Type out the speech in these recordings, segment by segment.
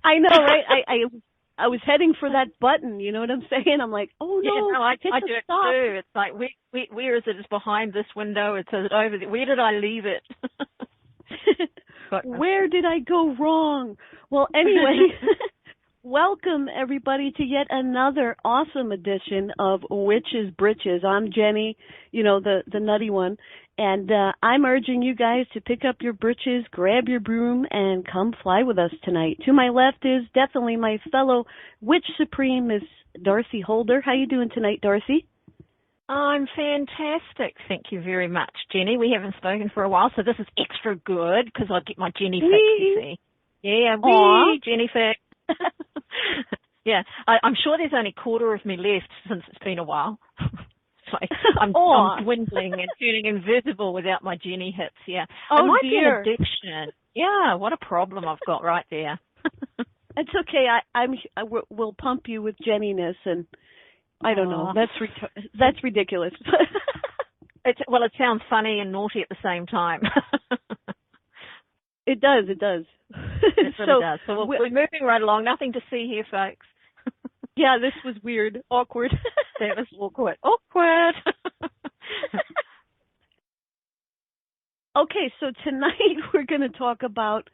I know, right? I was heading for that button. You know what I'm saying? I'm like, oh Yeah, no, no, I hit the do it stop. too. It's like, where is it? It's behind this window. It's over there. Where did I leave it? Where did I go wrong? Well, anyway, welcome everybody to yet another awesome edition of Witches-britches. I'm Jenny, the nutty one, and I'm urging you guys to pick up your britches, grab your broom, and come fly with us tonight. To my left is definitely my fellow Witch Supreme, Miss Dorothy-holder. How you doing tonight, Dorothy? I'm fantastic. Thank you very much, Jenny. We haven't spoken for a while, so this is extra good because I get my Jenny fix, you see. Yeah, wee, Jenny fix. Yeah, I'm sure there's only a quarter of me left since it's been a while. Like I'm dwindling and turning invisible without my Jenny hits, yeah. Oh, it might dear. be an addiction. Yeah, what a problem I've got right there. It's okay. We'll pump you with Jenniness, and I don't know. That's ridiculous. It sounds funny and naughty at the same time. It does. It really does. So we're moving right along. Nothing to see here, folks. Yeah, this was weird. Awkward. That was awkward. Awkward. Okay, so tonight we're going to talk about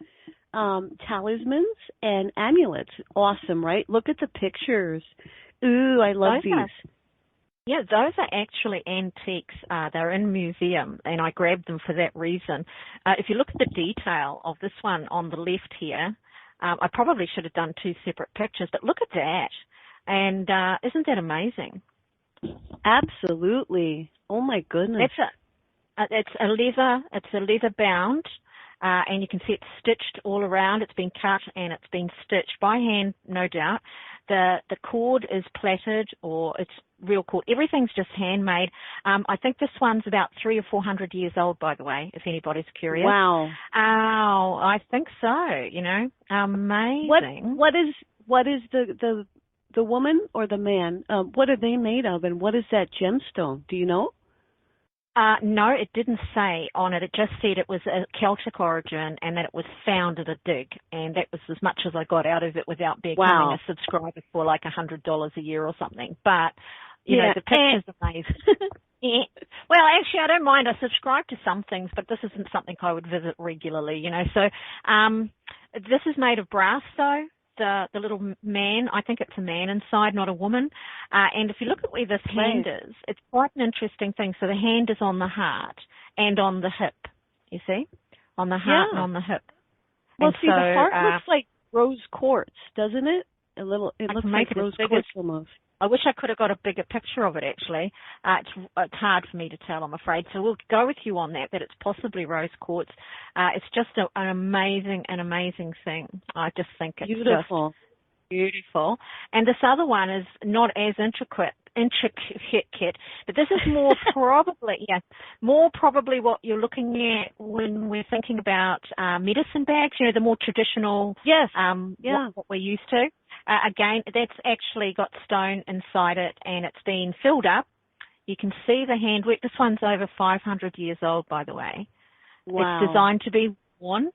talismans and amulets. Awesome, right? Look at the pictures. Ooh, I love these. Yeah, those are actually antiques. They're in a museum, and I grabbed them for that reason. If you look at the detail of this one on the left here, I probably should have done two separate pictures, but look at that. And isn't that amazing? Absolutely. Oh, my goodness. It's a leather bound, and you can see it's stitched all around. It's been cut and it's been stitched by hand, no doubt. The cord is plaited, or it's real cord. Everything's just handmade. I think this one's about 300 or 400 years old, by the way, if anybody's curious. Wow. Oh, I think so. Amazing. What is the woman or the man? What are they made of, and what is that gemstone? Do you know? No, it didn't say on it. It just said it was a Celtic origin and that it was found at a dig. And that was as much as I got out of it without becoming a subscriber for like $100 a year or something. But, the picture's amazing. Yeah. Well, actually, I don't mind. I subscribe to some things, but this isn't something I would visit regularly, So this is made of brass, though. The little man, I think it's a man inside, not a woman. And if you look at where this hand is, it's quite an interesting thing. So the hand is on the heart and on the hip, you see? On the heart and on the hip. Well, the heart looks like rose quartz, doesn't it? It looks like rose quartz almost. I wish I could have got a bigger picture of it, actually. It's hard for me to tell, I'm afraid. So we'll go with you on that it's possibly rose quartz. It's just an amazing thing. I just think it's beautiful. Just beautiful. And this other one is not as intricate, but this is more probably what you're looking at when we're thinking about medicine bags, the more traditional, what we're used to. Again, that's actually got stone inside it, and it's been filled up. You can see the handwork. This one's over 500 years old, by the way. Wow. It's designed to be worn,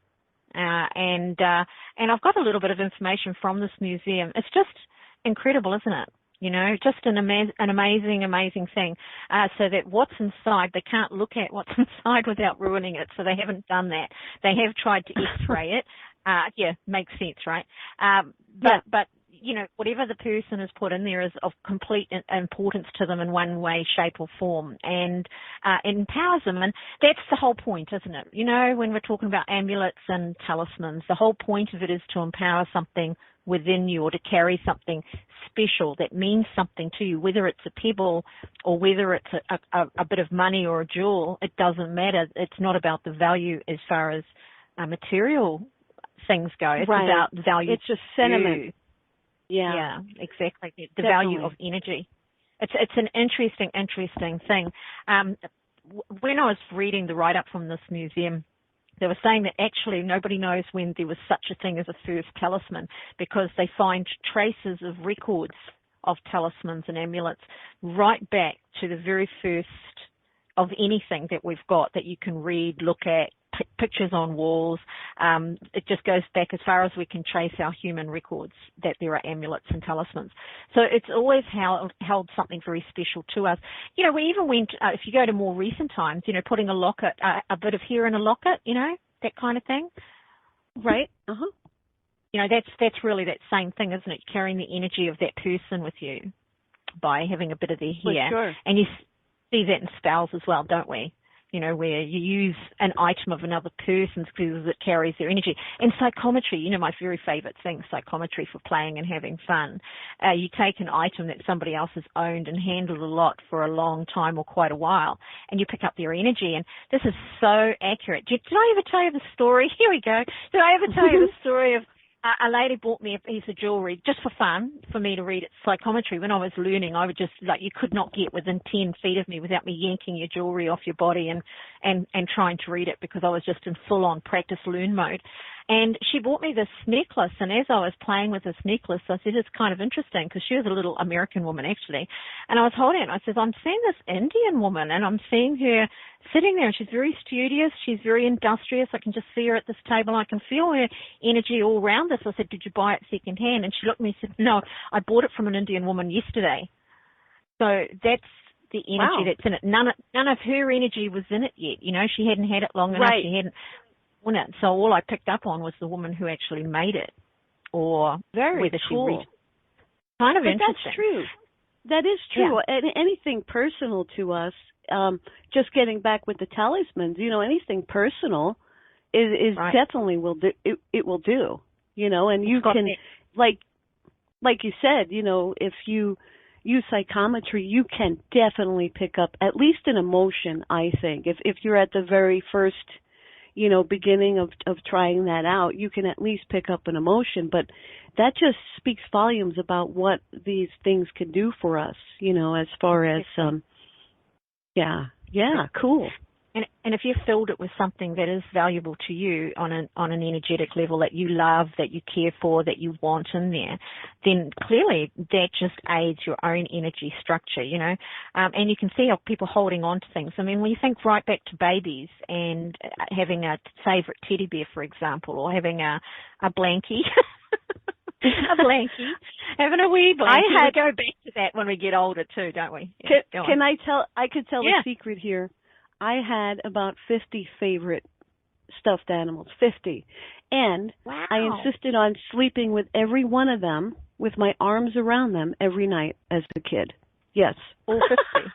and I've got a little bit of information from this museum. It's just incredible, isn't it? Just an amazing thing. So that what's inside, they can't look at what's inside without ruining it. So they haven't done that. They have tried to X-ray it. Makes sense, right? But whatever the person has put in there is of complete importance to them in one way, shape, or form, and it empowers them. And that's the whole point, isn't it? When we're talking about amulets and talismans, the whole point of it is to empower something within you, or to carry something special that means something to you, whether it's a pebble or whether it's a bit of money or a jewel. It doesn't matter. It's not about the value as far as material things go. It's about the value. It's just sentiment. Yeah, exactly. The value of energy. It's an interesting thing. When I was reading the write-up from this museum, they were saying that actually nobody knows when there was such a thing as a first talisman, because they find traces of records of talismans and amulets right back to the very first of anything that we've got that you can read, look at, pictures on walls. It just goes back as far as we can trace our human records that there are amulets and talismans. So it's always held something very special to us. You know, we even went, if you go to more recent times, you know, putting a locket, a bit of hair in a locket, you know, that kind of thing. Right. Uh-huh. You know, that's really that same thing, isn't it? Carrying the energy of that person with you by having a bit of their hair. Sure. And you see that in spells as well, don't we? You know, where you use an item of another person's because it carries their energy. And psychometry, you know, my very favourite thing, psychometry for playing and having fun. You take an item that somebody else has owned and handled a lot for a long time or quite a while, and you pick up their energy. And this is so accurate. Did I ever tell you the story? Here we go. Did I ever tell you the story of a lady bought me a piece of jewellery just for fun, for me to read its psychometry. When I was learning, I would just, like, you could not get within 10 feet of me without me yanking your jewellery off your body and trying to read it, because I was just in full-on practice learn mode. And she bought me this necklace, and as I was playing with this necklace, I said, it's kind of interesting, because she was a little American woman, actually. And I was holding it, and I said, I'm seeing this Indian woman, and I'm seeing her sitting there, and she's very studious, she's very industrious. I can just see her at this table, and I can feel her energy all around this. I said, did you buy it second hand? And she looked at me and said, no, I bought it from an Indian woman yesterday. So that's the energy that's in it. None of her energy was in it yet. You know, she hadn't had it long enough. She hadn't won it. So all I picked up on was the woman who actually made it, or whether she read it. Kind of interesting. That's true. That is true. Yeah. And anything personal to us, just getting back with the talismans, you know, anything personal is definitely will do. It will do, you know, and you can, like you said, you know, if you use psychometry, you can definitely pick up at least an emotion, I think. If you're at the very first, you know, beginning of trying that out, you can at least pick up an emotion. But that just speaks volumes about what these things can do for us, you know, as far as, cool. And if you've filled it with something that is valuable to you on an energetic level, that you love, that you care for, that you want in there, then clearly that just aids your own energy structure, you know. And you can see how people holding on to things. I mean, when you think right back to babies and having a favourite teddy bear, for example, or having a blankie. A blankie, having a wee blankie. We go back to that when we get older too, don't we? Yeah, I could tell a secret here. I had about 50 favorite stuffed animals, 50. And I insisted on sleeping with every one of them with my arms around them every night as a kid. Yes. All 50.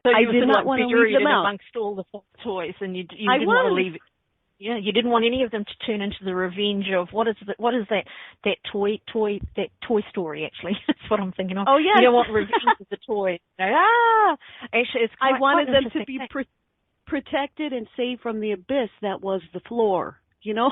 So I did not want to leave them out amongst all the toys, and you didn't want to leave it. Yeah, you didn't want any of them to turn into the revenge of what is that Toy Story, actually. That's what I'm thinking of. Oh, yeah. You don't want revenge of the toy. Actually, it's I wanted them to be protected and saved from the abyss that was the floor, you know?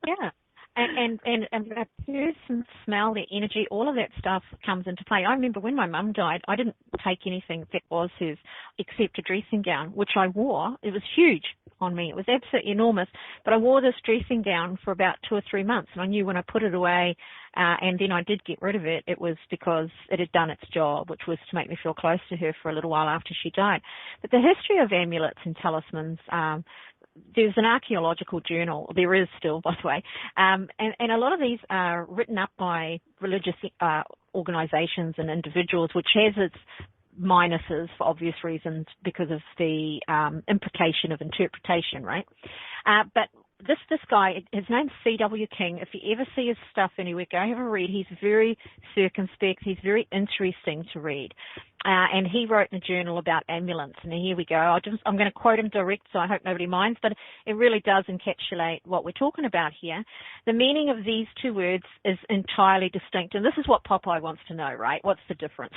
Yeah. And a person's smell, their energy, all of that stuff comes into play. I remember when my mum died, I didn't take anything that was hers except a dressing gown, which I wore. It was huge on me. It was absolutely enormous. But I wore this dressing gown for about 2 or 3 months, and I knew when I put it away and then I did get rid of it, it was because it had done its job, which was to make me feel close to her for a little while after she died. But the history of amulets and talismans, there's an archaeological journal, there is still, by the way, and a lot of these are written up by religious organizations and individuals, which has its minuses for obvious reasons because of the implication of interpretation, right? But this guy, his name's C.W. King. If you ever see his stuff anywhere, go have a read. He's very circumspect. He's very interesting to read. And he wrote in a journal about amulets. And here we go. I'm going to quote him direct, so I hope nobody minds, but it really does encapsulate what we're talking about here. The meaning of these two words is entirely distinct. And this is what Popeye wants to know, right? What's the difference?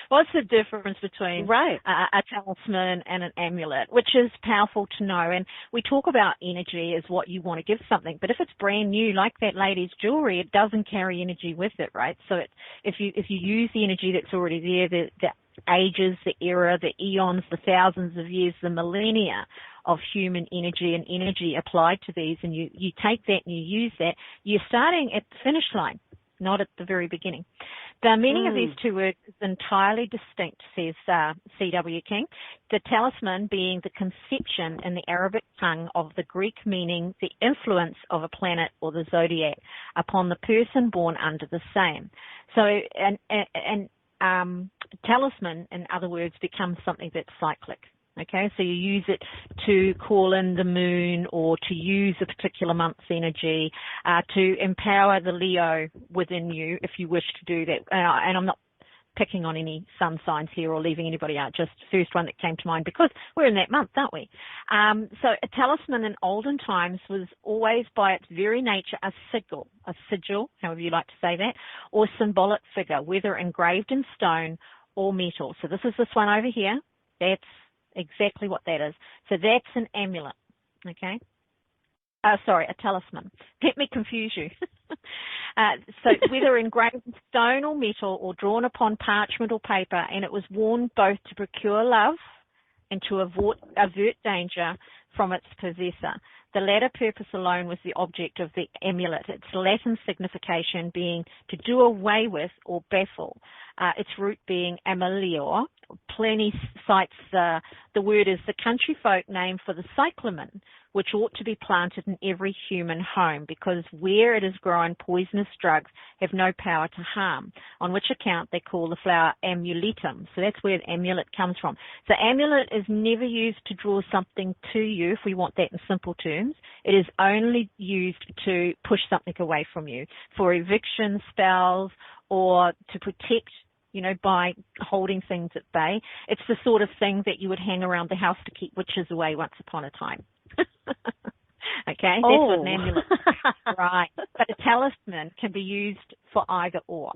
What's the difference between a talisman and an amulet, which is powerful to know. And we talk about energy as what you want to give something. But if it's brand new, like that lady's jewelry, it doesn't carry energy with it, right? So if you use the energy that's already there, the ages, the era, the eons, the thousands of years, the millennia of human energy and energy applied to these, and you take that and you use that, you're starting at the finish line. not at the very beginning. The meaning of these two words is entirely distinct, says C.W. King. The talisman being the conception in the Arabic tongue of the Greek meaning the influence of a planet or the zodiac upon the person born under the same. So, talisman, in other words, becomes something that's cyclic. Okay, so you use it to call in the moon or to use a particular month's energy, to empower the Leo within you if you wish to do that. And I'm not picking on any sun signs here or leaving anybody out, just the first one that came to mind because we're in that month, aren't we? So a talisman in olden times was always by its very nature a sigil, however you like to say that, or symbolic figure, whether engraved in stone or metal. So this is this one over here. That's exactly what that is. So that's an amulet, okay? Sorry, a talisman. Let me confuse you. So whether engraved in stone or metal or drawn upon parchment or paper, and it was worn both to procure love and to avert danger from its possessor. The latter purpose alone was the object of the amulet, its Latin signification being to do away with or baffle, its root being amelior. Pliny cites the word as the country folk name for the cyclamen, which ought to be planted in every human home, because where it is grown, poisonous drugs have no power to harm, on which account they call the flower amuletum. So that's where the amulet comes from. So amulet is never used to draw something to you, if we want that in simple terms. It is only used to push something away from you, for eviction spells or to protect, by holding things at bay. It's the sort of thing that you would hang around the house to keep witches away once upon a time. Okay, that's what an amulet is. Right. But a talisman can be used for either or.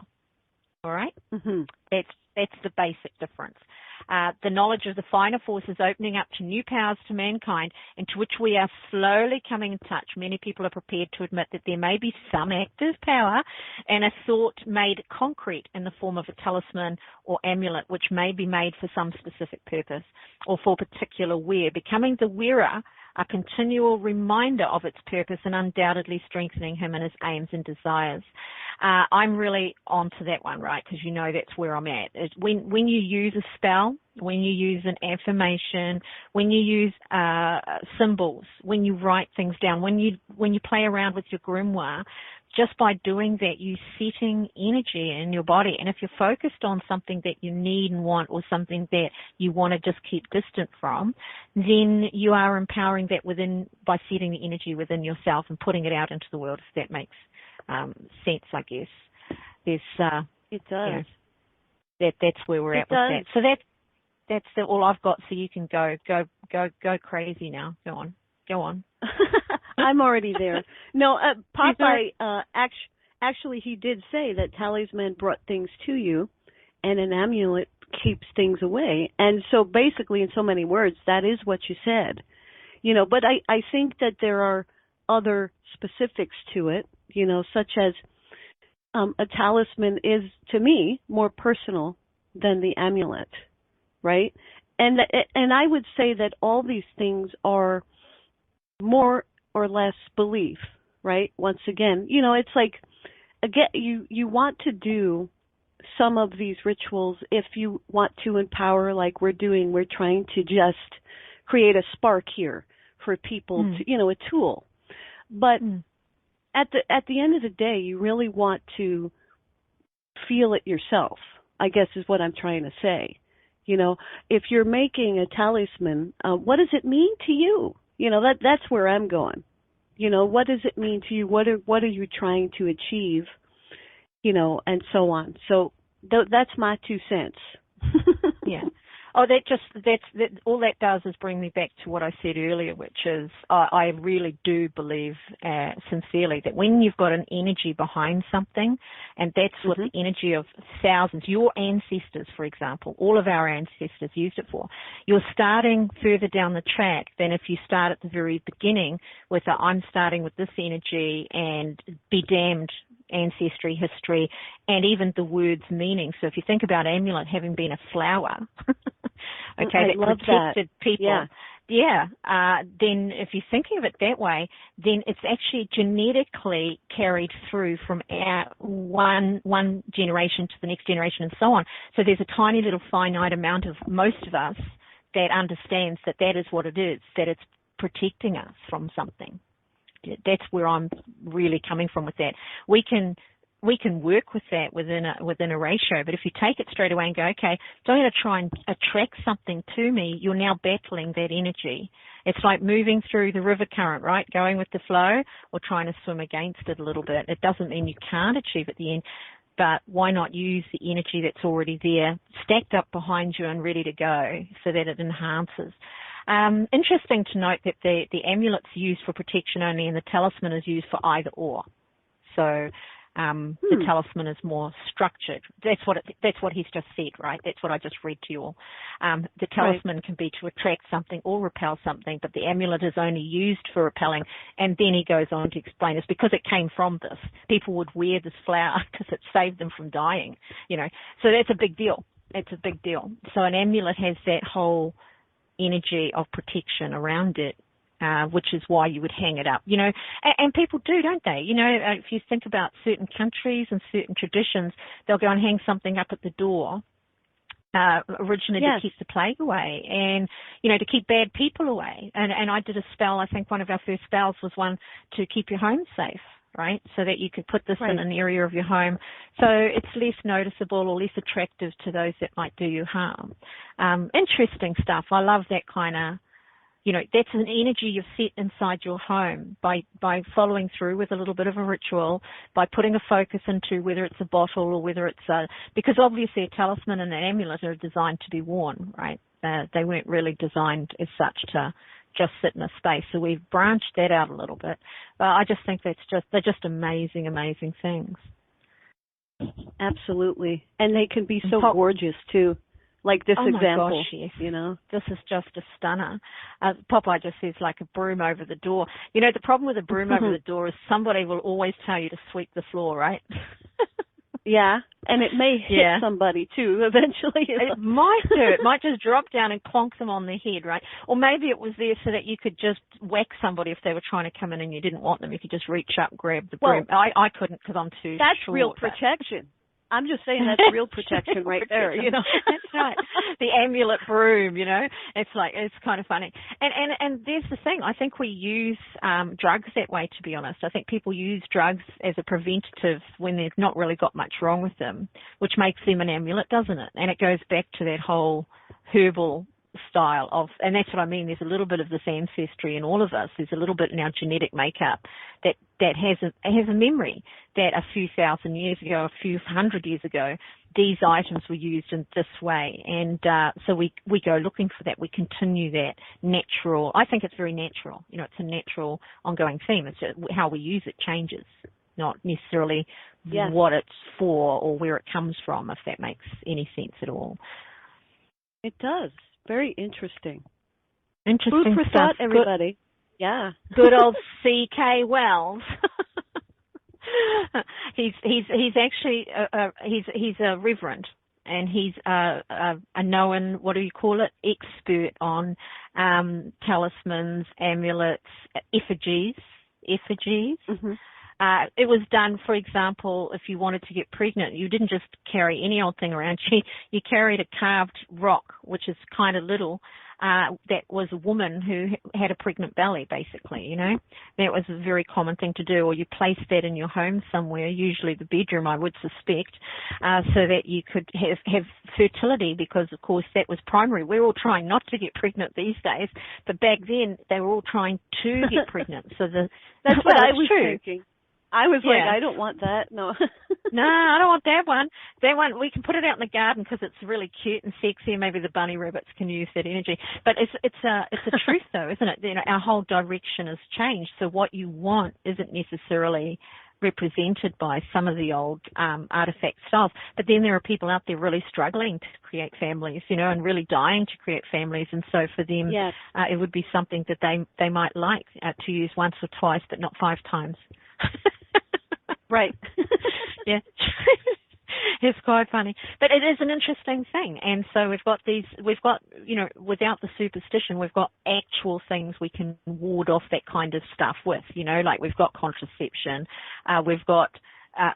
All right? Mm-hmm. That's the basic difference. The knowledge of the finer forces opening up to new powers to mankind, into which we are slowly coming in touch. Many people are prepared to admit that there may be some active power and a thought made concrete in the form of a talisman or amulet, which may be made for some specific purpose or for particular wear. Becoming the wearer a continual reminder of its purpose and undoubtedly strengthening him in his aims and desires. I'm really onto that one, right? Because that's where I'm at. When you use a spell, when you use an affirmation, when you use symbols, when you write things down, when you play around with your grimoire, just by doing that, you're setting energy in your body. And if you're focused on something that you need and want, or something that you want to just keep distant from, then you are empowering that within by setting the energy within yourself and putting it out into the world, if that makes sense, I guess. It does. That's where we're at with that. So that's all I've got. So you can go crazy now. Go on. I'm already there. No, Popeye, actually he did say that talisman brought things to you and an amulet keeps things away. And so basically, in so many words, that is what you said. But I think that there are other specifics to it, such as a talisman is, to me, more personal than the amulet, right? And I would say that all these things are more or less belief, right? Once again, it's like, again, you want to do some of these rituals if you want to empower, like we're doing. We're trying to just create a spark here for people to, a tool. But at the end of the day, you really want to feel it yourself, I guess is what I'm trying to say. If you're making a talisman, what does it mean to you? That's where I'm going. What does it mean to you? What are you trying to achieve? And so on. So that's my 2 cents. Yeah. Oh, all that does is bring me back to what I said earlier, which is I really do believe sincerely that when you've got an energy behind something, and that's what the energy of thousands, your ancestors, for example, all of our ancestors used it for, you're starting further down the track than if you start at the very beginning with I'm starting with this energy and be damned ancestry, history, and even the word's meaning. So if you think about amulet having been a flower, okay, that protected people. Yeah. then if you're thinking of it that way, then it's actually genetically carried through from one generation to the next generation and so on. So there's a tiny little finite amount of most of us that understands that that is what it is, that it's protecting us from something. That's where I'm really coming from with that. We can work with that within a ratio, but if you take it straight away and go, okay, so I'm going to try and attract something to me, you're now battling that energy. It's like moving through the river current, right? Going with the flow or trying to swim against it a little bit. It doesn't mean you can't achieve at the end, but why not use the energy that's already there, stacked up behind you and ready to go so that it enhances. Interesting to note that the amulet's used for protection only and the talisman is used for either or. So the talisman is more structured. That's what he's just said, right? That's what I just read to you all. The talisman can be to attract something or repel something, but the amulet is only used for repelling. And then he goes on to explain it's because it came from this. People would wear this flower because it saved them from dying, you know. So that's a big deal. It's a big deal. So an amulet has that whole energy of protection around it. Which is why you would hang it up, you know, and people do, don't they? You know, if you think about certain countries and certain traditions, they'll go and hang something up at the door, originally to keep the plague away and, you know, to keep bad people away. And I did a spell, I think one of our first spells was one to keep your home safe, right? So that you could put this in an area of your home. So it's less noticeable or less attractive to those that might do you harm. Interesting stuff. I love that kind of, you know, that's an energy you've set inside your home by following through with a little bit of a ritual, by putting a focus into whether it's a bottle or whether it's because obviously a talisman and an amulet are designed to be worn, right? They weren't really designed as such to just sit in a space. So we've branched that out a little bit. But I just think they're just amazing, amazing things. Absolutely. And they can be so gorgeous too. Like this example, my gosh, yes. You know. This is just a stunner. Popeye just says like a broom over the door. You know, the problem with a broom over the door is somebody will always tell you to sweep the floor, right? Yeah, and it may hit somebody too eventually. It might do. It might just drop down and clonk them on the head, right? Or maybe it was there so that you could just whack somebody if they were trying to come in and you didn't want them. You could just reach up, grab the broom. I couldn't because I'm too That's short, real protection. I'm just saying that's real protection right there, you know. That's right. The amulet broom, you know. It's kind of funny. And there's the thing. I think we use drugs that way, to be honest. I think people use drugs as a preventative when they've not really got much wrong with them, which makes them an amulet, doesn't it? And it goes back to that whole herbal style of, and that's what I mean, there's a little bit of this ancestry in all of us. There's a little bit in our genetic makeup that has a memory that a few thousand years ago, a few hundred years ago, these items were used in this way. And so we go looking for that. We continue that natural. I think it's very natural. You know, it's a natural ongoing theme. It's how we use it changes, not necessarily what it's for or where it comes from, if that makes any sense at all. It does. Very interesting. Interesting Food for stuff. thought, everybody. Yeah. Good old C.K. Wells. He's actually he's a reverend, and he's a known, what do you call it, expert on talismans, amulets, effigies. Mm-hmm. It was done, for example, if you wanted to get pregnant, you didn't just carry any old thing around. You carried a carved rock, which is kind of little, that was a woman who had a pregnant belly, basically, you know. That was a very common thing to do, or you placed that in your home somewhere, usually the bedroom, I would suspect, so that you could have fertility, because, of course, that was primary. We're all trying not to get pregnant these days, but back then they were all trying to get pregnant. So that's what I was thinking. I was like, I don't want that. No. No, I don't want that one. That one, we can put it out in the garden because it's really cute and sexy, and maybe the bunny rabbits can use that energy. But it's a truth, though, isn't it? You know, our whole direction has changed. So what you want isn't necessarily represented by some of the old artifact styles. But then there are people out there really struggling to create families, you know, and really dying to create families. And so for them, it would be something that they might like to use once or twice, but not 5 times. Right. Yeah. It's quite funny. But it is an interesting thing. And so we've got without the superstition, we've got actual things we can ward off that kind of stuff with, like we've got contraception, we've got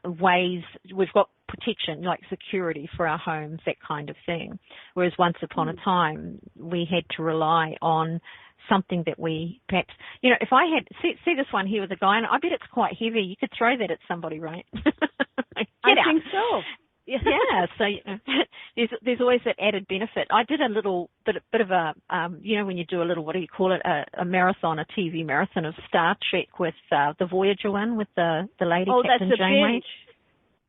ways, we've got protection, like security for our homes, that kind of thing. Whereas once upon a time, we had to rely on something that we perhaps, if I had, see this one here with a guy, and I bet it's quite heavy. You could throw that at somebody, right? I think so. Yeah, so there's always that added benefit. I did a little bit of a, when you do a little, what do you call it, a marathon, a TV marathon of Star Trek with the Voyager one with the lady, Captain Janeway. Binge.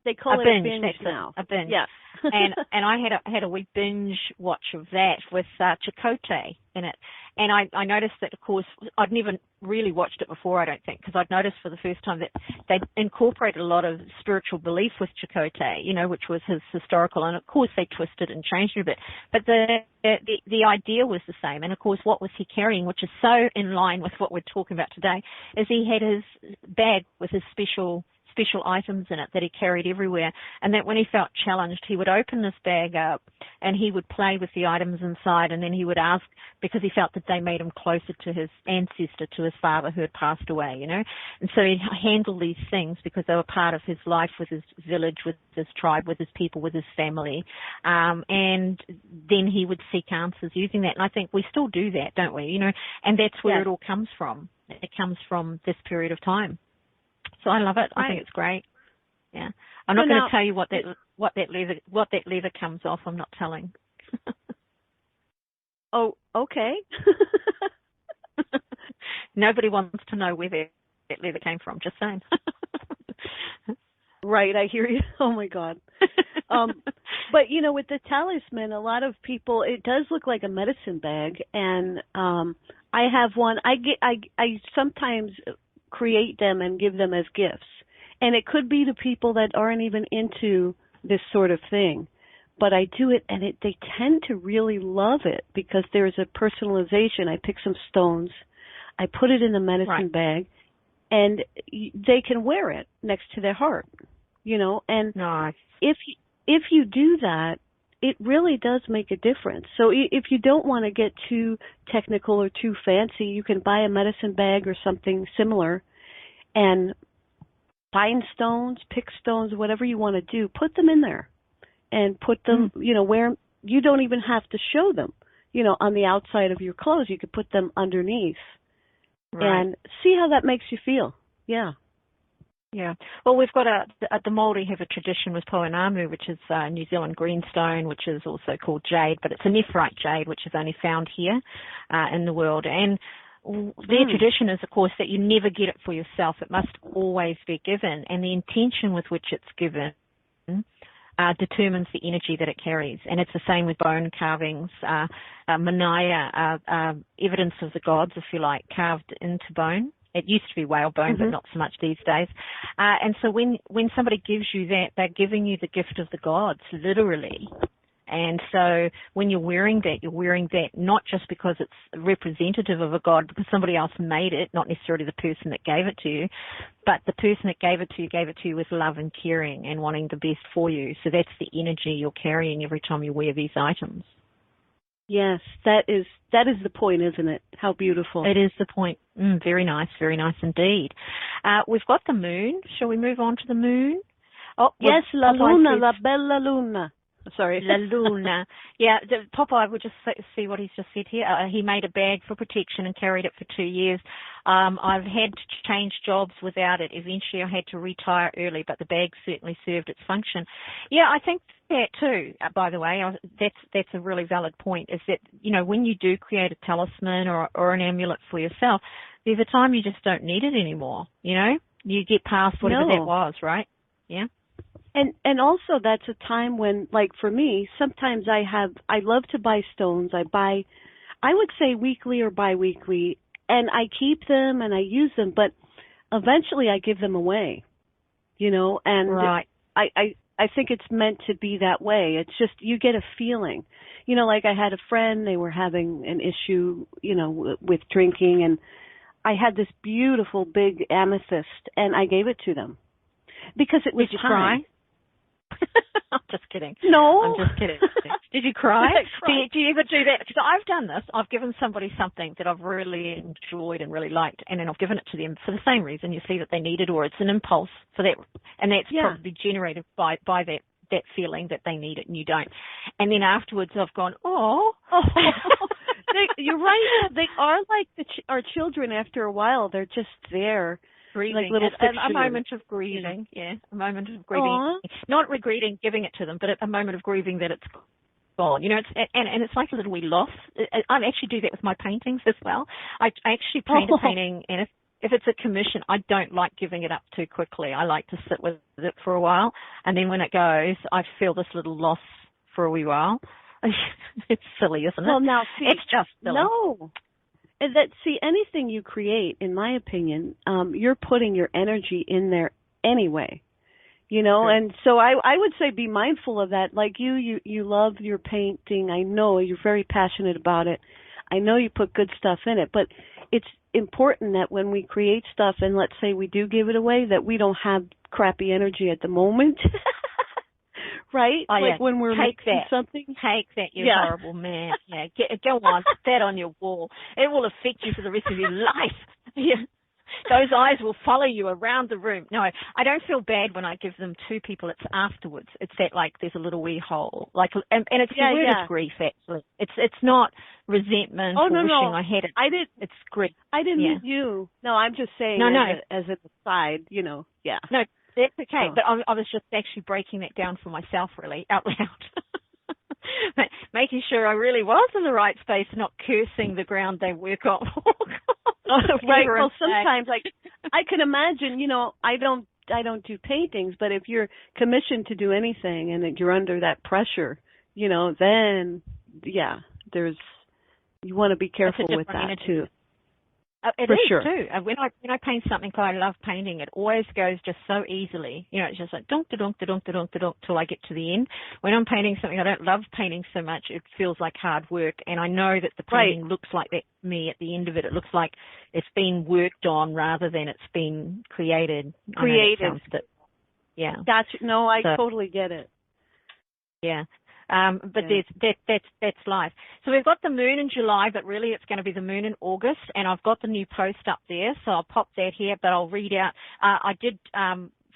They call it a binge now. A binge. Yeah. and I had a wee binge watch of that with Chakotay in it. And I noticed that, of course, I'd never really watched it before, I don't think, because I'd noticed for the first time that they incorporated a lot of spiritual belief with Chakotay, which was his historical, and of course they twisted and changed it a bit. But the idea was the same. And of course, what was he carrying, which is so in line with what we're talking about today, is he had his bag with his special items in it that he carried everywhere, and that when he felt challenged, he would open this bag up and he would play with the items inside, and then he would ask, because he felt that they made him closer to his ancestor, to his father who had passed away, and so he'd handle these things because they were part of his life with his village, with his tribe, with his people, with his family, and then he would seek answers using that. And I think we still do that, don't we? And that's where it all comes from. It comes from this period of time. So I love it. I think it's great. Yeah. I'm not going to tell you what that leather comes off. I'm not telling. Oh, okay. Nobody wants to know where that leather came from. Just saying. Right, I hear you. Oh my God. But with the talisman, a lot of people, it does look like a medicine bag, and I have one. I sometimes create them and give them as gifts. And it could be to people that aren't even into this sort of thing. But I do it, and they tend to really love it because there's a personalization. I pick some stones, I put it in the medicine bag, and they can wear it next to their heart, And nice. If you do that, it really does make a difference. So if you don't want to get too technical or too fancy, you can buy a medicine bag or something similar and find stones, pick stones, whatever you want to do, put them in there and put them, where you don't even have to show them, on the outside of your clothes. You could put them underneath and see how that makes you feel. Yeah. Yeah. Well, we've got the Māori have a tradition with Pouanamu, which is New Zealand greenstone, which is also called jade, but it's a nephrite jade, which is only found here in the world. And their tradition is, of course, that you never get it for yourself. It must always be given. And the intention with which it's given determines the energy that it carries. And it's the same with bone carvings. Manaya, evidence of the gods, if you like, carved into bone. It used to be whale bone, but not so much these days. And so when somebody gives you that, they're giving you the gift of the gods, literally. And so when you're wearing that not just because it's representative of a god, because somebody else made it, not necessarily the person that gave it to you, but the person that gave it to you with love and caring and wanting the best for you. So that's the energy you're carrying every time you wear these items. Yes, that is the point, isn't it? How beautiful. It is the point. Very nice indeed. We've got the moon. Shall we move on to the moon? Oh, yes, la luna, la bella luna. Sorry. La Luna. Yeah, Popeye, we'll just see what he's just said here. He made a bag for protection and carried it for 2 years. I've had to change jobs without it. Eventually I had to retire early, but the bag certainly served its function. Yeah, I think that too, by the way. That's a really valid point, is that, when you do create a talisman or an amulet for yourself, there's a time you just don't need it anymore, You get past whatever that was, right? Yeah. And also that's a time when, like for me, sometimes I love to buy stones. I would say weekly or biweekly, and I keep them and I use them, but eventually I give them away, and I think it's meant to be that way. It's just, you get a feeling, like I had a friend, they were having an issue, with drinking, and I had this beautiful big amethyst and I gave it to them because it was Did you time. cry? I'm just kidding. No. I'm just kidding. Did you cry? I cried. Do you ever do that? Because I've done this. I've given somebody something that I've really enjoyed and really liked, and then I've given it to them for the same reason. You see that they need it, or it's an impulse for that, and that's probably generated by that feeling that they need it and you don't. And then afterwards I've gone, oh. You're right. They are like our children after a while. They're just there. Grieving. Like little a moment of grieving. Yeah, a moment of grieving. Aww. Not regretting giving it to them, but a moment of grieving that it's gone. You know, it's like a little wee loss. I actually do that with my paintings as well. I actually paint a painting, and if it's a commission, I don't like giving it up too quickly. I like to sit with it for a while, and then when it goes, I feel this little loss for a wee while. It's silly, isn't it? Well, now, see, it's just silly. No. Anything you create, in my opinion, you're putting your energy in there anyway, you know, sure. And so I would say be mindful of that. Like you love your painting. I know you're very passionate about it. I know you put good stuff in it, but it's important that when we create stuff and let's say we do give it away, that we don't have crappy energy at the moment. Right? Like when we're making something. Take that, you horrible man. Yeah, go on, put that on your wall. It will affect you for the rest of your life. Yeah. Those eyes will follow you around the room. No, I don't feel bad when I give them to people. It's afterwards. It's that like there's a little wee hole. Like, and it's the word is grief actually. It's not resentment or wishing I had it. I did. It's grief. I didn't mean you. No, I'm just saying as an aside, you know. Yeah. No. That's okay, but I was just actually breaking that down for myself, really, out loud. Making sure I really was in the right space, not cursing the ground they work on. Right. Well, sometimes, like, I can imagine, you know, I don't do paintings, but if you're commissioned to do anything and you're under that pressure, you know, then, you want to be careful with that, energy. Too. It is sure. Too. When I paint something I love painting, it always goes just so easily. You know, it's just like donk da donk da donk da donk da donk till I get to the end. When I'm painting something I don't love painting so much, it feels like hard work, and I know that the painting looks like that to me at the end of it. It looks like it's been worked on rather than it's been created. Yeah. Gotcha. No, I totally get it. Yeah. But that's life. So we've got the moon in July, but really it's going to be the moon in August, and I've got the new post up there, so I'll pop that here, but I'll read out. I did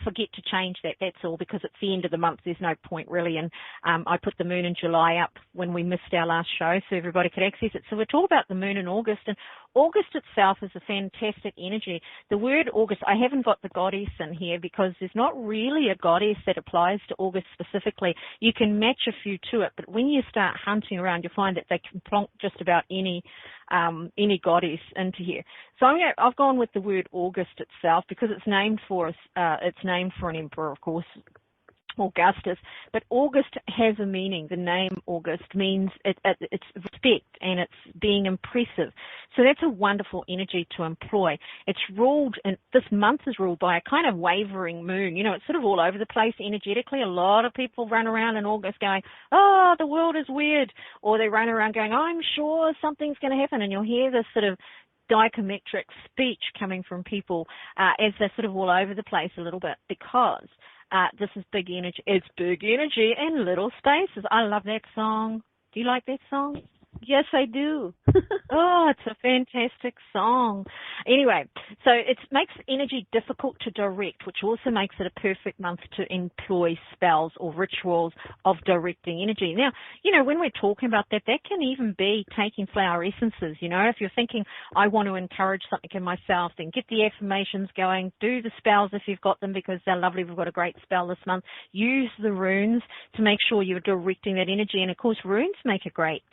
forget to change that, that's all, because it's the end of the month. There's no point really, and I put the moon in July up when we missed our last show so everybody could access it. So we're talking about the moon in August, and August itself is a fantastic energy. The word August, I haven't got the goddess in here because there's not really a goddess that applies to August specifically. You can match a few to it, but when you start hunting around, you'll find that they can plonk just about any goddess into here. So I've gone with the word August itself because it's named for an emperor, of course, Augustus, but August has a meaning. The name August means it's respect and it's being impressive. So that's a wonderful energy to employ. It's ruled, and this month is ruled by a kind of wavering moon. You know, it's sort of all over the place energetically. A lot of people run around in August going, oh, the world is weird, or they run around going, I'm sure something's going to happen, and you'll hear this sort of dichometric speech coming from people as they're sort of all over the place a little bit because this is big energy. It's big energy in little spaces. I love that song. Do you like that song? Yes, I do. Oh, it's a fantastic song. Anyway, so it makes energy difficult to direct, which also makes it a perfect month to employ spells or rituals of directing energy. Now, you know, when we're talking about that, that can even be taking flower essences. You know, if you're thinking, I want to encourage something in myself, then get the affirmations going, do the spells if you've got them because they're lovely. We've got a great spell this month. Use the runes to make sure you're directing that energy. And, of course, runes make a great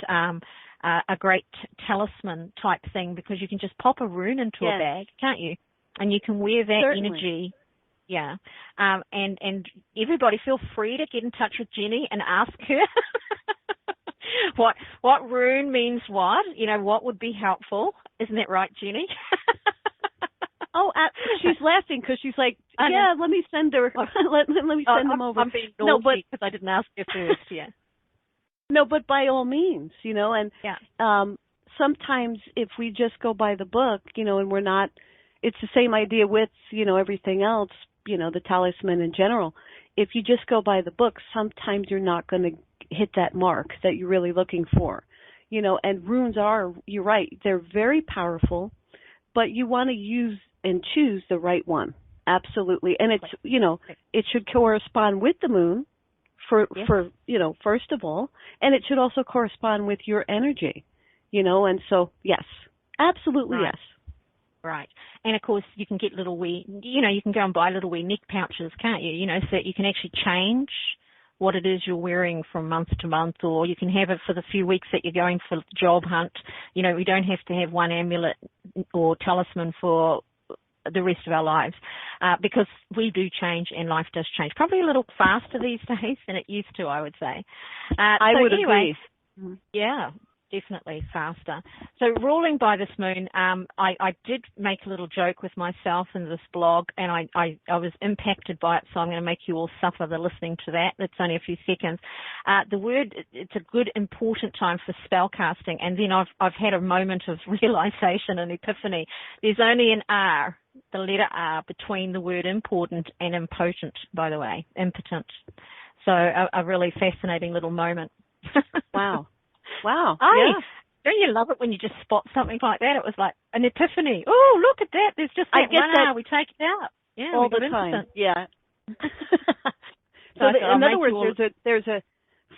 talisman type thing because you can just pop a rune into a bag, can't you? And you can wear that energy. Yeah. And everybody feel free to get in touch with Jenny and ask her what rune means what, you know, what would be helpful. Isn't that right, Jenny? Oh, she's laughing because she's like, yeah, let me send her. let me send them over. I'm being naughty because I didn't ask her first, yeah. No, but by all means, you know, and sometimes if we just go by the book, you know, and we're not, it's the same idea with, you know, everything else, you know, the talisman in general. if you just go by the book, sometimes you're not going to hit that mark that you're really looking for. And runes are, you're right, they're very powerful, but you want to use and choose the right one. Absolutely. And it's, it should correspond with the moon for first of all, and it should also correspond with your energy, and so, yes, absolutely, right. Yes. Right. And of course, you can get you can go and buy little wee neck pouches, can't you? So that you can actually change what it is you're wearing from month to month, or you can have it for the few weeks that you're going for the job hunt. We don't have to have one amulet or talisman for the rest of our lives, because we do change and life does change. Probably a little faster these days than it used to, I would say. I would agree. Yeah. Definitely faster. So ruling by this moon, I did make a little joke with myself in this blog, and I was impacted by it, so I'm going to make you all suffer the listening to that. It's only a few seconds. It's a good, important time for spell casting, and then I've had a moment of realization and epiphany. There's only an R, the letter R, between the word important and impotent, by the way, impotent. So a really fascinating little moment. Wow. Don't you love it when you just spot something like that? It was like an epiphany. Oh, look at that. There's just that one hour. We take it out. Yeah, all the time. Yeah. So in other words, there's a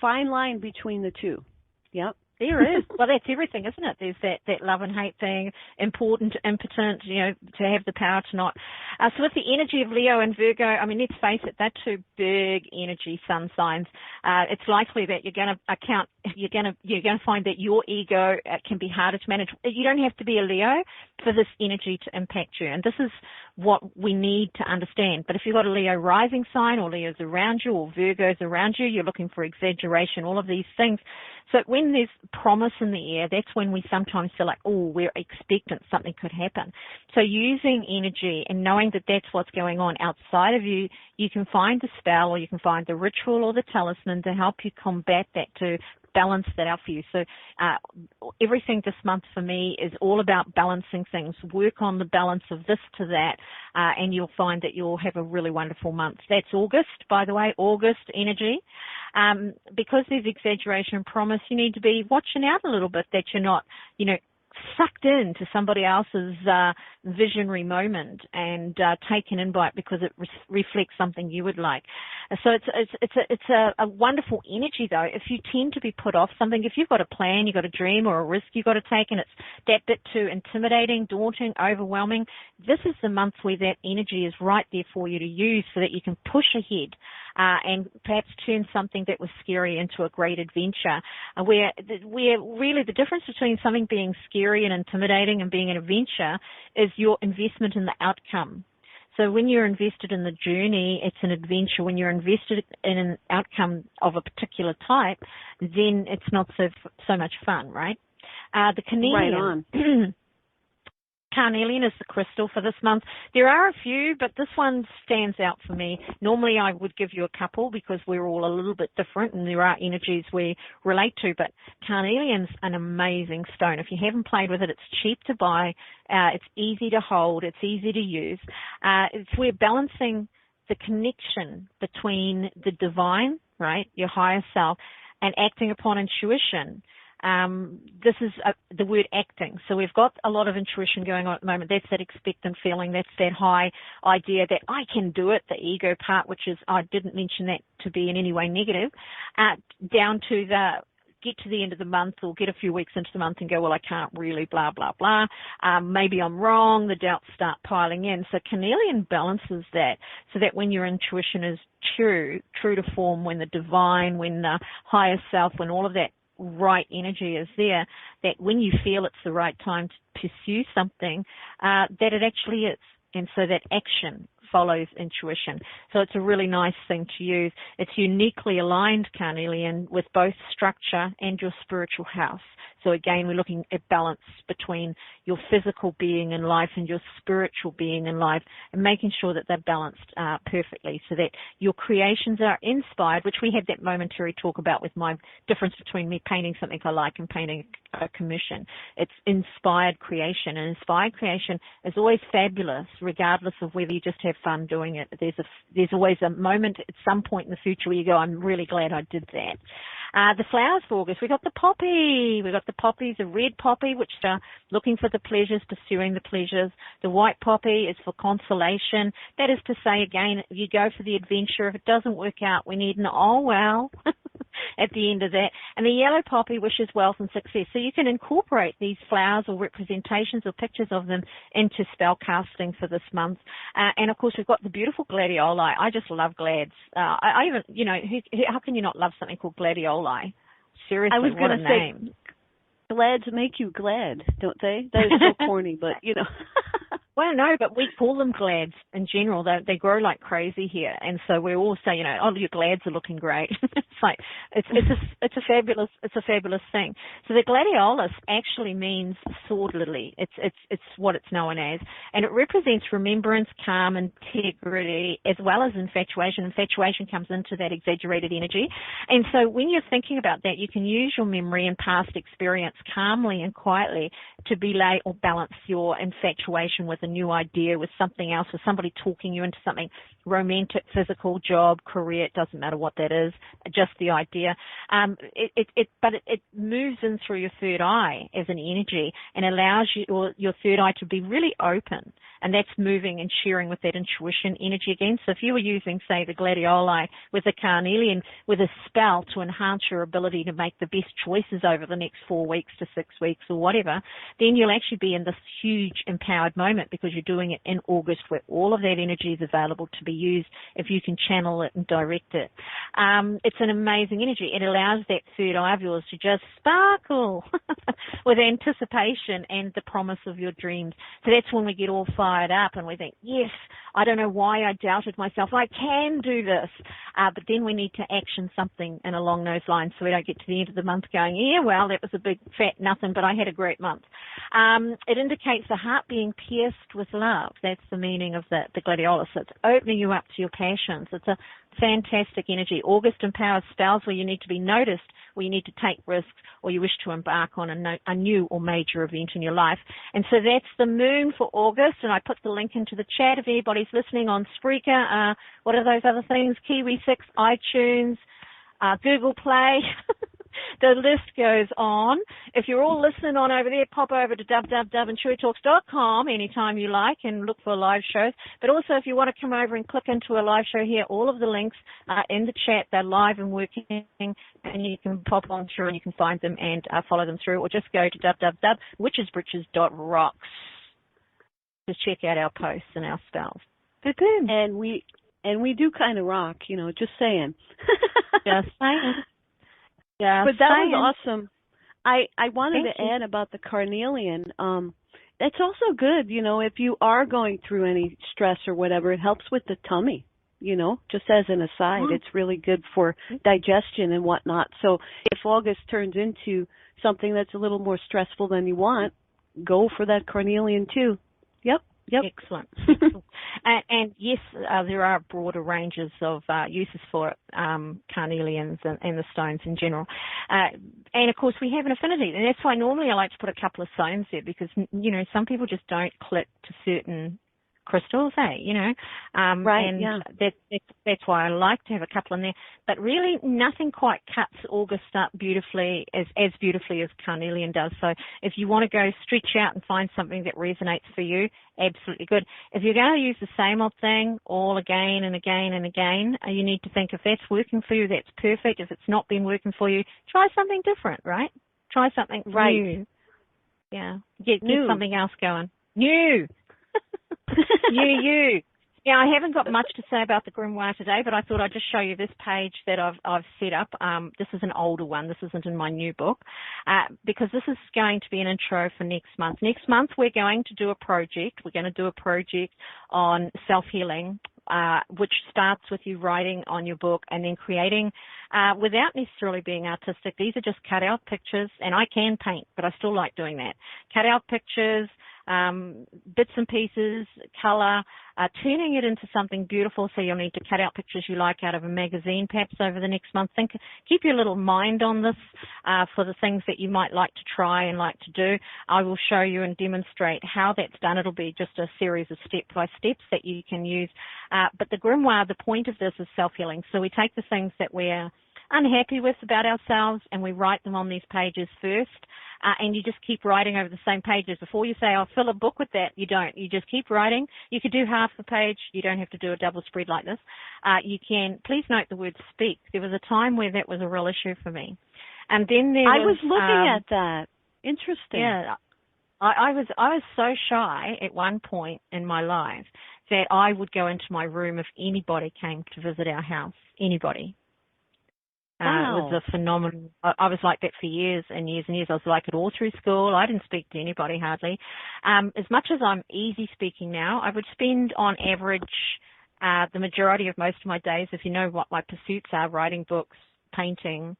fine line between the two. Yep. There is. Well, that's everything, isn't it? There's that love and hate thing, important, impotent, to have the power to not. So with the energy of Leo and Virgo, I mean, let's face it, they're two big energy sun signs. It's likely that you're going to find that your ego can be harder to manage. You don't have to be a Leo for this energy to impact you, and this is what we need to understand. But if you've got a Leo rising sign, or Leo's around you, or Virgo's around you, you're looking for exaggeration, all of these things. So when there's promise in the air, that's when we sometimes feel like, oh, we're expectant, something could happen. So using energy and knowing that that's what's going on outside of you, you can find the spell, or you can find the ritual or the talisman to help you combat that, to balance that out for you. So everything this month for me is all about balancing things. Work on the balance of this to that, and you'll find that you'll have a really wonderful month. That's August, by the way, August energy. Because there's exaggeration and promise, you need to be watching out a little bit that you're not, sucked into somebody else's visionary moment and taken in by it because it reflects something you would like. So it's a wonderful energy, though. If you tend to be put off something, if you've got a plan, you've got a dream or a risk you've got to take, and it's that bit too intimidating, daunting, overwhelming, this is the month where that energy is right there for you to use so that you can push ahead and perhaps turn something that was scary into a great adventure, where really the difference between something being scary and intimidating and being an adventure is your investment in the outcome. So when you're invested in the journey, it's an adventure. When you're invested in an outcome of a particular type, then it's not so much fun, right? The carnelian. Right on. Carnelian is the crystal for this month. There are a few, but this one stands out for me. Normally I would give you a couple because we're all a little bit different and there are energies we relate to, but carnelian's an amazing stone. If you haven't played with it, it's cheap to buy. It's easy to hold. It's easy to use. We're balancing the connection between the divine, right, your higher self, and acting upon intuition. This is the word acting. So we've got a lot of intuition going on at the moment. That's that expectant feeling. That's that high idea that I can do it, the ego part, which is, I didn't mention that to be in any way negative, down to the get to the end of the month or get a few weeks into the month and go, well, I can't really, blah, blah, blah. Maybe I'm wrong. The doubts start piling in. So carnelian balances that so that when your intuition is true to form, when the divine, when the higher self, when all of that right energy is there, that when you feel it's the right time to pursue something, that it actually is. And so that action follows intuition. So it's a really nice thing to use. It's uniquely aligned, carnelian, with both structure and your spiritual house. So again, we're looking at balance between your physical being in life and your spiritual being in life, and making sure that they're balanced perfectly so that your creations are inspired, which we had that momentary talk about with my difference between me painting something I like and painting a commission. It's inspired creation, and inspired creation is always fabulous, regardless of whether you just have fun doing it. There's always a moment at some point in the future where you go, I'm really glad I did that. The flowers for August, we got the poppy. We got the poppies, the red poppy, which are looking for the pleasures, pursuing the pleasures. The white poppy is for consolation. That is to say, again, you go for the adventure. If it doesn't work out, we need an oh well at the end of that. And the yellow poppy wishes wealth and success. So you can incorporate these flowers or representations or pictures of them into spell casting for this month. And of course, we've got the beautiful gladioli. I just love glads. I even, how can you not love something called gladioli? Seriously, I was what a say, name. Glads make you glad, don't they? That is so corny, but Well, no, but we call them glads in general. They grow like crazy here, and so we all say, oh, your glads are looking great. It's a fabulous thing. So the gladiolus actually means sword lily. It's what it's known as, and it represents remembrance, calm, integrity, as well as infatuation. Infatuation comes into that exaggerated energy, and so when you're thinking about that, you can use your memory and past experience calmly and quietly to belay or balance your infatuation with a new idea, with something else, with somebody talking you into something romantic, physical, job, career. It doesn't matter what that is, just the idea. But it moves in through your third eye as an energy and allows your third eye to be really open, and that's moving and sharing with that intuition energy again. So if you were using, say, the gladioli with the carnelian with a spell to enhance your ability to make the best choices over the next 4 weeks to 6 weeks or whatever, then you'll actually be in this huge empowered moment because you're doing it in August where all of that energy is available to be used if you can channel it and direct it. It's an amazing energy. It allows that third eye of yours to just sparkle with anticipation and the promise of your dreams. So that's when we get all fired up and we think, yes, I don't know why I doubted myself. I can do this. But then we need to action something and along those lines so we don't get to the end of the month going, yeah, well, that was a big fat nothing, but I had a great month. It indicates the heart being pierced with love. That's the meaning of the gladiolus. It's opening you up to your passions. It's a fantastic energy. August empowers spells where you need to be noticed, where you need to take risks, or you wish to embark on a new or major event in your life. And so that's the moon for August, and I put the link into the chat if anybody's listening on Spreaker. What are those other things? Kiwi 6, iTunes, Google Play. The list goes on. If you're all listening on over there, pop over to www.IntuiTalks.com anytime you like and look for live shows. But also if you want to come over and click into a live show here, all of the links are in the chat. They're live and working, and you can pop on through and you can find them and follow them through, or just go to www.witches-britches.rocks to check out our posts and our spells. Good, good. And we do kind of rock, just saying. Just saying. Yeah, but that was awesome. I wanted to add about the carnelian. It's also good, if you are going through any stress or whatever, it helps with the tummy, just as an aside. It's really good for digestion and whatnot. So if August turns into something that's a little more stressful than you want, go for that carnelian too. Yep. Excellent. And yes, there are broader ranges of uses for carnelians and the stones in general. And of course, we have an affinity, and that's why normally I like to put a couple of stones there because, some people just don't click to certain crystals, right, and yeah. That's why I like to have a couple in there. But really, nothing quite cuts August up beautifully as beautifully as carnelian does. So if you want to go stretch out and find something that resonates for you, absolutely good. If you're going to use the same old thing all again and again and again, you need to think if that's working for you, that's perfect. If it's not been working for you, try something different, right? Try something new. Yeah, get something else going. New. You. Yeah, I haven't got much to say about the Grimoire today, but I thought I'd just show you this page that I've set up. This is an older one. This isn't in my new book, because this is going to be an intro for next month. Next month, we're going to do a project. We're going to do a project on self-healing, which starts with you writing on your book and then creating, without necessarily being artistic. These are just cut-out pictures, and I can paint, but I still like doing that. Cut-out pictures, bits and pieces, color, turning it into something beautiful. So you'll need to cut out pictures you like out of a magazine perhaps over the next month. Keep your little mind on this for the things that you might like to try and like to do. I will show you and demonstrate how that's done. It'll be just a series of step-by-steps that you can use. But the grimoire, the point of this is self-healing. So we take the things that we're unhappy with about ourselves and we write them on these pages first. And you just keep writing over the same pages. Before you say, I'll fill a book with that, you don't. You just keep writing. You could do half the page. You don't have to do a double spread like this. You can, please note the word speak. There was a time where that was a real issue for me. And then I was looking at that. Interesting. Yeah. I was so shy at one point in my life that I would go into my room if anybody came to visit our house. Anybody. Wow. It was a phenomenon. I was like that for years and years and years. I was like it all through school. I didn't speak to anybody hardly. As much as I'm easy speaking now, I would spend on average the majority of most of my days, if you know what my pursuits are, writing books, painting,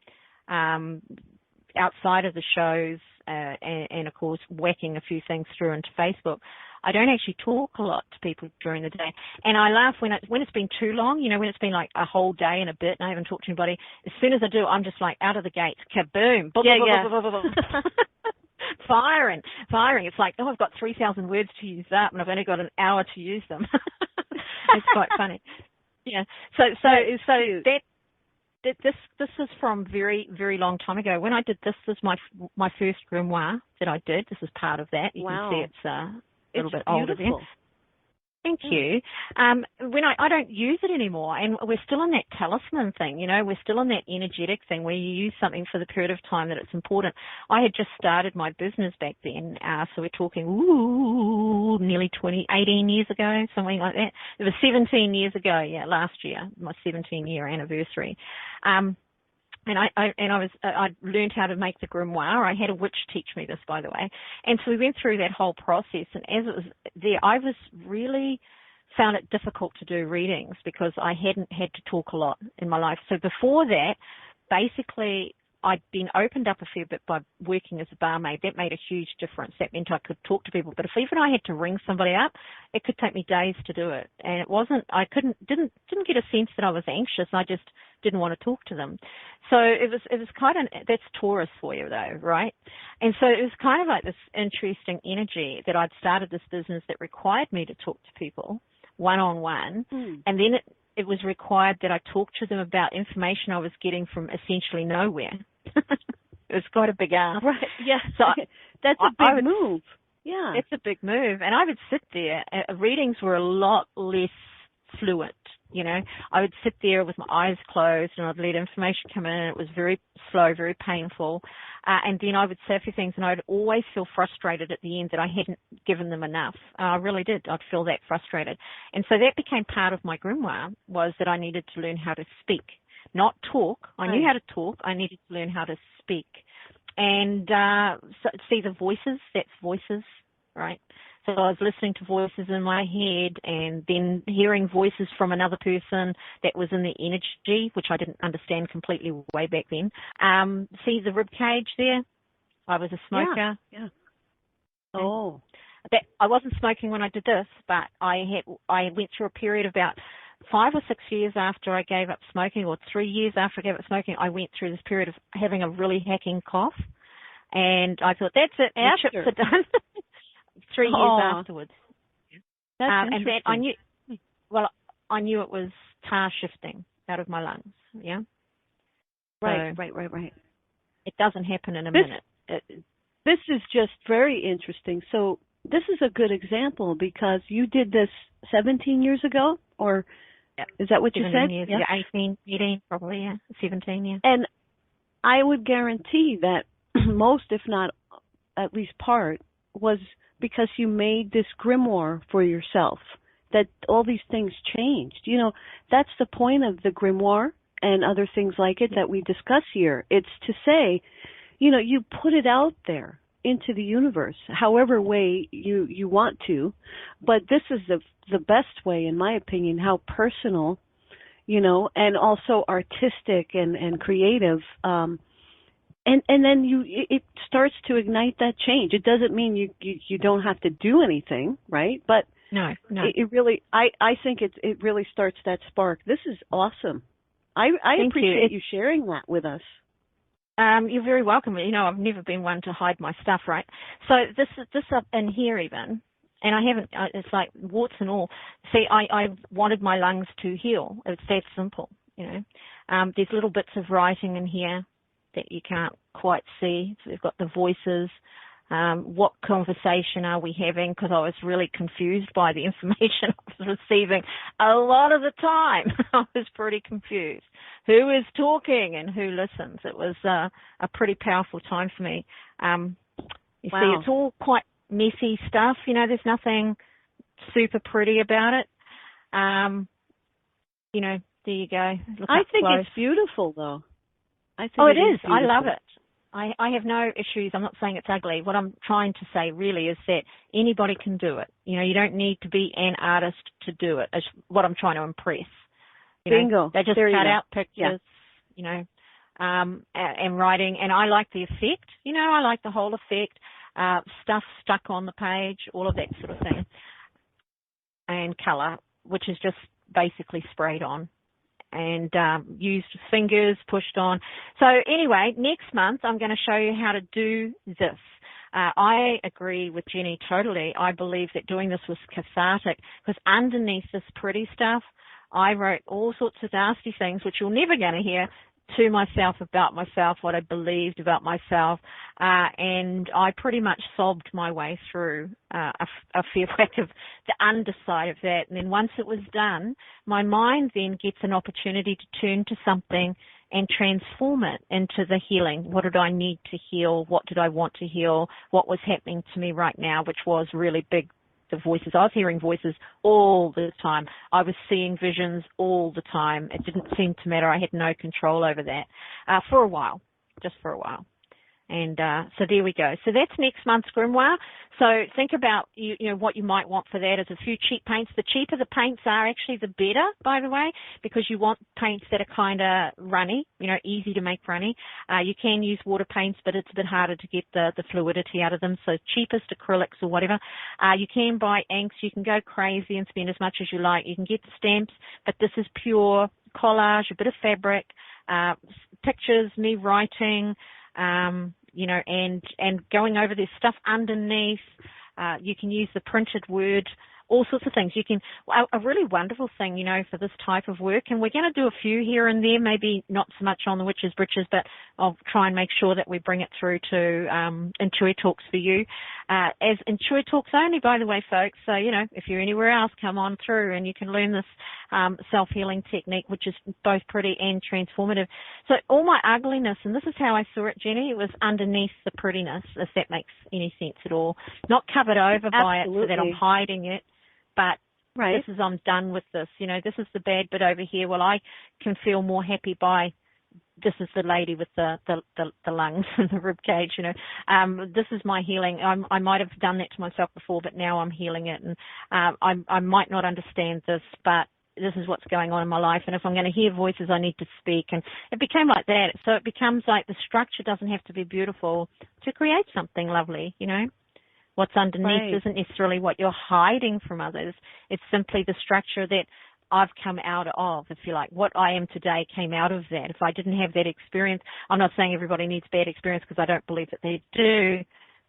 outside of the shows, and of course whacking a few things through into Facebook. I don't actually talk a lot to people during the day. And I laugh when it's been too long, you know, when it's been like a whole day and a bit and I haven't talked to anybody. As soon as I do, I'm just like out of the gates, kaboom, firing. It's like, oh, I've got 3,000 words to use up and I've only got an hour to use them. It's quite funny. Yeah. So this is from very, very long time ago. When I did this is my first grimoire that I did. This is part of that. You can see it's a little bit older there. Thank you. When I don't use it anymore, and we're still in that talisman thing, you know, we're still in that energetic thing where you use something for the period of time that it's important. I had just started my business back then, so we're talking, nearly 18 years ago, something like that. It was 17 years ago, last year, my 17-year anniversary. And I learned how to make the grimoire. I had a witch teach me this, by the way. And so we went through that whole process. And as it was there, I was really found it difficult to do readings because I hadn't had to talk a lot in my life. So before that, basically, I'd been opened up a fair bit by working as a barmaid. That made a huge difference. That meant I could talk to people. But if even I had to ring somebody up, it could take me days to do it. And it wasn't, didn't get a sense that I was anxious. I just didn't want to talk to them. So it was kind of, that's Taurus for you though, right? And so it was kind of like this interesting energy that I'd started this business that required me to talk to people one-on-one. And then it was required that I talk to them about information I was getting from essentially nowhere. It was quite a big ask. Right, yeah. So that's a big move. Yeah. It's a big move. And I would sit there. Readings were a lot less fluent, you know. I would sit there with my eyes closed and I'd let information come in. It was very slow, very painful. And then I would say a few things and I'd always feel frustrated at the end that I hadn't given them enough. I really did. I'd feel that frustrated. And so that became part of my grimoire, was that I needed to learn how to speak, not talk. I knew how to talk. I needed to learn how to speak. And so, see the voices, that's voices, right? So I was listening to voices in my head and then hearing voices from another person that was in the energy, which I didn't understand completely way back then. See the rib cage there? I was a smoker. Yeah. Oh. I wasn't smoking when I did this, but I went through a period about 5 or 6 years after I gave up smoking, or 3 years after I gave up smoking, I went through this period of having a really hacking cough. And I thought, that's it, our chips are done. 3 years afterwards. That's and that I knew it was tar shifting out of my lungs, yeah? Right. It doesn't happen in a minute. This is just very interesting. So this is a good example because you did this 17 years ago, or is that what you said? Years, yeah, 18, probably, 17, yeah. And I would guarantee that most, if not at least part, was because you made this grimoire for yourself, that all these things changed. You know, that's the point of the grimoire and other things like it that we discuss here. It's to say, you know, you put it out there into the universe, however way you want to, but this is the best way, in my opinion, how personal, you know, and also artistic and creative and then it starts to ignite that change. It doesn't mean you don't have to do anything, right? But No. it really, I think it really starts that spark. This is awesome. I appreciate you sharing that with us. You're very welcome. You know, I've never been one to hide my stuff, right? So this up in here even, and I haven't. It's like warts and all. See, I wanted my lungs to heal. It's that simple, you know. There's little bits of writing in here that you can't quite see. So we've got the voices. What conversation are we having? Because I was really confused by the information I was receiving a lot of the time. I was pretty confused. Who is talking and who listens? It was a pretty powerful time for me. You Wow. see, it's all quite messy stuff. You know, there's nothing super pretty about it. You know, there you go. Look I up think close. It's beautiful, though. I think it is. Beautiful. I love it. I have no issues. I'm not saying it's ugly. What I'm trying to say really is that anybody can do it. You know, you don't need to be an artist to do it. Is what I'm trying to impress. You Bingo. know, they just there cut out pictures, you know, and writing. And I like the effect. You know, I like the whole effect. Stuff stuck on the page, all of that sort of thing. And colour, which is just basically sprayed on. And used fingers, pushed on. So anyway, next month I'm going to show you how to do this. I agree with Jenny totally. I believe that doing this was cathartic because underneath this pretty stuff, I wrote all sorts of nasty things, which you're never going to hear, to myself about myself, what I believed about myself, and I pretty much sobbed my way through a fair whack of the underside of that. And then once it was done, my mind then gets an opportunity to turn to something and transform it into the healing. What did I need to heal? What did I want to heal? What was happening to me right now, which was really big. The voices. I was hearing voices all the time. I was seeing visions all the time. It didn't seem to matter. I had no control over that for a while, just for a while. And so there we go. So that's next month's Grimoire. So think about you know what you might want for that is a few cheap paints. The cheaper the paints are, actually, the better, by the way, because you want paints that are kind of runny, you know, easy to make runny. You can use water paints, but it's a bit harder to get the fluidity out of them. So cheapest acrylics or whatever. You can buy inks. You can go crazy and spend as much as you like. You can get the stamps, but this is pure collage, a bit of fabric, pictures, me writing. You know, and going over this stuff underneath. You can use the printed word, all sorts of things. You can, a really wonderful thing, you know, for this type of work, and we're going to do a few here and there, maybe not so much on the witches-britches, but I'll try and make sure that we bring it through to IntuiTalks for you. As IntuiTalks only, by the way, folks, so, you know, if you're anywhere else, come on through and you can learn this self-healing technique, which is both pretty and transformative. So all my ugliness, and this is how I saw it, Jenny, it was underneath the prettiness, if that makes any sense at all. Not covered over by it so that I'm hiding it, but this is, I'm done with this. You know, this is the bad bit over here. Well, I can feel more happy by, this is the lady with the lungs and the rib cage, you know. This is my healing. I might have done that to myself before, but now I'm healing it. And I might not understand this, but this is what's going on in my life. And if I'm going to hear voices, I need to speak. And it became like that. So it becomes like the structure doesn't have to be beautiful to create something lovely, you know. What's underneath isn't necessarily what you're hiding from others. It's simply the structure that I've come out of, if you like. What I am today came out of that. If I didn't have that experience, I'm not saying everybody needs bad experience because I don't believe that they do,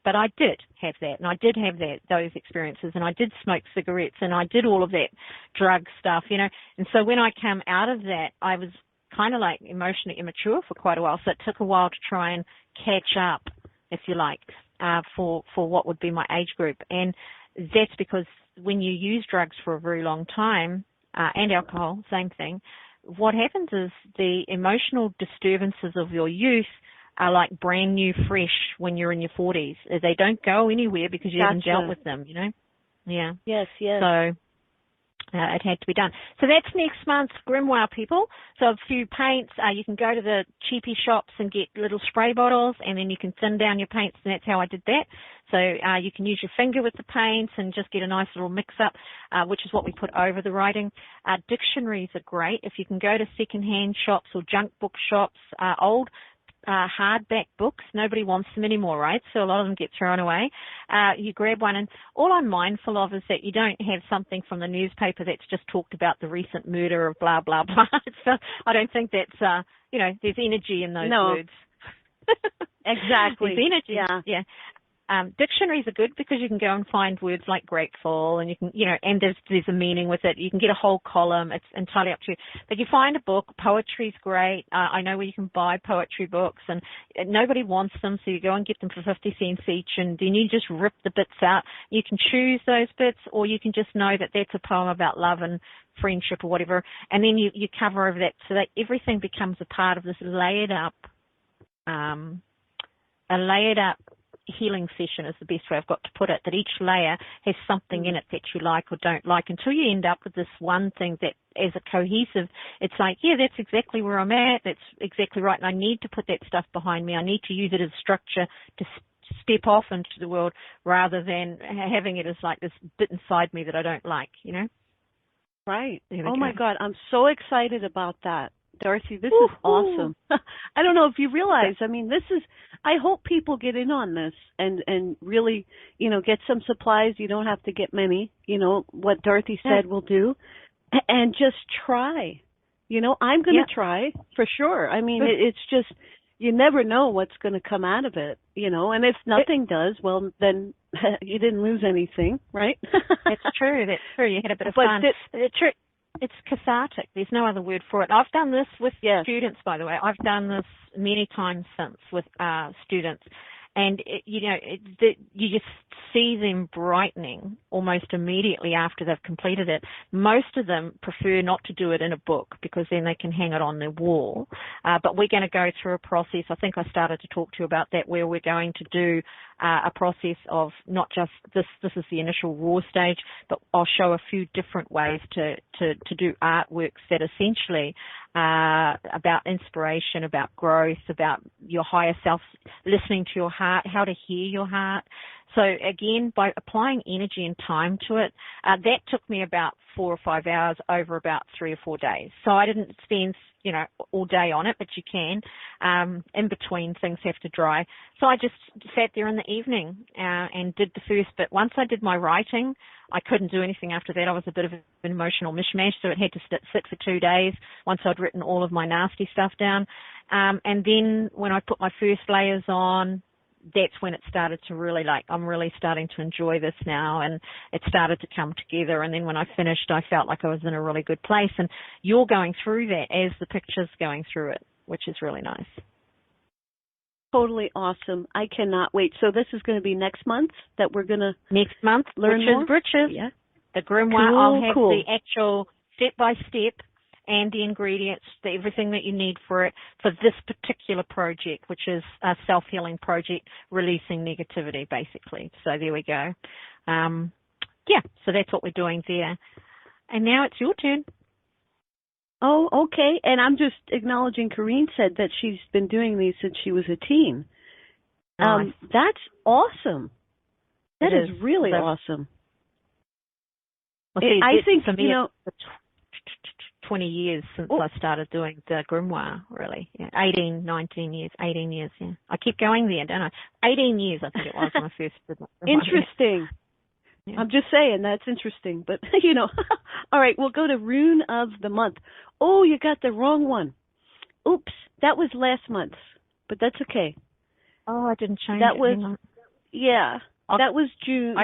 but I did have that, and I did have those experiences, and I did smoke cigarettes, and I did all of that drug stuff, you know. And so when I came out of that, I was kind of like emotionally immature for quite a while, so it took a while to try and catch up, if you like, for what would be my age group. And that's because when you use drugs for a very long time, and alcohol, same thing, what happens is the emotional disturbances of your youth are like brand new, fresh when you're in your 40s. They don't go anywhere because you haven't dealt with them, you know? Yeah. Yes, yes. So it had to be done. So that's next month's Grimoire, people. So a few paints. You can go to the cheapy shops and get little spray bottles, and then you can thin down your paints, and that's how I did that. So you can use your finger with the paints and just get a nice little mix-up, which is what we put over the writing. Dictionaries are great. If you can go to second-hand shops or junk book shops, old hardback books. Nobody wants them anymore, right? So a lot of them get thrown away. You grab one, and all I'm mindful of is that you don't have something from the newspaper that's just talked about the recent murder of blah, blah, blah. So I don't think that's, there's energy in those words. Exactly. There's energy. Yeah. Dictionaries are good because you can go and find words like grateful, and you can, and there's a meaning with it. You can get a whole column. It's entirely up to you. But you find a book. Poetry's great. I know where you can buy poetry books, and nobody wants them, so you go and get them for 50 cents each, and then you just rip the bits out. You can choose those bits, or you can just know that that's a poem about love and friendship or whatever, and then you cover over that so that everything becomes a part of this layered up healing session is the best way I've got to put it, that each layer has something in it that you like or don't like until you end up with this one thing that as a cohesive, it's like, yeah, that's exactly where I'm at, that's exactly right, and I need to put that stuff behind me. I need to use it as structure to step off into the world rather than having it as like this bit inside me that I don't like, Right. Oh, my God. I'm so excited about that. Dorothy, this is awesome. I don't know if you realize, I hope people get in on this and really, get some supplies. You don't have to get many, what Dorothy said will do, and just try. I'm going to try for sure. It's just, you never know what's going to come out of it, and if nothing does, well, then you didn't lose anything, right? That's true. You had a bit of fun. It's cathartic. There's no other word for it. I've done this with students, by the way. I've done this many times since with students. And, you just see them brightening almost immediately after they've completed it. Most of them prefer not to do it in a book because then they can hang it on their wall. But we're going to go through a process. I think I started to talk to you about that, where we're going to do a process of not just this is the initial raw stage, but I'll show a few different ways to do artworks that essentially about inspiration, about growth, about your higher self, listening to your heart, how to hear your heart. So again, by applying energy and time to it, that took me about 4 or 5 hours over about 3 or 4 days. So I didn't spend, all day on it, but you can. In between, things have to dry. So I just sat there in the evening and did the first bit. Once I did my writing, I couldn't do anything after that. I was a bit of an emotional mishmash, so it had to sit for 2 days once I'd written all of my nasty stuff down. And then when I put my first layers on, that's when it started to really I'm really starting to enjoy this now, and it started to come together. And then when I finished, I felt like I was in a really good place. And you're going through that as the picture's going through it, which is really nice. Totally awesome. I cannot wait. So this is going to be next month that we're going to next month learn more? Witches-britches. Yeah. The Grimoire. I'll have the actual step-by-step and the ingredients, everything that you need for it, for this particular project, which is a self-healing project, releasing negativity, basically. So there we go. So that's what we're doing there. And now it's your turn. Oh, okay. And I'm just acknowledging Corrine said that she's been doing these since she was a teen. Nice. That's awesome. That is really awesome. Well, see, I think, for me, 20 years since I started doing the Grimoire, really. Yeah, 18 years, yeah. I keep going there, don't I? 18 years, I think it was, when I first did my Grimoire. Interesting. Yeah. I'm just saying, that's interesting. But, all right, we'll go to Rune of the Month. Oh, you got the wrong one. Oops, that was last month, but that's okay. Oh, I didn't change that it. Was, yeah, that was June.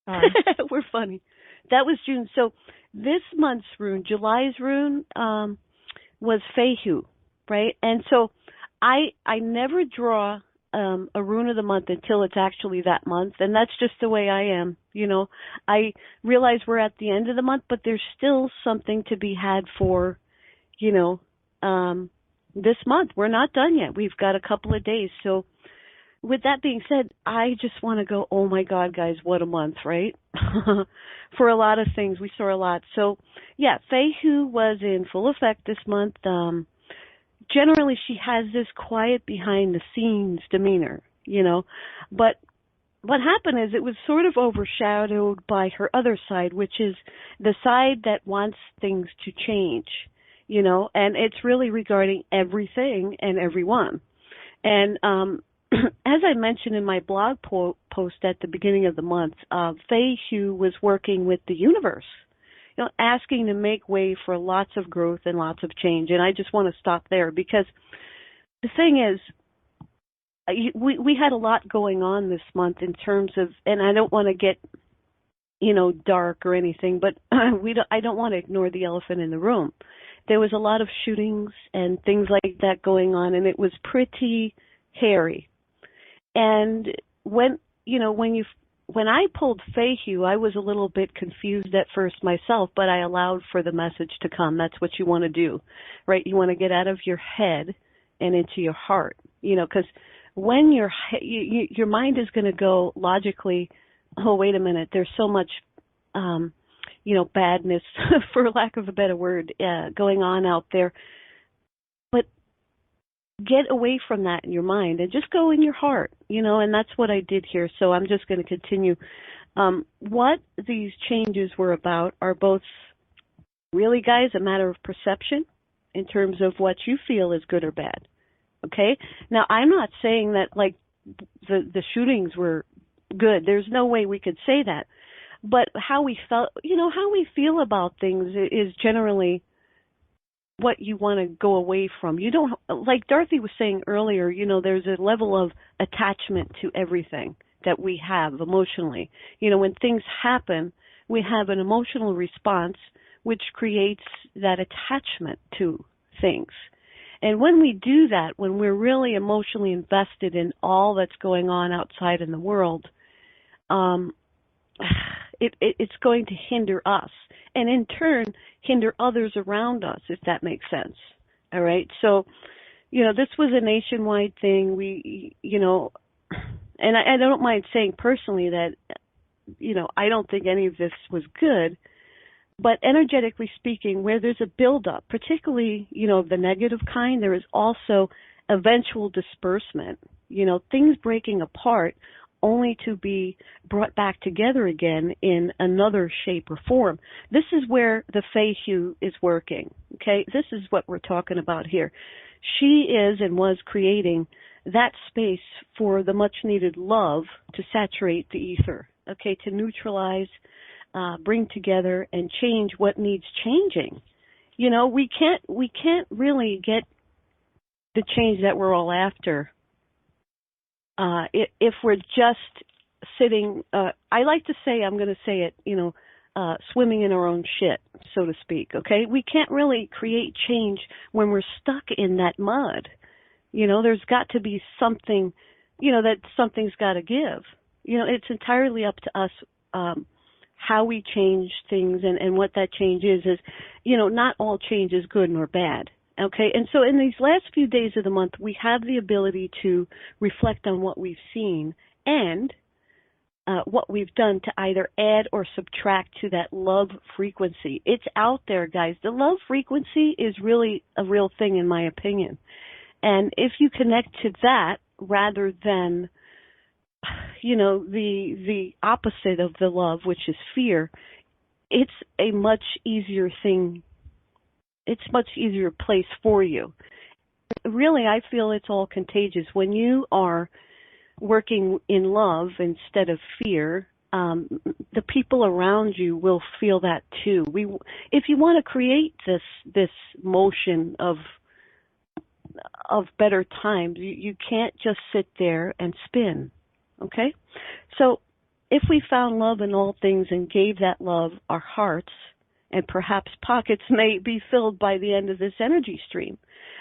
We're funny. That was June. So this month's rune, July's rune, was Fehu, right? And so I never draw a rune of the month until it's actually that month, and that's just the way I am. I realize we're at the end of the month, but there's still something to be had for, this month. We're not done yet. We've got a couple of days. So with that being said, I just want to go, oh my God, guys, what a month, right? For a lot of things, we saw a lot. So, yeah, Fehu was in full effect this month. Generally, she has this quiet behind-the-scenes demeanor, But what happened is it was sort of overshadowed by her other side, which is the side that wants things to change. and it's really regarding everything and everyone. And as I mentioned in my blog post at the beginning of the month, Fei Hu was working with the universe, asking to make way for lots of growth and lots of change. And I just want to stop there because the thing is, we had a lot going on this month in terms of, and I don't want to get, dark or anything, but I don't want to ignore the elephant in the room. There was a lot of shootings and things like that going on, and it was pretty hairy. And when I pulled Fei Hu, I was a little bit confused at first myself, but I allowed for the message to come. That's what you want to do, right? You want to get out of your head and into your heart, because when your mind is going to go logically, oh, wait a minute, there's so much, badness, for lack of a better word, going on out there. But get away from that in your mind and just go in your heart, and that's what I did here. So I'm just going to continue. What these changes were about are both really, guys, a matter of perception in terms of what you feel is good or bad. Okay? Now, I'm not saying that, like, the shootings were good. There's no way we could say that. But how we felt, how we feel about things is generally what you want to go away from. You don't, like Dorothy was saying earlier, there's a level of attachment to everything that we have emotionally. When things happen, we have an emotional response which creates that attachment to things. And when we do that, when we're really emotionally invested in all that's going on outside in the world, it's going to hinder us, and in turn hinder others around us, if that makes sense. All right. So, this was a nationwide thing. We, and I don't mind saying personally that, I don't think any of this was good. But energetically speaking, where there's a buildup, particularly, the negative kind, there is also eventual disbursement, things breaking apart only to be brought back together again in another shape or form. This is where the Fei Hu is working, okay? This is what we're talking about here. She is and was creating that space for the much-needed love to saturate the ether, okay, to neutralize, bring together, and change what needs changing. We can't really get the change that we're all after if we're just sitting, I like to say, I'm going to say it, swimming in our own shit, so to speak, okay? We can't really create change when we're stuck in that mud. There's got to be something, that something's got to give. It's entirely up to us how we change things and what that change is, not all change is good nor bad. Okay, and so in these last few days of the month, we have the ability to reflect on what we've seen and what we've done to either add or subtract to that love frequency. It's out there, guys. The love frequency is really a real thing, in my opinion. And if you connect to that rather than, the opposite of the love, which is fear, it's a much easier thing. It's much easier place for you. Really, I feel it's all contagious. When you are working in love instead of fear, the people around you will feel that too. If you want to create this motion of better times, you can't just sit there and spin. Okay? So if we found love in all things and gave that love our hearts, and perhaps pockets may be filled by the end of this energy stream.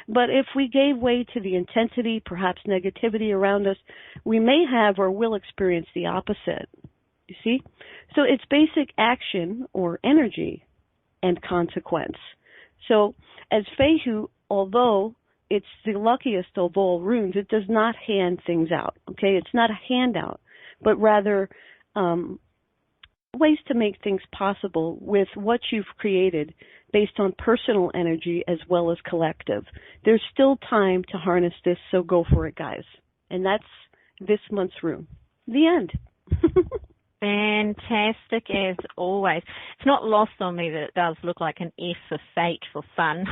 But if we gave way to the intensity, perhaps negativity around us, we may have or will experience the opposite. You see? So it's basic action or energy and consequence. So as Fei Hu, although it's the luckiest of all runes, it does not hand things out. Okay? It's not a handout, but rather ways to make things possible with what you've created based on personal energy as well as collective. There's still time to harness this, so go for it, guys. And that's this month's room. The end. Fantastic as always. It's not lost on me that it does look like an F for fate, for fun.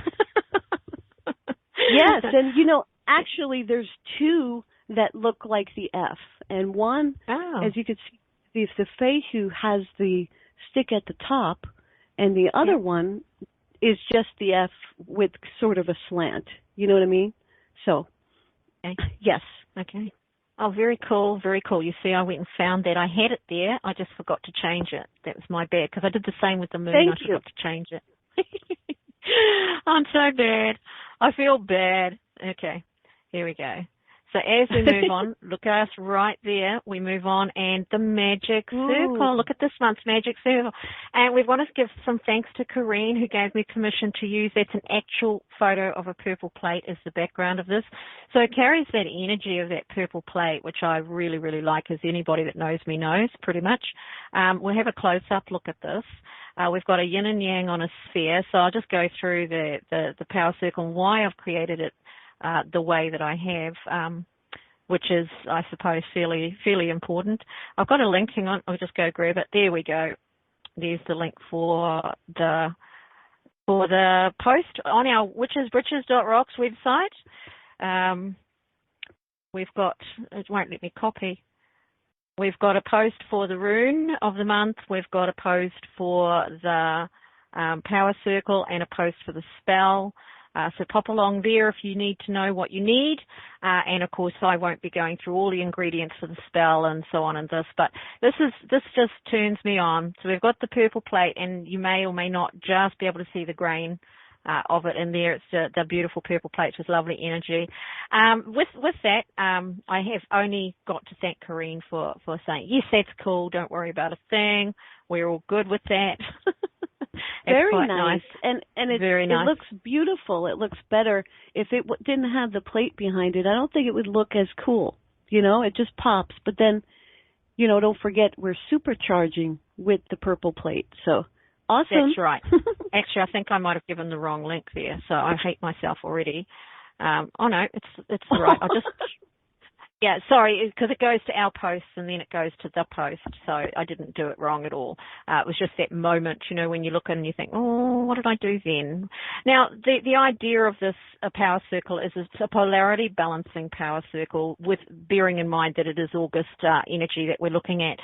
Yes, and actually there's two that look like the F, and one, as you can see, is the face who has the stick at the top, and the other one is just the F with sort of a slant. You know what I mean? So, yes. Okay. Oh, very cool, very cool. You see, I went and found that. I had it there. I just forgot to change it. That was my bad, because I did the same with the moon. I forgot to change it. I'm so bad. I feel bad. Okay, here we go. So as we move on, look at us right there. We move on, and the magic circle. Look at this month's magic circle. And we want to give some thanks to Corrine, who gave me permission to use. That's an actual photo of a purple plate as the background of this. So it carries that energy of that purple plate, which I really, really like, as anybody that knows me knows, pretty much. We'll have a close-up look at this. We've got a yin and yang on a sphere. So I'll just go through the power circle and why I've created it the way that I have, which is, I suppose, fairly important. I've got a link. Hang on, I'll just go grab it. There we go. There's the link for the post on our witches-britches.rocks website. We've got, it won't let me copy. We've got a post for the rune of the month. We've got a post for the power circle and a post for the spell. So pop along there if you need to know what you need. And of course, I won't be going through all the ingredients for the spell and so on and this, but this just turns me on. So we've got the purple plate, and you may or may not just be able to see the grain of it in there. It's the beautiful purple plate with lovely energy. With that, I have only got to thank Corrine for saying, yes, that's cool. Don't worry about a thing. We're all good with that. Very nice. And very nice. It looks beautiful. It looks better. If it didn't have the plate behind it, I don't think it would look as cool. It just pops. But then, don't forget we're supercharging with the purple plate. So awesome. That's right. Actually, I think I might have given the wrong link there, so I hate myself already. Oh no, it's right. Yeah, sorry, because it goes to our posts and then it goes to the post, so I didn't do it wrong at all. It was just that moment, when you look and you think, oh, what did I do then? Now, the idea of this power circle is it's a polarity balancing power circle, with bearing in mind that it is August energy that we're looking at.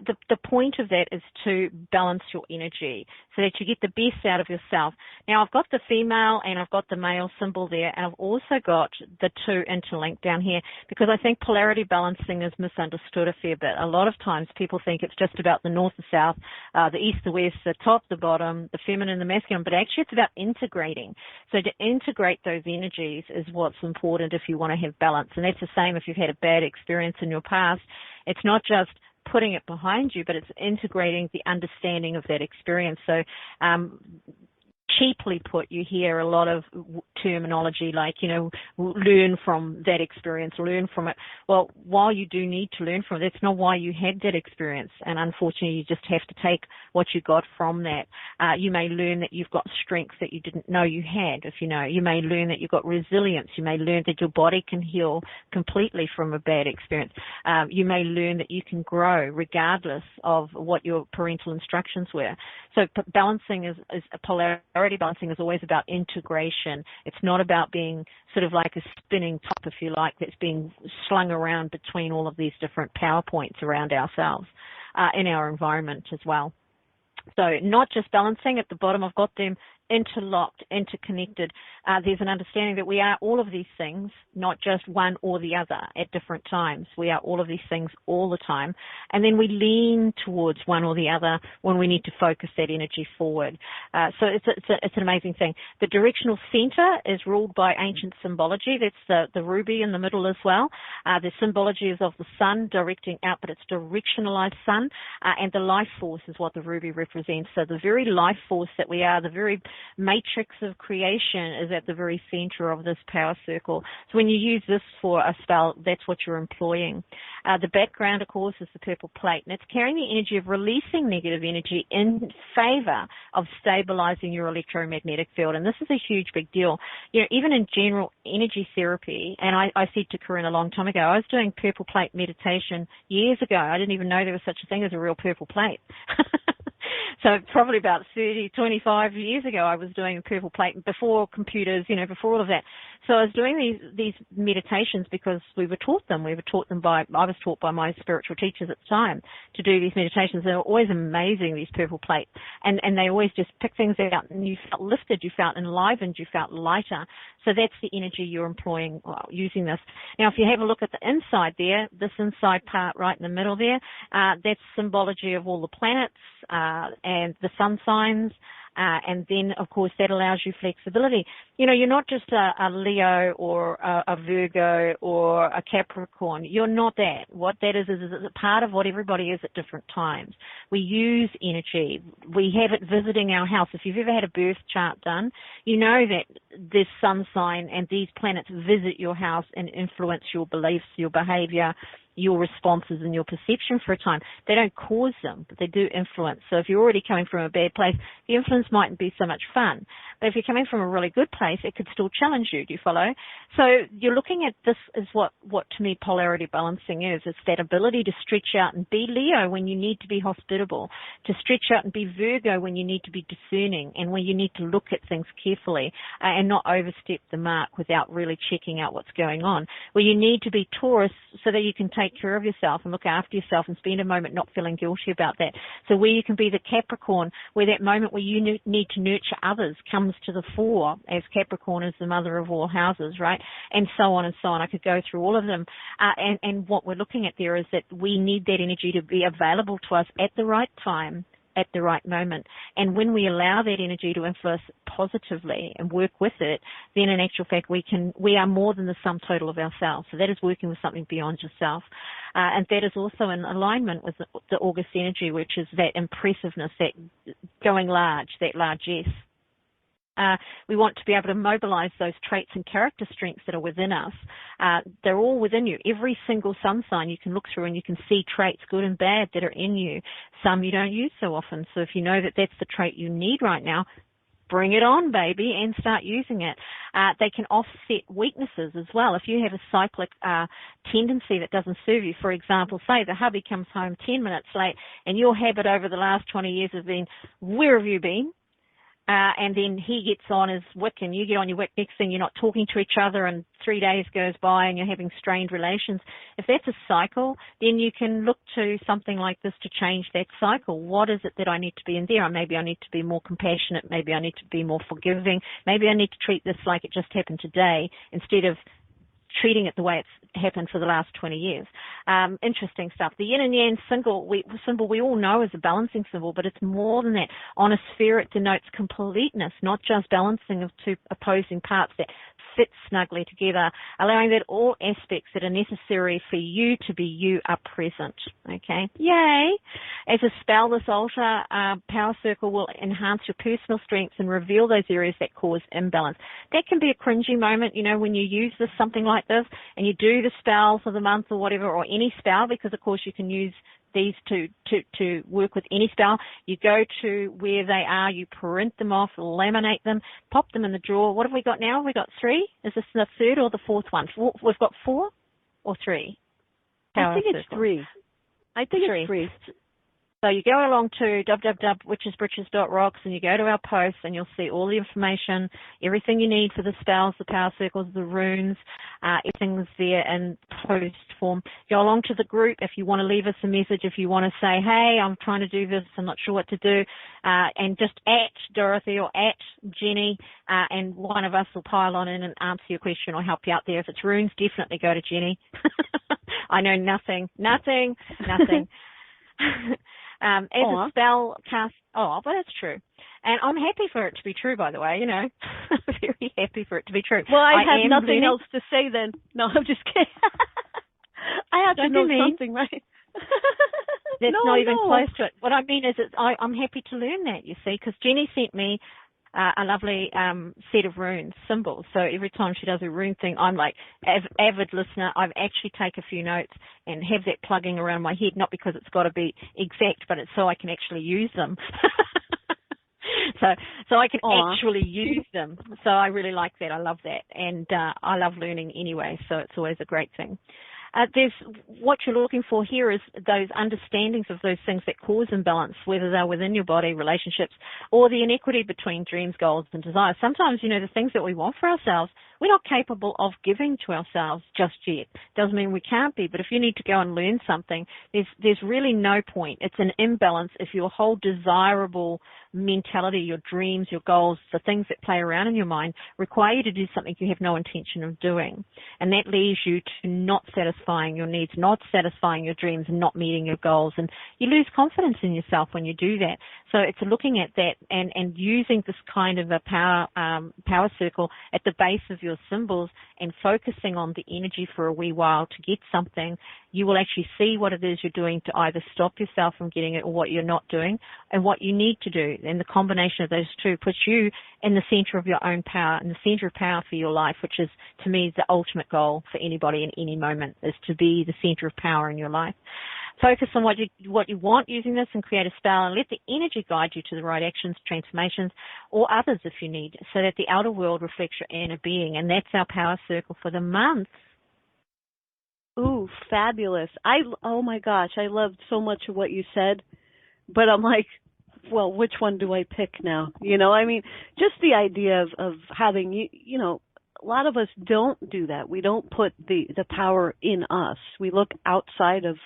The point of that is to balance your energy so that you get the best out of yourself. Now, I've got the female and I've got the male symbol there, and I've also got the two interlinked down here, because I think polarity balancing is misunderstood a fair bit. A lot of times people think it's just about the north, the south, the east, the west, the top, the bottom, the feminine, the masculine, but actually it's about integrating. So to integrate those energies is what's important if you want to have balance. And that's the same if you've had a bad experience in your past. It's not just putting it behind you, but it's integrating the understanding of that experience. So cheaply put, you hear a lot of terminology like, learn from that experience, learn from it. Well, while you do need to learn from it, that's not why you had that experience. And unfortunately, you just have to take what you got from that. You may learn that you've got strengths that you didn't know you had. You may learn that you've got resilience. You may learn that your body can heal completely from a bad experience. You may learn that you can grow regardless of what your parental instructions were. So balancing is polarity balancing is always about integration. It's not about being sort of like a spinning top, if you like, that's being slung around between all of these different power points around ourselves in our environment as well. So not just balancing. At the bottom, I've got them interlocked, interconnected. There's an understanding that we are all of these things, not just one or the other at different times. We are all of these things all the time. And then we lean towards one or the other when we need to focus that energy forward. So it's an amazing thing. The directional center is ruled by ancient symbology. That's the ruby in the middle as well. The symbology is of the sun directing out, but it's directionalized sun. And the life force is what the ruby represents. So the very life force that we are, the very matrix of creation is at the very center of this power circle. So when you use this for a spell, that's what you're employing. The background, of course, is the purple plate, and it's carrying the energy of releasing negative energy in favor of stabilizing your electromagnetic field. And this is a huge, big deal. You know, even in general energy therapy, and I said to Corinne a long time ago, I was doing purple plate meditation years ago. I didn't even know there was such a thing as a real purple plate. So probably about 30, 25 years ago, I was doing a purple plate before computers, you know, before all of that. So I was doing these meditations because we were taught them. I was taught by my spiritual teachers at the time to do these meditations. They were always amazing, these purple plates. And they always just pick things out, and you felt lifted, you felt enlivened, you felt lighter. So that's the energy you're employing using this. Now, if you have a look at the inside there, this inside part right in the middle there, that's symbology of all the planets and the sun signs. And then, of course, that allows you flexibility. You know, you're not just a Leo or a Virgo or a Capricorn. You're not that. What that is a part of what everybody is at different times. We use energy. We have it visiting our house. If you've ever had a birth chart done, you know that this sun sign and these planets visit your house and influence your beliefs, your behavior, your responses and your perception for a time. They don't cause them, but they do influence. So if you're already coming from a bad place, the influence mightn't be so much fun. But if you're coming from a really good place, it could still challenge you. Do you follow? So you're looking at this as what to me polarity balancing is. It's that ability to stretch out and be Leo when you need to be hospitable, to stretch out and be Virgo when you need to be discerning and when you need to look at things carefully and not overstep the mark without really checking out what's going on. Where you need to be Taurus so that you can take care of yourself and look after yourself and spend a moment not feeling guilty about that. So where you can be the Capricorn, where that moment where you need to nurture others comes to the fore, as Capricorn is the mother of all houses, right? And so on and so on. I could go through all of them. And what we're looking at there is that we need that energy to be available to us at the right time, at the right moment. And when we allow that energy to influence positively and work with it, then in actual fact we are more than the sum total of ourselves. So that is working with something beyond yourself. And that is also in alignment with the August energy, which is that impressiveness, that going large, that largesse. We want to be able to mobilize those traits and character strengths that are within us. They're all within you. Every single sun sign you can look through and you can see traits, good and bad, that are in you. Some you don't use so often. So if you know that that's the trait you need right now, bring it on, baby, and start using it. They can offset weaknesses as well. If you have a cyclic tendency that doesn't serve you, for example, say the hubby comes home 10 minutes late and your habit over the last 20 years has been, where have you been? And then he gets on his wick and you get on your wick. Next thing you're not talking to each other and 3 days goes by and you're having strained relations. If that's a cycle, then you can look to something like this to change that cycle. What is it that I need to be in there? Or maybe I need to be more compassionate. Maybe I need to be more forgiving. Maybe I need to treat this like it just happened today instead of treating it the way it's happened for the last 20 years. Interesting stuff. The yin and yang symbol we all know is a balancing symbol, but it's more than that. On a sphere, it denotes completeness, not just balancing of two opposing parts that fit snugly together, allowing that all aspects that are necessary for you to be you are present. Okay? Yay! As a spell, this altar power circle will enhance your personal strengths and reveal those areas that cause imbalance. That can be a cringy moment, you know, when you use this, something like this, and you do the spell for the month or whatever, or any spell, because of course you can use these to work with any spell. You go to where they are, you print them off, laminate them, pop them in the drawer. What have we got now? We've got 3. Is this the third or the fourth one? We've got 4 or 3? I think it's 3. I think it's 3. So you go along to www.witches-britches.rocks and you go to our posts and you'll see all the information, everything you need for the spells, the power circles, the runes, everything's there in post form. Go along to the group if you want to leave us a message, if you want to say, hey, I'm trying to do this, I'm not sure what to do, and just at Dorothy or at Jenny, and one of us will pile on in and answer your question or help you out there. If it's runes, definitely go to Jenny. I know nothing. As a spell cast, but it's true. And I'm happy for it to be true, by the way, you know. Very happy for it to be true. Well, I have nothing else to say then. No, I'm just kidding. I have to know something, right? That's not even close to it. What I mean is I'm happy to learn that, you see, because Jenny sent me a lovely set of runes, symbols. So every time she does a rune thing, I'm like, avid listener, I've actually take a few notes and have that plugging around my head, not because it's got to be exact, but it's so I can actually use them. So I can actually use them. So I really like that. I love that. And I love learning anyway, so it's always a great thing. There's what you're looking for here is those understandings of those things that cause imbalance, whether they're within your body, relationships, or the inequity between dreams, goals, and desires. Sometimes, the things that we want for ourselves, we're not capable of giving to ourselves just yet. Doesn't mean we can't be, but if you need to go and learn something, there's really no point. It's an imbalance if your whole desirable mentality, your dreams, your goals, the things that play around in your mind require you to do something you have no intention of doing. And that leaves you to not satisfying your needs, not satisfying your dreams, and not meeting your goals. And you lose confidence in yourself when you do that. So it's looking at that and using this kind of a power circle at the base of your symbols and focusing on the energy for a wee while to get something. You will actually see what it is you're doing to either stop yourself from getting it or what you're not doing and what you need to do. And the combination of those two puts you in the center of your own power and the center of power for your life, which is, to me, the ultimate goal for anybody in any moment, is to be the center of power in your life. Focus on what you want using this and create a spell, and let the energy guide you to the right actions, transformations, or others if you need, so that the outer world reflects your inner being. And that's our power circle for the month. Ooh, fabulous. Oh my gosh, I loved so much of what you said, but I'm like, well, which one do I pick now? Just the idea of having, a lot of us don't do that. We don't put the power in us. We look outside of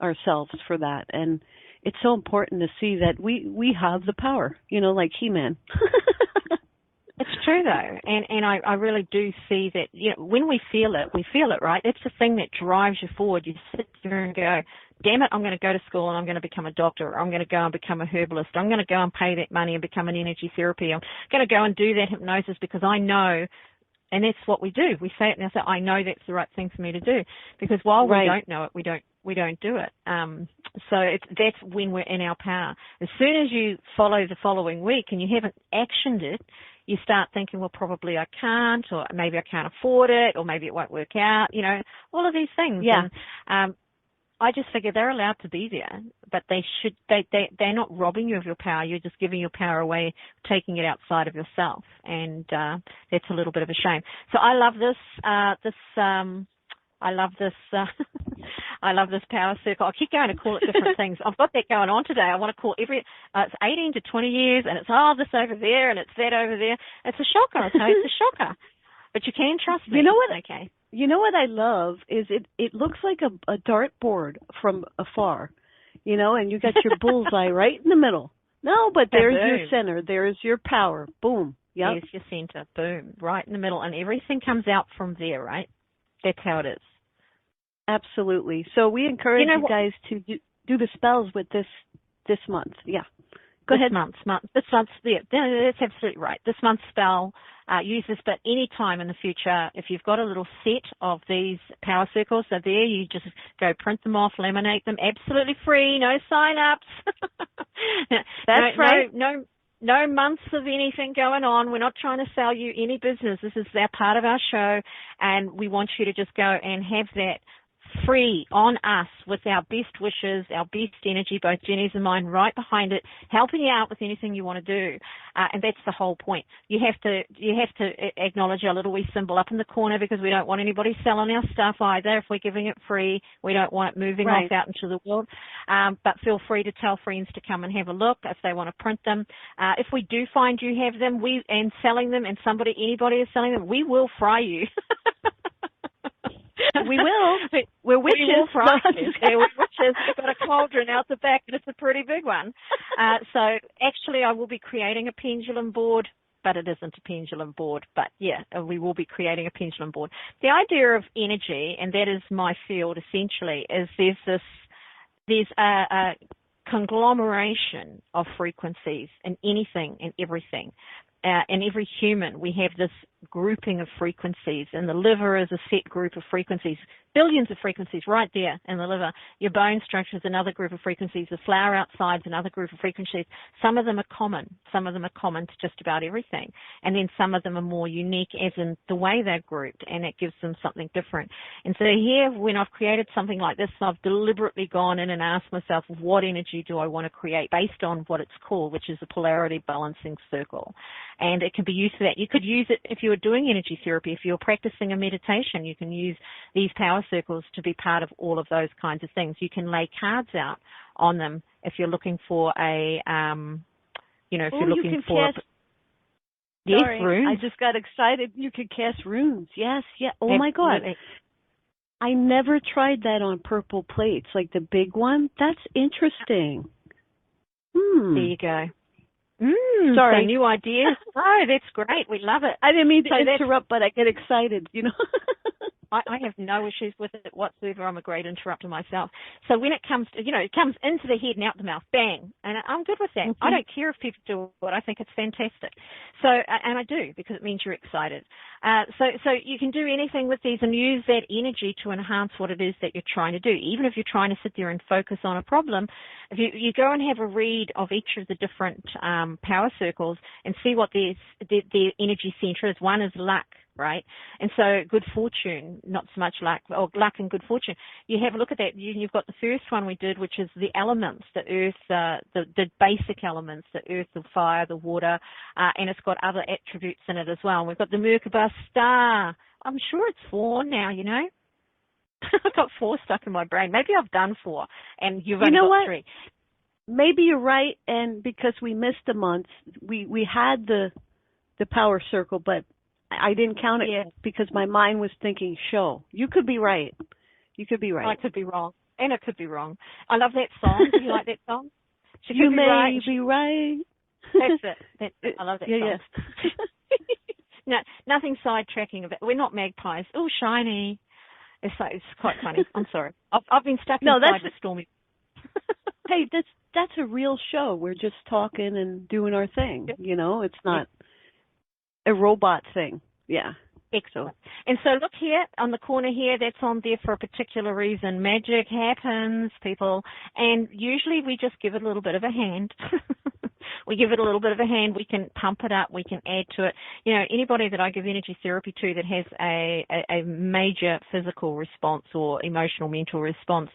ourselves for that. And it's so important to see that we have the power, like He-Man. It's true, though, and I really do see that, when we feel it, right? It's the thing that drives you forward. You sit there and go, damn it, I'm going to go to school and I'm going to become a doctor, or I'm going to go and become a herbalist, I'm going to go and pay that money and become an energy therapy, I'm going to go and do that hypnosis because I know, and that's what we do. We say it and I say, I know that's the right thing for me to do, because while we don't know it, we don't do it. So that's when we're in our power. As soon as you follow the following week and you haven't actioned it, you start thinking, well, probably I can't, or maybe I can't afford it, or maybe it won't work out, all of these things. Yeah. And I just figure they're allowed to be there, but they're not robbing you of your power. You're just giving your power away, taking it outside of yourself. And that's a little bit of a shame. So I love this, I love this power circle. I keep going to call it different things. I've got that going on today. I want to call it's 18 to 20 years, and it's this over there, and it's that over there. It's a shocker, I'll tell you. It's a shocker. But you can trust me. You know what? Okay. You know what I love is it looks like a dartboard from afar, and you got your bullseye right in the middle. No, but there's your center. There's your power. Boom. Yep. There's your center. Boom. Right in the middle. And everything comes out from there, right? That's how it is. Absolutely. So we encourage you guys to do the spells with this month. Yeah. Go ahead. This month's, yeah, that's absolutely right. This month's spell, use this, but any time in the future, if you've got a little set of these power circles, so there, you just go print them off, laminate them, absolutely free, no sign-ups. That's right. No months of anything going on. We're not trying to sell you any business. This is part of our show, and we want you to just go and have that free on us with our best wishes, our best energy, both Jenny's and mine, right behind it, helping you out with anything you want to do. And that's the whole point. You have to acknowledge our little wee symbol up in the corner, because we don't want anybody selling our stuff either. If we're giving it free, we don't want it moving off out into the world. But feel free to tell friends to come and have a look if they want to print them. If we do find you have them and selling them, and anybody is selling them, we will fry you. We will. We're witches. We will fry you. We're witches. We've got a cauldron out the back, and it's a pretty big one. So actually, I will be creating a pendulum board, but it isn't a pendulum board. But yeah, we will be creating a pendulum board. The idea of energy, and that is my field essentially, is there's a conglomeration of frequencies in anything and everything. in every human, we have this grouping of frequencies, and the liver is a set group of frequencies, billions of frequencies right there in the liver. Your bone structure is another group of frequencies. The flower outside is another group of frequencies. Some of them are common. Some of them are common to just about everything. And then some of them are more unique as in the way they're grouped, and it gives them something different. And so here, when I've created something like this, I've deliberately gone in and asked myself, what energy do I want to create based on what it's called, which is a polarity balancing circle. And it can be used for that. You could use it if you were doing energy therapy. If you're practicing a meditation, you can use these power circles to be part of all of those kinds of things. You can lay cards out on them if you're looking for a, if you're looking for... Yes, runes. I just got excited. You could cast runes. Yes, yeah. Oh, Absolutely. my God. I never tried that on purple plates, like the big one. That's interesting. There you go. Sorry. So new ideas. Oh, that's great. We love it. I didn't mean to interrupt, but I get excited, I have no issues with it whatsoever. I'm a great interrupter myself. So when it comes to, it comes into the head and out the mouth, bang. And I'm good with that. I don't care if people do it. I think it's fantastic. So, and I do, because it means you're excited. So you can do anything with these and use that energy to enhance what it is that you're trying to do. Even if you're trying to sit there and focus on a problem, if you go and have a read of each of the different power circles and see what their energy center is. One is luck, right? And so good fortune, not so much luck, or luck and good fortune. You have a look at that. You've got the first one we did, which is the elements, the earth, the basic elements, the earth, the fire, the water, and it's got other attributes in it as well. And we've got the Merkaba star. I'm sure it's 4 now, I've got 4 stuck in my brain. Maybe I've done 4, and you've only got 3. Maybe you're right, and because we missed a month, we had the power circle, but I didn't count it because my mind was thinking show. You could be right. I could be wrong, and it could be wrong. I love that song. Do you like that song? You may be right. That's it. I love that song. Yeah. No, nothing sidetracking of it. We're not magpies. Oh, shiny. It's quite funny. I'm sorry. I've been stuck inside the stormy. Hey, that's a real show. We're just talking and doing our thing. It's not a robot thing. Yeah. Excellent. And so look here on the corner here, that's on there for a particular reason. Magic happens, people. And usually we just give it a little bit of a hand. We give it a little bit of a hand. We can pump it up. We can add to it. Anybody that I give energy therapy to that has a major physical response or emotional, mental response,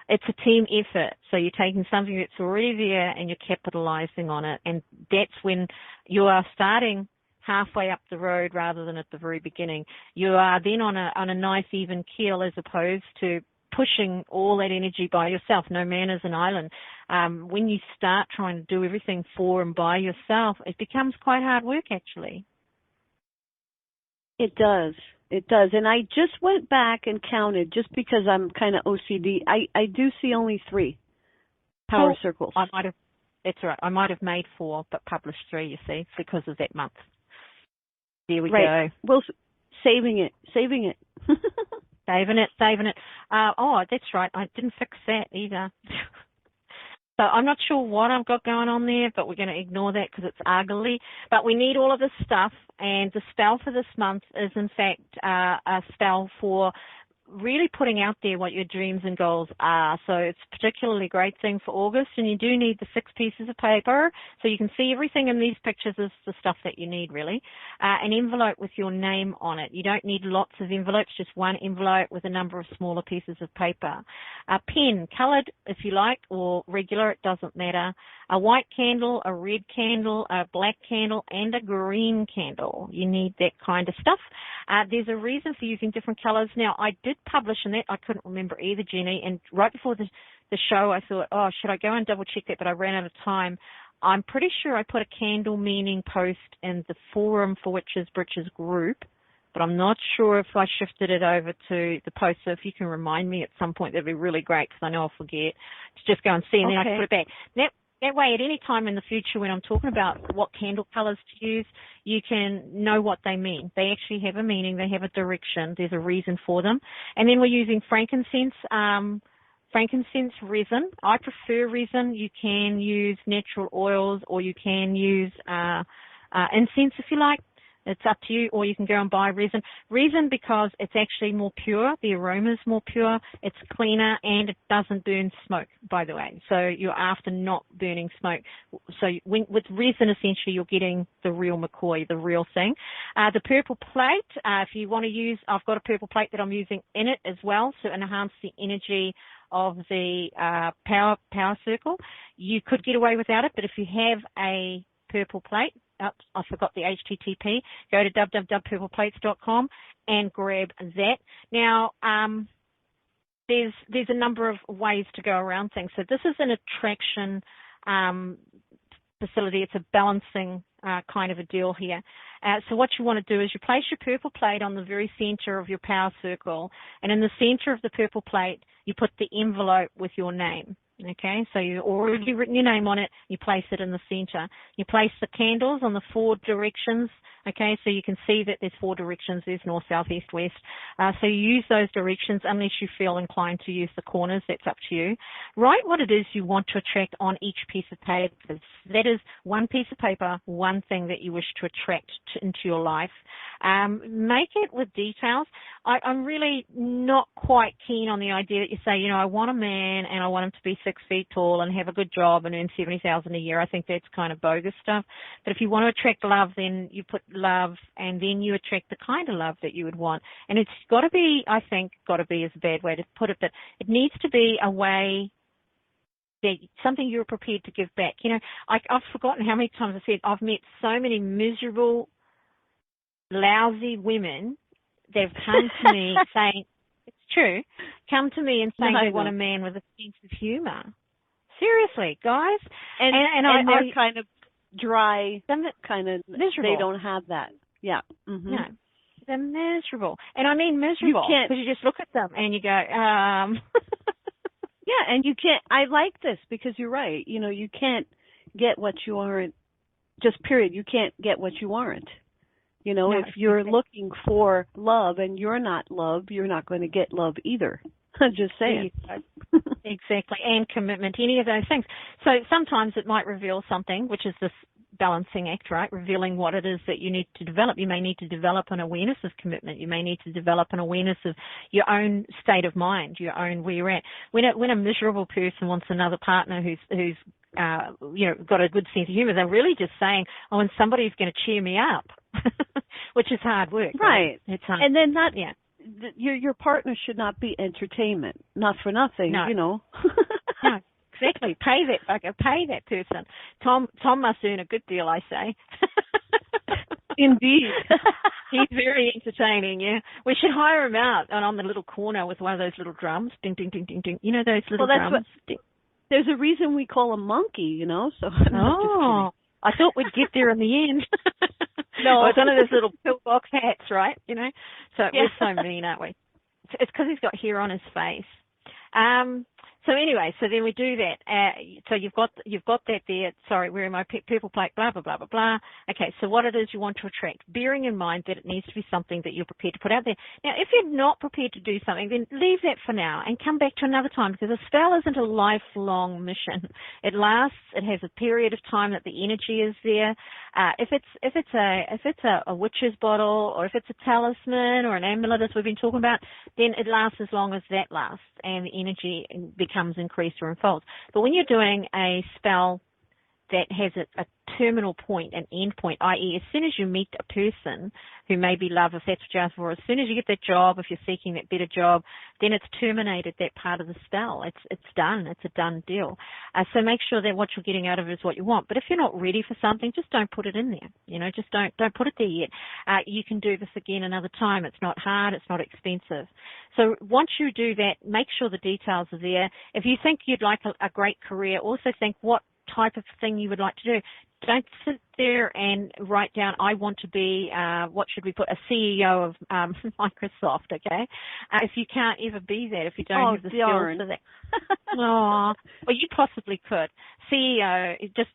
it's a team effort. So you're taking something that's already there and you're capitalizing on it. And that's when you are starting halfway up the road rather than at the very beginning. You are then on a nice even keel as opposed to pushing all that energy by yourself. No man is an island. When you start trying to do everything for and by yourself, it becomes quite hard work, actually. It does. And I just went back and counted just because I'm kind of OCD. I do see only 3 power circles. That's right. I might have made 4, but published 3, you see, because of that month. There we go. Well, saving it. Saving it. That's right. I didn't fix that either. So I'm not sure what I've got going on there, but we're going to ignore that because it's ugly. But we need all of this stuff, and the spell for this month is, in fact, a spell for really putting out there what your dreams and goals are. So it's a particularly great thing for August, and you do need the 6 pieces of paper. So you can see everything in these pictures is the stuff that you need, really. An envelope with your name on it. You don't need lots of envelopes, just one envelope with a number of smaller pieces of paper. A pen, coloured if you like, or regular, it doesn't matter. A white candle, a red candle, a black candle, and a green candle. You need that kind of stuff. There's a reason for using different colours. Now, I did publish in that. I couldn't remember either, Jenny. And right before the show, I thought, should I go and double check that? But I ran out of time. I'm pretty sure I put a candle meaning post in the forum for Witches-britches group, but I'm not sure if I shifted it over to the post. So if you can remind me at some point, that'd be really great, because I know I'll forget to just go and see, and then I can put it back. That way, at any time in the future when I'm talking about what candle colors to use, you can know what they mean. They actually have a meaning. They have a direction. There's a reason for them. And then we're using frankincense resin. I prefer resin. You can use natural oils, or you can use incense if you like. It's up to you, or you can go and buy resin. Resin because it's actually more pure. The aroma is more pure. It's cleaner, and it doesn't burn smoke, by the way. So you're after not burning smoke. So with resin, essentially, you're getting the real McCoy, the real thing. The purple plate, if you want to use, I've got a purple plate that I'm using in it as well, so enhance the energy of the power circle. You could get away without it, but if you have a purple plate, I forgot the HTTP, go to www.purpleplates.com and grab that. Now, there's a number of ways to go around things. So this is an attraction facility. It's a balancing kind of a deal here. So what you want to do is you place your purple plate on the very center of your power circle, and in the center of the purple plate, you put the envelope with your name. Okay, so you've already written your name on it, you place it in the center. You place the candles on the 4 directions, okay, so you can see that there's 4 directions, there's north, south, east, west. So you use those directions unless you feel inclined to use the corners, that's up to you. Write what it is you want to attract on each piece of paper. That is one piece of paper, one thing that you wish to attract into your life. Make it with details. I'm really not quite keen on the idea that you say, I want a man and I want him to be 6 feet tall and have a good job and earn $70,000 a year. I think that's kind of bogus stuff. But if you want to attract love, then you put love, and then you attract the kind of love that you would want. And it's got to be, I think, got to be is a bad way to put it, but it needs to be a way that something you're prepared to give back. I've forgotten how many times I said I've met so many miserable, lousy women. They've come to me saying, it's true, come to me and saying they want a man with a sense of humor. Seriously, guys. And they're kind of dry, kind of miserable. They don't have that. Yeah. Mm-hmm. No, they're miserable. And I mean miserable because you just look at them and you go, Yeah, and you can't, I like this because you're right. You can't get what you aren't, just period. You can't get what you aren't. No, if you're looking for love and you're not love, you're not going to get love either. Just saying. Exactly. And commitment, any of those things. So sometimes it might reveal something, which is this balancing act, right? Revealing what it is that you need to develop. You may need to develop an awareness of commitment. You may need to develop an awareness of your own state of mind, your own where you're at. When a miserable person wants another partner who's got a good sense of humor, they're really just saying, and somebody's going to cheer me up, which is hard work. Right. It's hard. And then your partner should not be entertainment, not for nothing, No, exactly. Pay that person. Tom must earn a good deal, I say. Indeed. He's very entertaining, yeah. We should hire him out and on the little corner with one of those little drums. Ding, ding, ding, ding, ding. Those little drums. There's a reason we call him Monkey, so. Oh, I thought we'd get there in the end. No, it's one of those little pillbox hats, right? So we're so mean, aren't we? It's because he's got hair on his face. So anyway, so then we do that. So you've got that there. Sorry, where am I? Purple plate, blah, blah, blah, blah, blah. Okay, so what it is you want to attract, bearing in mind that it needs to be something that you're prepared to put out there. Now, if you're not prepared to do something, then leave that for now and come back to another time, because a spell isn't a lifelong mission. It lasts. It has a period of time that the energy is there. If it's a witch's bottle, or if it's a talisman or an amulet, as we've been talking about, then it lasts as long as that lasts, and the energy becomes increased or unfolds. But when you're doing a spell that has a terminal point, an end point, i.e. as soon as you meet a person who may be love, if that's what you're asking for, as soon as you get that job, if you're seeking that better job, then it's terminated that part of the spell. It's done. It's a done deal. So make sure that what you're getting out of it is what you want. But if you're not ready for something, just don't put it in there. Just don't put it there yet. You can do this again another time. It's not hard. It's not expensive. So once you do that, make sure the details are there. If you think you'd like a great career, also think what type of thing you would like to do. Don't sit there and write down, I want to be, what should we put, a CEO of Microsoft, okay? If you can't ever be that, if you don't have the skills for that. Oh, well, you possibly could. CEO, just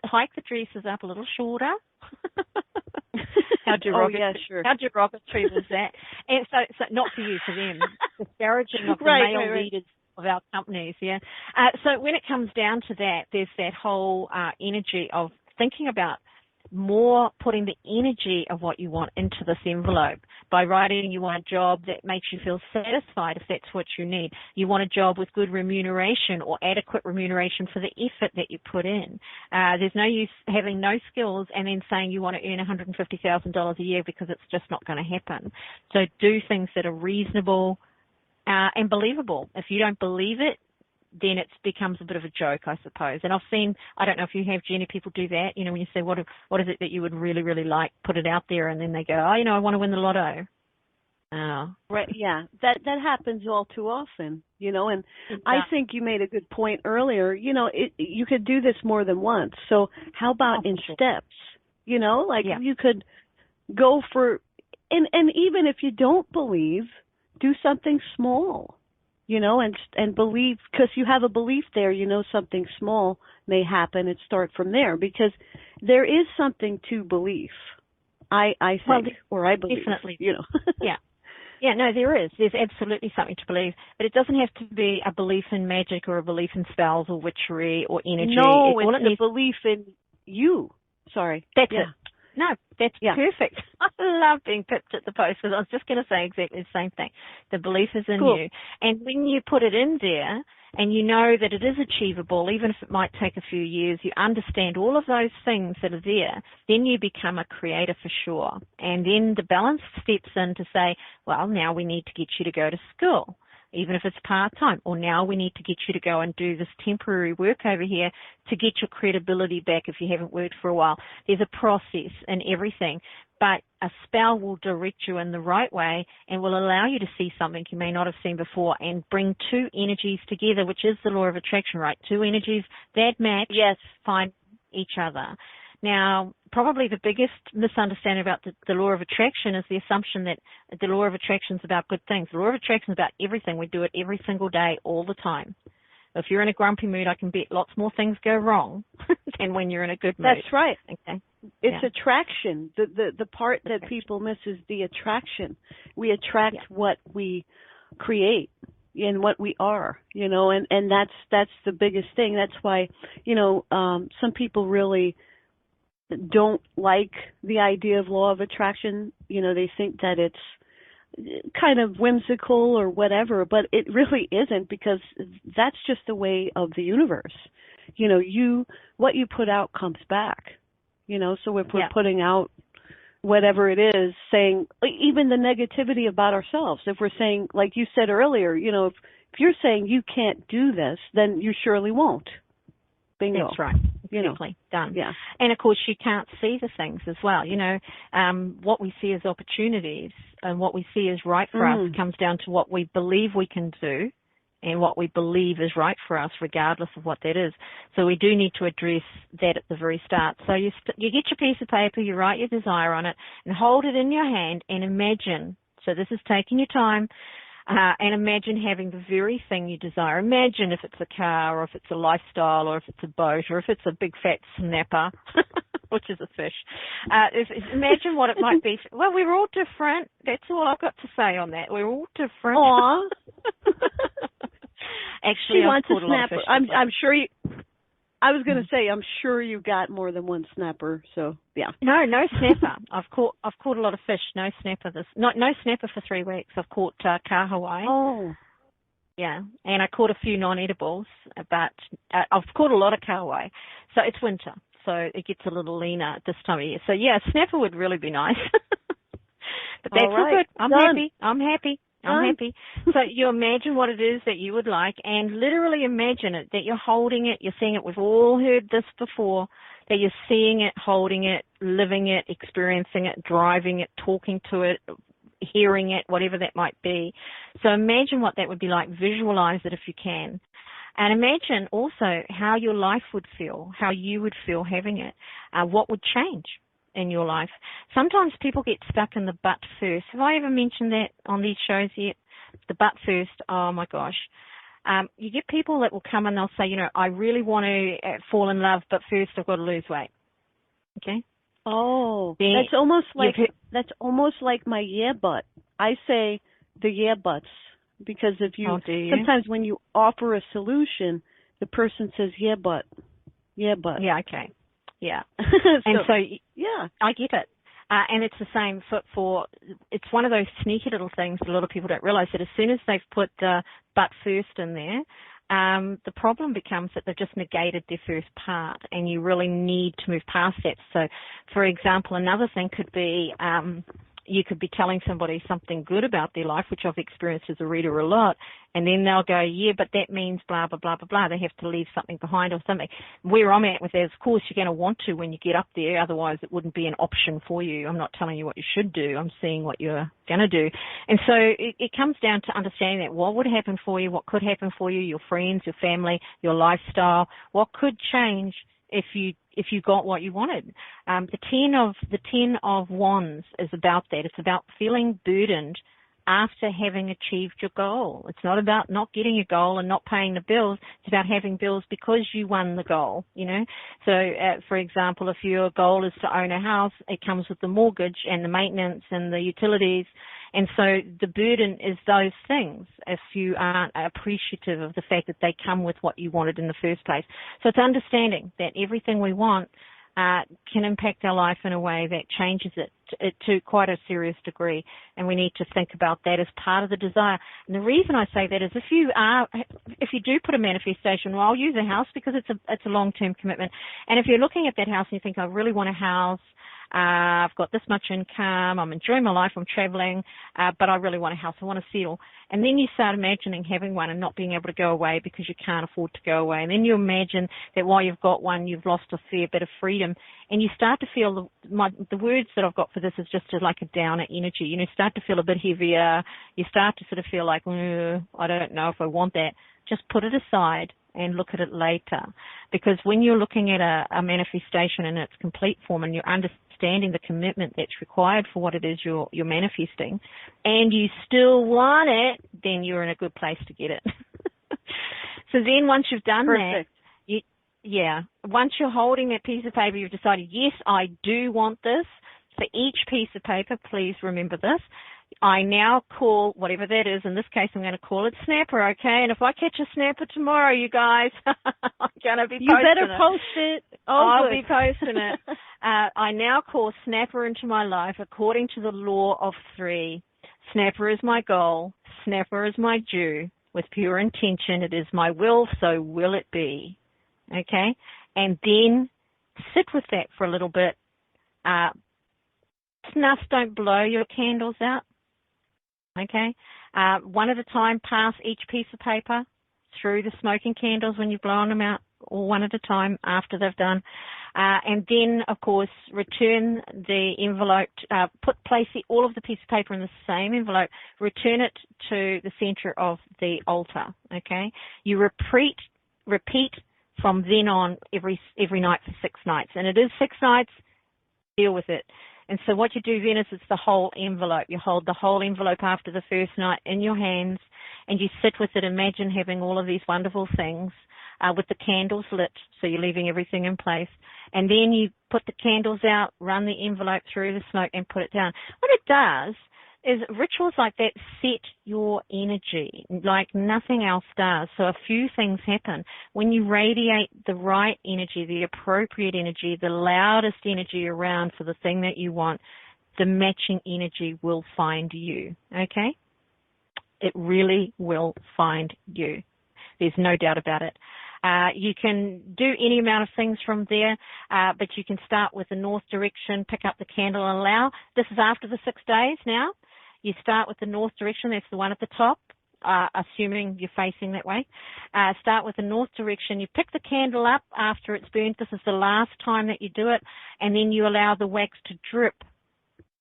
hike the dresses up a little shorter. How derogatory was that? And so not for you, for them. Disparaging of the male leaders of our companies, yeah. So when it comes down to that, there's that whole energy of thinking about more putting the energy of what you want into this envelope. By writing, you want a job that makes you feel satisfied if that's what you need. You want a job with good remuneration or adequate remuneration for the effort that you put in. There's no use having no skills and then saying you want to earn $150,000 a year, because it's just not going to happen. So do things that are reasonable and believable. If you don't believe it, then it becomes a bit of a joke, I suppose. And I've seen, I don't know if you have, Jenny, people do that, you know, when you say, what is it that you would really, really like, put it out there, and then they go, oh, you know, I want to win the lotto. Oh. Right, yeah, that happens all too often, you know, and I think you made a good point earlier. You know, you could do this more than once. So how about in steps, you know, like you could go for, and even if you don't believe, do something small. You know, and believe, because you have a belief there, you know, something small may happen, and start from there, because there is something to belief, I think, or I believe, definitely, you know. Yeah, no, there is. There's absolutely something to believe, but it doesn't have to be a belief in magic or a belief in spells or witchery or energy. No, it's a belief in you. Sorry. That's it. No, that's perfect. I love being pipped at the post, because I was just going to say exactly the same thing. The belief is in you. And when you put it in there and you know that it is achievable, even if it might take a few years, you understand all of those things that are there, then you become a creator for sure. And then the balance steps in to say, well, now we need to get you to go to school, even if it's part-time, or now we need to get you to go and do this temporary work over here to get your credibility back if you haven't worked for a while. There's a process in everything, but a spell will direct you in the right way and will allow you to see something you may not have seen before, and bring two energies together, which is the law of attraction, right? Two energies that match, find each other. Now, probably the biggest misunderstanding about the law of attraction is the assumption that the law of attraction is about good things. The law of attraction is about everything. We do it every single day, all the time. If you're in a grumpy mood, I can bet lots more things go wrong than when you're in a good mood. That's right. Okay. It's attraction. The part that people miss is the attraction. We attract what we create and what we are, you know, and that's the biggest thing. That's why, you know, some people really don't like the idea of law of attraction. You know, they think that it's kind of whimsical or whatever, but it really isn't, because that's just the way of the universe. You know, what you put out comes back, you know, so if we're putting out whatever it is, saying even the negativity about ourselves, if we're saying, like you said earlier, you know, if you're saying you can't do this, then you surely won't. Bingo. That's right. Exactly. Done. Yeah. And of course, you can't see the things as well. You know, what we see as opportunities and what we see as right for us comes down to what we believe we can do and what we believe is right for us, regardless of what that is. So we do need to address that at the very start. So you get your piece of paper, you write your desire on it, and hold it in your hand and imagine. So this is taking your time. And imagine having the very thing you desire. Imagine if it's a car, or if it's a lifestyle, or if it's a boat, or if it's a big fat snapper, which is a fish. Imagine what it might be. Well, we're all different. That's all I've got to say on that. We're all different. Aw. Actually, she wants a snapper. I'm sure you. I was going to say, I'm sure you got more than one snapper. So yeah. No snapper. I've caught a lot of fish. No snapper. No snapper for 3 weeks. I've caught kahawai. Oh. Yeah, and I caught a few non-edibles, but I've caught a lot of kahawai. So it's winter, so it gets a little leaner this time of year. So yeah, snapper would really be nice. But that's all good. I'm happy. So you imagine what it is that you would like, and literally imagine it, that you're holding it, you're seeing it. We've all heard this before, that you're seeing it, holding it, living it, experiencing it, driving it, talking to it, hearing it, whatever that might be. So imagine what that would be like. Visualize it if you can. And imagine also how your life would feel, how you would feel having it, what would change in your life. Sometimes people get stuck in the but first. Have I ever mentioned that on these shows yet? The but first, oh my gosh. You get people that will come and they'll say, you know, I really want to fall in love, but first I've got to lose weight. Okay? Oh, that's almost like my yeah but. I say the yeah buts, because if you, sometimes when you offer a solution, the person says yeah but. Yeah, okay. Yeah. Yeah. I get it. And it's the same for, it's one of those sneaky little things that a lot of people don't realize, that as soon as they've put the but first in there, the problem becomes that they've just negated their first part, and you really need to move past that. So, for example, another thing could be, you could be telling somebody something good about their life, which I've experienced as a reader a lot, and then they'll go, yeah, but that means blah, blah, blah, blah, blah. They have to leave something behind or something. Where I'm at with that is, of course, you're going to want to when you get up there. Otherwise, it wouldn't be an option for you. I'm not telling you what you should do. I'm seeing what you're going to do. And so it comes down to understanding that what would happen for you, what could happen for you, your friends, your family, your lifestyle, what could change if you got what you wanted. The 10 of Wands is about that. It's about feeling burdened after having achieved your goal. It's not about not getting your goal and not paying the bills. It's about having bills because you won the goal, you know. So, for example, if your goal is to own a house, it comes with the mortgage and the maintenance and the utilities. And so the burden is those things if you aren't appreciative of the fact that they come with what you wanted in the first place. So it's understanding that everything we want can impact our life in a way that changes it to quite a serious degree, and we need to think about that as part of the desire. And the reason I say that is if you do put a manifestation, well, I'll use a house because it's a long-term commitment. And if you're looking at that house and you think, I really want a house, I've got this much income, I'm enjoying my life, I'm traveling, but I really want a house, I want to settle. And then you start imagining having one and not being able to go away because you can't afford to go away. And then you imagine that while you've got one, you've lost a fair bit of freedom. And you start to feel, the words that I've got for this is just like a downer energy. You know, start to feel a bit heavier. You start to sort of feel like, I don't know if I want that. Just put it aside and look at it later. Because when you're looking at a manifestation in its complete form and you're understanding the commitment that's required for what it is you're manifesting, and you still want it, then you're in a good place to get it. So then once you've done Perfect. that, once you're holding that piece of paper, you've decided, yes, I do want this. For each piece of paper, please remember this. I now call whatever that is. In this case, I'm going to call it Snapper, okay? And if I catch a Snapper tomorrow, you guys, I'm going to be posting it. You better post it. I'll be posting it. I now call Snapper into my life according to the law of 3. Snapper is my goal. Snapper is my due. With pure intention, it is my will, so will it be. Okay? And then sit with that for a little bit. Snuff, don't blow your candles out. Okay? One at a time, pass each piece of paper through the smoking candles when you've blown them out, or one at a time after they've done. And then, of course, return the envelope, place all of the piece of paper in the same envelope, return it to the center of the altar, okay? You repeat from then on every night for 6 nights. And it is 6 nights, deal with it. And so what you do then is it's the whole envelope. You hold the whole envelope after the first night in your hands, and you sit with it. Imagine having all of these wonderful things with the candles lit, so you're leaving everything in place. And then you put the candles out, run the envelope through the smoke, and put it down. What it does is rituals like that set your energy like nothing else does. So a few things happen. When you radiate the right energy, the appropriate energy, the loudest energy around for the thing that you want, the matching energy will find you, okay? It really will find you. There's no doubt about it. You can do any amount of things from there, but you can start with the north direction, pick up the candle and allow. This is after the 6 days now. You start with the north direction, that's the one at the top, assuming you're facing that way. Start with the north direction. You pick the candle up after it's burnt. This is the last time that you do it. And then you allow the wax to drip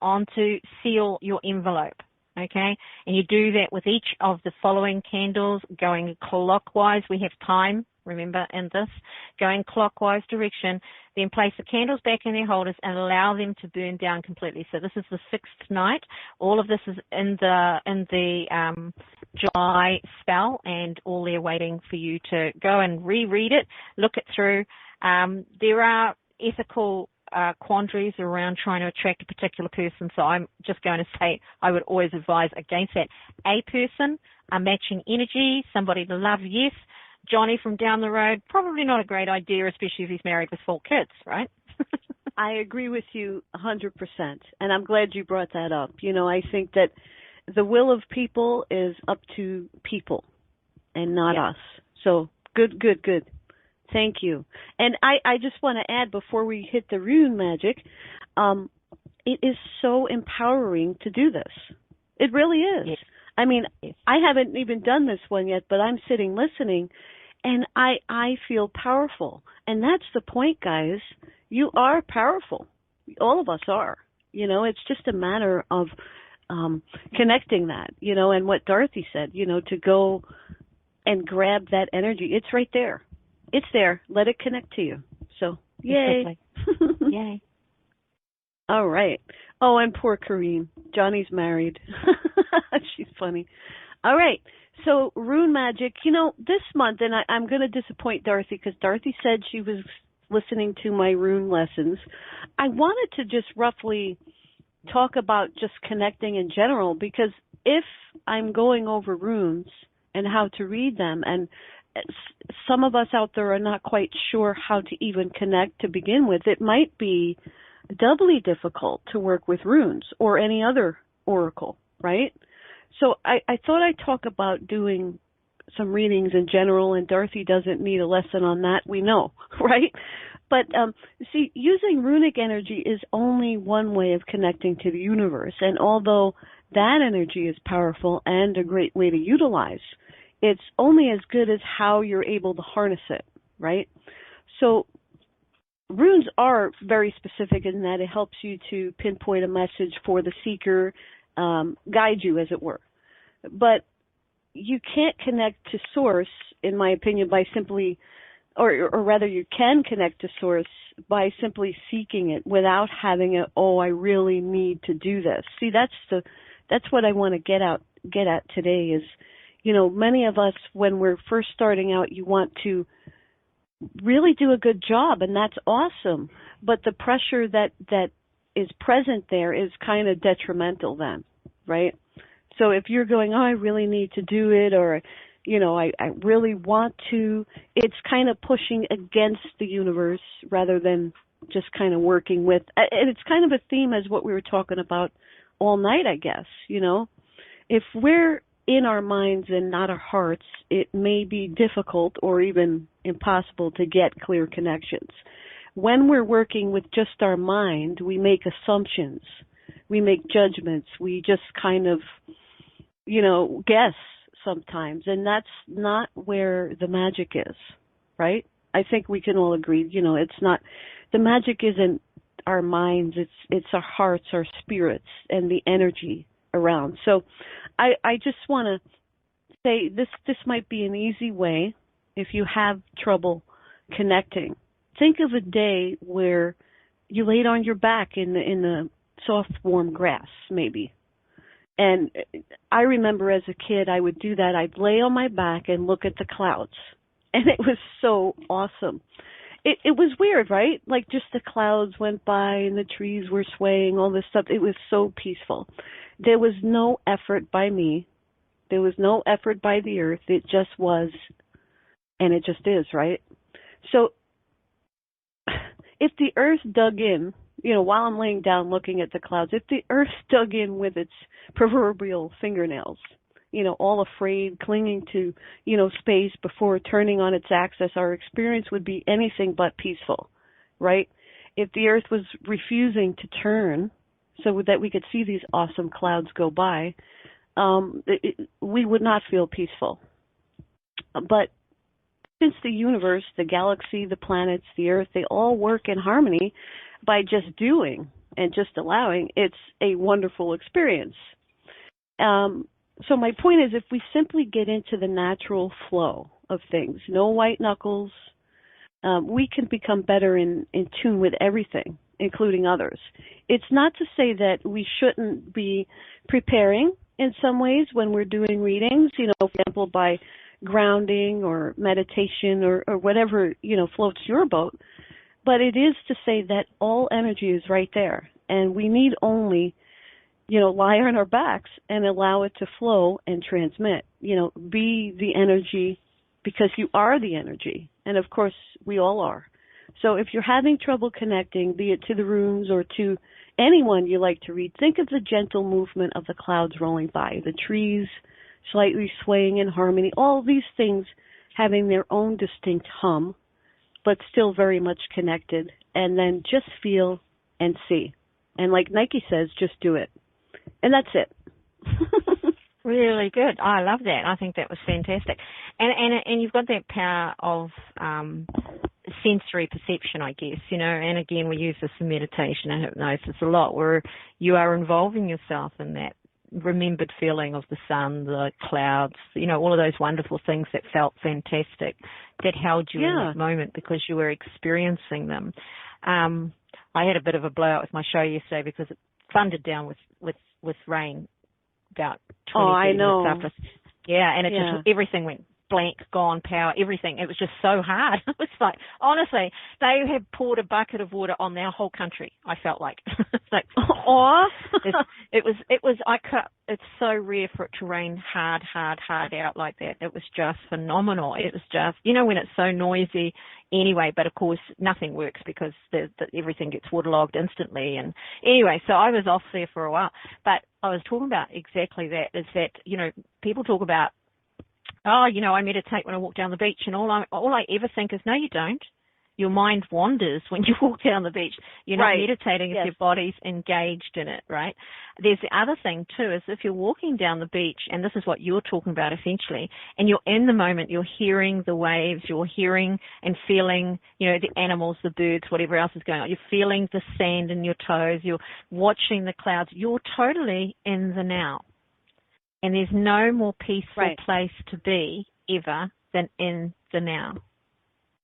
onto seal your envelope. Okay? And you do that with each of the following candles going clockwise. We have time, remember, in this. Going clockwise direction. Then place the candles back in their holders and allow them to burn down completely. So this is the 6th night. All of this is in the July spell, and all there waiting for you to go and reread it, look it through. There are ethical quandaries around trying to attract a particular person, so I'm just going to say I would always advise against that. A person, a matching energy, somebody to love, yes. Johnny from down the road, probably not a great idea, especially if he's married with 4 kids, right? I agree with you 100%. And I'm glad you brought that up. I think that the will of people is up to people and not us. So good, good, good. Thank you. And I just want to add before we hit the rune magic, it is so empowering to do this. It really is. Yes. I mean, I haven't even done this one yet, but I'm sitting listening, and I feel powerful. And that's the point, guys. You are powerful. All of us are. It's just a matter of connecting that, and what Dorothy said, to go and grab that energy. It's right there. It's there. Let it connect to you. So, yay. Exactly. Yay. All right. Oh, and poor Kareem. Johnny's married. She's funny. All right. So, rune magic, this month, and I'm going to disappoint Dorothy because Dorothy said she was listening to my rune lessons. I wanted to just roughly talk about just connecting in general, because if I'm going over runes and how to read them, and some of us out there are not quite sure how to even connect to begin with, it might be doubly difficult to work with runes or any other oracle, right? So I thought I'd talk about doing some readings in general, and Dorothy doesn't need a lesson on that, we know, right? But see, using runic energy is only one way of connecting to the universe, and although that energy is powerful and a great way to utilize, it's only as good as how you're able to harness it, right? So runes are very specific in that it helps you to pinpoint a message for the seeker, guide you, as it were. But you can't connect to source, in my opinion, by simply, or rather you can connect to source by simply seeking it without having a, I really need to do this. See, that's what I want to get at today is, many of us, when we're first starting out, you want to really do a good job, and that's awesome. But the pressure that is present there is kind of detrimental then, right? So if you're going, I really need to do it, or, I really want to, it's kind of pushing against the universe rather than just kind of working with. And it's kind of a theme as what we were talking about all night, I guess, If we're in our minds and not our hearts, it may be difficult or even impossible to get clear connections. When we're working with just our mind, we make assumptions, we make judgments, we just kind of, guess sometimes, and that's not where the magic is, right? I think we can all agree, it's not, the magic isn't our minds, it's our hearts, our spirits, and the energy around. So I just want to say this might be an easy way if you have trouble connecting. Think of a day where you laid on your back in the soft, warm grass, maybe. And I remember as a kid, I would do that. I'd lay on my back and look at the clouds. And it was so awesome. It was weird, right? Like just the clouds went by and the trees were swaying, all this stuff. It was so peaceful. There was no effort by me. There was no effort by the earth. It just was, and it just is, right? So if the earth dug in, while I'm laying down looking at the clouds, if the earth dug in with its proverbial fingernails, all afraid, clinging to, space before turning on its axis, our experience would be anything but peaceful, right? If the earth was refusing to turn so that we could see these awesome clouds go by, we would not feel peaceful. But since the universe, the galaxy, the planets, the earth, they all work in harmony by just doing and just allowing, it's a wonderful experience. So my point is, if we simply get into the natural flow of things, no white knuckles, we can become better in tune with everything, including others. It's not to say that we shouldn't be preparing in some ways when we're doing readings, for example, by grounding or meditation or whatever, floats your boat. But it is to say that all energy is right there, and we need only, lie on our backs and allow it to flow and transmit. Be the energy, because you are the energy, and of course we all are. So if you're having trouble connecting, be it to the runes or to anyone you like to read, think of the gentle movement of the clouds rolling by, the trees slightly swaying in harmony, all these things having their own distinct hum, but still very much connected. And then just feel and see. And like Nike says, just do it. And that's it. Really good. I love that. I think that was fantastic. And you've got that power of sensory perception, I guess, you know, and again, we use this in meditation and hypnosis a lot, where you are involving yourself in that remembered feeling of the sun, the clouds, you know, all of those wonderful things that felt fantastic, that held you in that moment because you were experiencing them. I had a bit of a blowout with my show yesterday because it thundered down with rain about 20 minutes after. Yeah, and it just, everything went blank, gone, power, everything. It was just so hard. It was like, honestly, they had poured a bucket of water on their whole country, I felt like. Like, it's so rare for it to rain hard out like that. It was just phenomenal. It was just, you know, when it's so noisy anyway, but of course nothing works because everything gets waterlogged instantly. And anyway, so I was off there for a while, but I was talking about exactly that, is that, you know, people talk about, oh, you know, I meditate when I walk down the beach, and all I ever think is, no, you don't. Your mind wanders when you walk down the beach. You're not meditating if your body's engaged in it, right? There's the other thing, too, is if you're walking down the beach, and this is what you're talking about essentially, and you're in the moment, you're hearing the waves, you're hearing and feeling, you know, the animals, the birds, whatever else is going on. You're feeling the sand in your toes. You're watching the clouds. You're totally in the now. And there's no more peaceful place to be ever than in the now.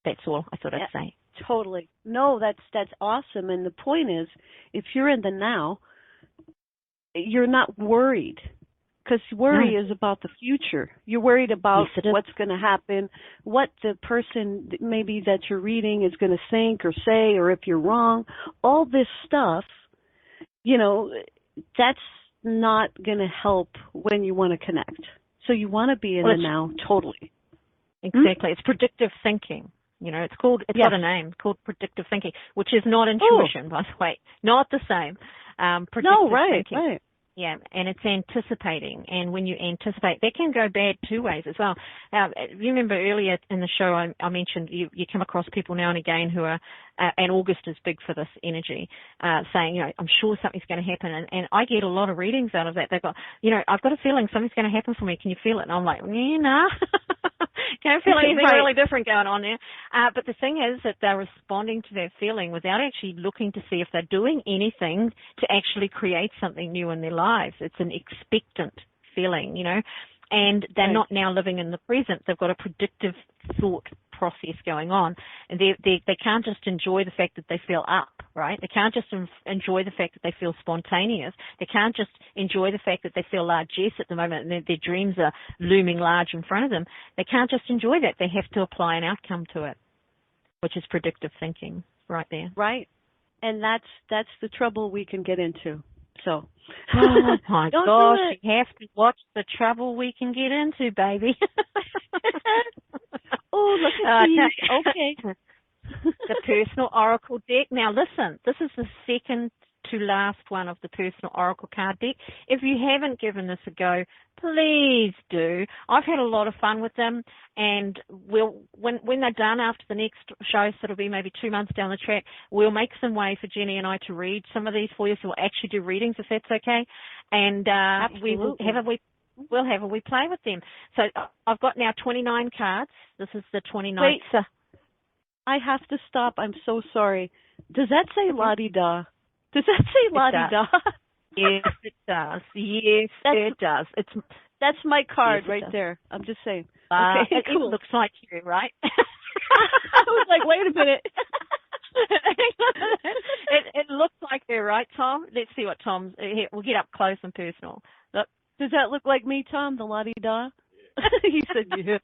That's all I thought I'd say. Totally. No, that's awesome. And the point is, if you're in the now, you're not worried. Because worry is about the future. You're worried about what's going to happen, what the person maybe that you're reading is going to think or say, or if you're wrong. All this stuff, you know, that's not going to help when you want to connect. So you want to be in the now, totally. Exactly. It's predictive thinking. You know, it's got a name called predictive thinking, which is not intuition, by the way. Not the same. Predictive thinking. Right. Yeah, and it's anticipating. And when you anticipate, that can go bad two ways as well. You remember earlier in the show I mentioned you come across people now and again who are, and August is big for this energy, saying, you know, I'm sure something's going to happen. And I get a lot of readings out of that. They've got, you know, I've got a feeling something's going to happen for me. Can you feel it? And I'm like, nah. Can't feel anything really different going on there. But the thing is that they're responding to that feeling without actually looking to see if they're doing anything to actually create something new in their lives. It's an expectant feeling, you know, and they're not now living in the present. They've got a predictive thought process going on, and they can't just enjoy the fact that they feel up, right? They can't just enjoy the fact that they feel spontaneous. They can't just enjoy the fact that they feel largesse at the moment and their dreams are looming large in front of them. They can't just enjoy that. They have to apply an outcome to it, which is predictive thinking right there. Right. And that's the trouble we can get into. So, oh my gosh, you have to watch the trouble we can get into, baby. Oh, look at these. Okay. The personal oracle deck. Now listen, this is the second to last one of the personal oracle card deck. If you haven't given this a go, please do. I've had a lot of fun with them, and when they're done after the next show, so it'll be maybe 2 months down the track, we'll make some way for Jenny and I to read some of these for you, so we'll actually do readings if that's okay. And we'll have a wee play with them. So I've got now 29 cards. This is the 29th. Wait, I have to stop. I'm so sorry. Does that say la-di-da? Does that say la-di-da? Yes, it does. Yes, it does. That's my card right there. I'm just saying. Okay, cool. It looks like you, right? I was like, wait a minute. It looks like you, right, Tom? Let's see what Tom's... Here, we'll get up close and personal. Look. Does that look like me, Tom, the la-di-da? He said yeah.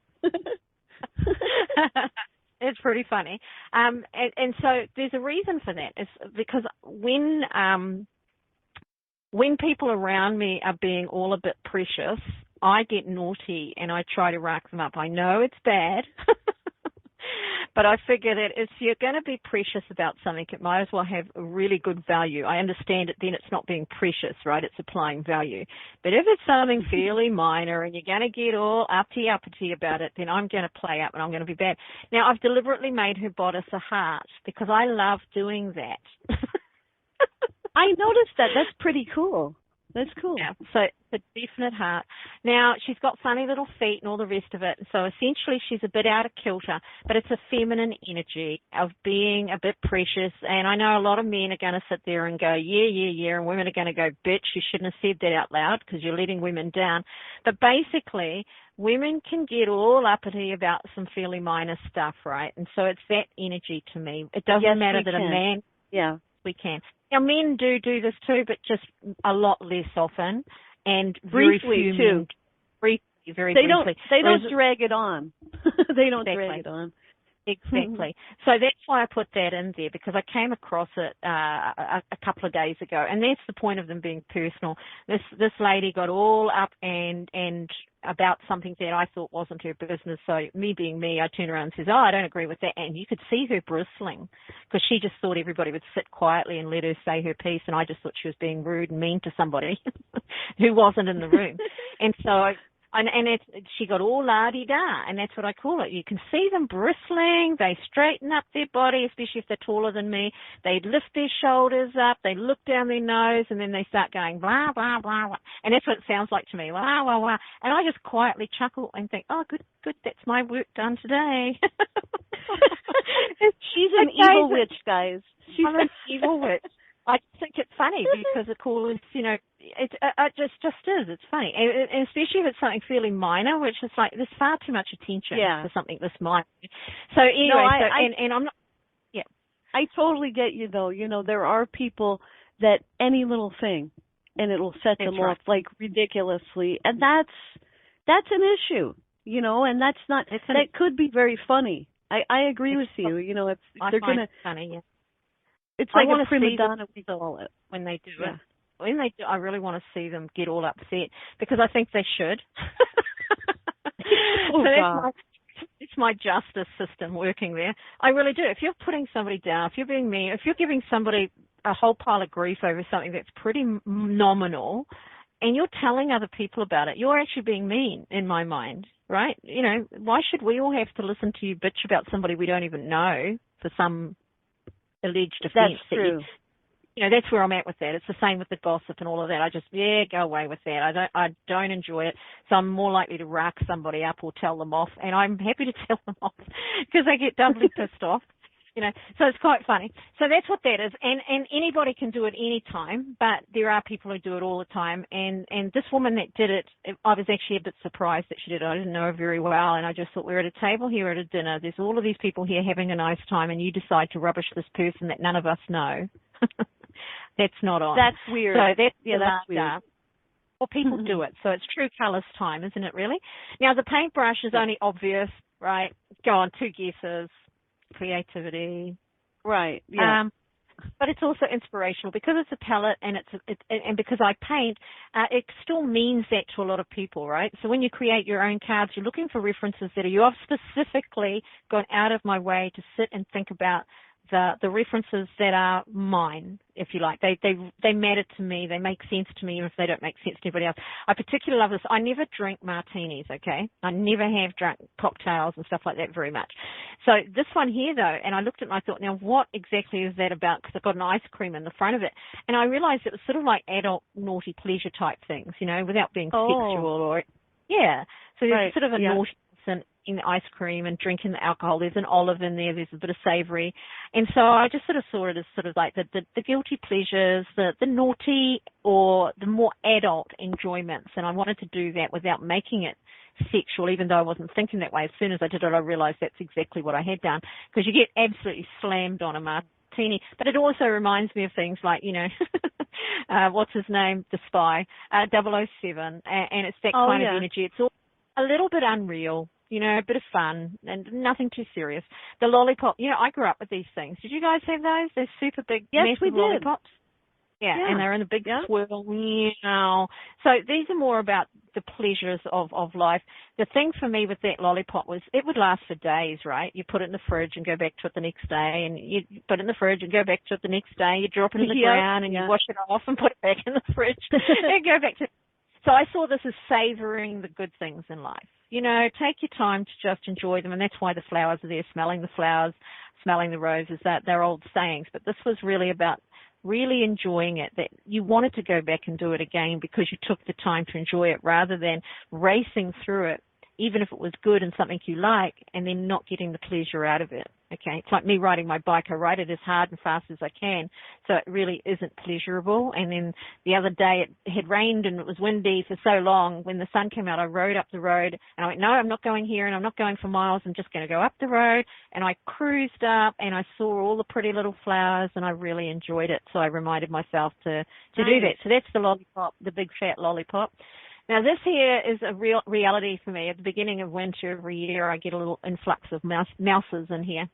It's pretty funny. And so there's a reason for that. It's because when people around me are being all a bit precious, I get naughty and I try to rack them up. I know it's bad, But I figure that if you're going to be precious about something, it might as well have a really good value. I understand it, then it's not being precious, right? It's applying value. But if it's something fairly minor and you're going to get all uppity about it, then I'm going to play up and I'm going to be bad. Now, I've deliberately made her bodice a heart because I love doing that. I noticed that. That's pretty cool. That's cool. Yeah, so it's a definite heart. Now, she's got funny little feet and all the rest of it. So essentially she's a bit out of kilter, but it's a feminine energy of being a bit precious. And I know a lot of men are going to sit there and go, yeah, and women are going to go, bitch, you shouldn't have said that out loud because you're letting women down. But basically, women can get all uppity about some fairly minor stuff, right? And so it's that energy to me. It doesn't matter that a man... Yeah. We can. Now, men do this too, but just a lot less often and very briefly few too. Men, briefly, very they briefly. They don't drag it on. They don't drag it on. Exactly. So that's why I put that in there, because I came across it a couple of days ago, and that's the point of them being personal. This lady got all up and about something that I thought wasn't her business. So me being me, I turned around and says, I don't agree with that. And you could see her bristling because she just thought everybody would sit quietly and let her say her piece. And I just thought she was being rude and mean to somebody who wasn't in the room. And so she got all la-di-da, and that's what I call it. You can see them bristling. They straighten up their body, especially if they're taller than me. They lift their shoulders up. They look down their nose, and then they start going blah, blah, blah, blah. And that's what it sounds like to me, blah, blah, blah. And I just quietly chuckle and think, oh, good, that's my work done today. She's an evil witch, guys. I'm an evil witch. I think it's funny because of course, it just is. It's funny, and especially if it's something fairly minor, which is like there's far too much attention for something this minor. So anyway, and I'm not. Yeah, I totally get you though. There are people that any little thing, and it'll set them off like ridiculously, and that's an issue. And that's not that could be very funny. I agree with you. If they're gonna funny, yeah. It's like a prima donna when they do it. When they do, I really want to see them get all upset because I think they should. It's my justice system working there. I really do. If you're putting somebody down, if you're being mean, if you're giving somebody a whole pile of grief over something that's pretty nominal, and you're telling other people about it, you're actually being mean in my mind, right? Why should we all have to listen to you bitch about somebody we don't even know for some alleged offense? That's true. That's where I'm at with that. It's the same with the gossip and all of that. I just, go away with that. I don't enjoy it. So I'm more likely to rack somebody up or tell them off. And I'm happy to tell them off because they get doubly pissed off. So it's quite funny. So that's what that is. And anybody can do it any time, but there are people who do it all the time. And this woman that did it, I was actually a bit surprised that she did it. I didn't know her very well. And I just thought, we're at a table here at a dinner. There's all of these people here having a nice time, and you decide to rubbish this person that none of us know. That's not on. That's weird. So that's weird. Well, people do it. So it's true colours time, isn't it, really? Now, the paintbrush is only obvious, right? Go on, 2 guesses. Creativity. Right, yeah. But it's also inspirational because it's a palette and and because I paint, it still means that to a lot of people, right? So when you create your own cards, you're looking for references that you have specifically gone out of my way to sit and think about the references that are mine, if you like. They matter to me. They make sense to me even if they don't make sense to anybody else. I particularly love this. I never drink martinis, okay? I never have drunk cocktails and stuff like that very much. So this one here, though, and I looked at it and I thought, now what exactly is that about? Because I've got an ice cream in the front of it. And I realized it was sort of like adult naughty pleasure type things, without being sexual or, yeah. So there's sort of a naughtiness in the ice cream and drinking the alcohol. There's an olive in there. There's a bit of savory. And so I just sort of saw it as sort of like the guilty pleasures, the naughty or the more adult enjoyments. And I wanted to do that without making it sexual, even though I wasn't thinking that way. As soon as I did it, I realized that's exactly what I had done, because you get absolutely slammed on a martini. But it also reminds me of things like, what's his name? The Spy, 007. And it's that kind of energy. It's all a little bit unreal. A bit of fun and nothing too serious. The lollipop, I grew up with these things. Did you guys have those? They're super big, massive lollipops. Yeah, Yeah. and they're in a big Yeah. swirl. Meow. So these are more about the pleasures of life. The thing for me with that lollipop was it would last for days, right? You put it in the fridge and go back to it the next day, and you put it in the fridge and go back to it the next day. You drop it in the ground and you wash it off and put it back in the fridge and go back to. So I saw this as savoring the good things in life. You know, take your time to just enjoy them, and that's why the flowers are there, smelling the flowers, smelling the roses. That they're old sayings, but this was really about really enjoying it, that you wanted to go back and do it again because you took the time to enjoy it rather than racing through it, even if it was good and something you like, and then not getting the pleasure out of it. Okay, it's like me riding my bike. I ride it as hard and fast as I can, so it really isn't pleasurable. And then the other day it had rained and it was windy for so long. When the sun came out, I rode up the road and I went, no, I'm not going here and I'm not going for miles. I'm just going to go up the road. And I cruised up and I saw all the pretty little flowers and I really enjoyed it. So I reminded myself to do that. So that's the lollipop, the big fat lollipop. Now, this here is a real reality for me. At the beginning of winter every year, I get a little influx of mouses in here,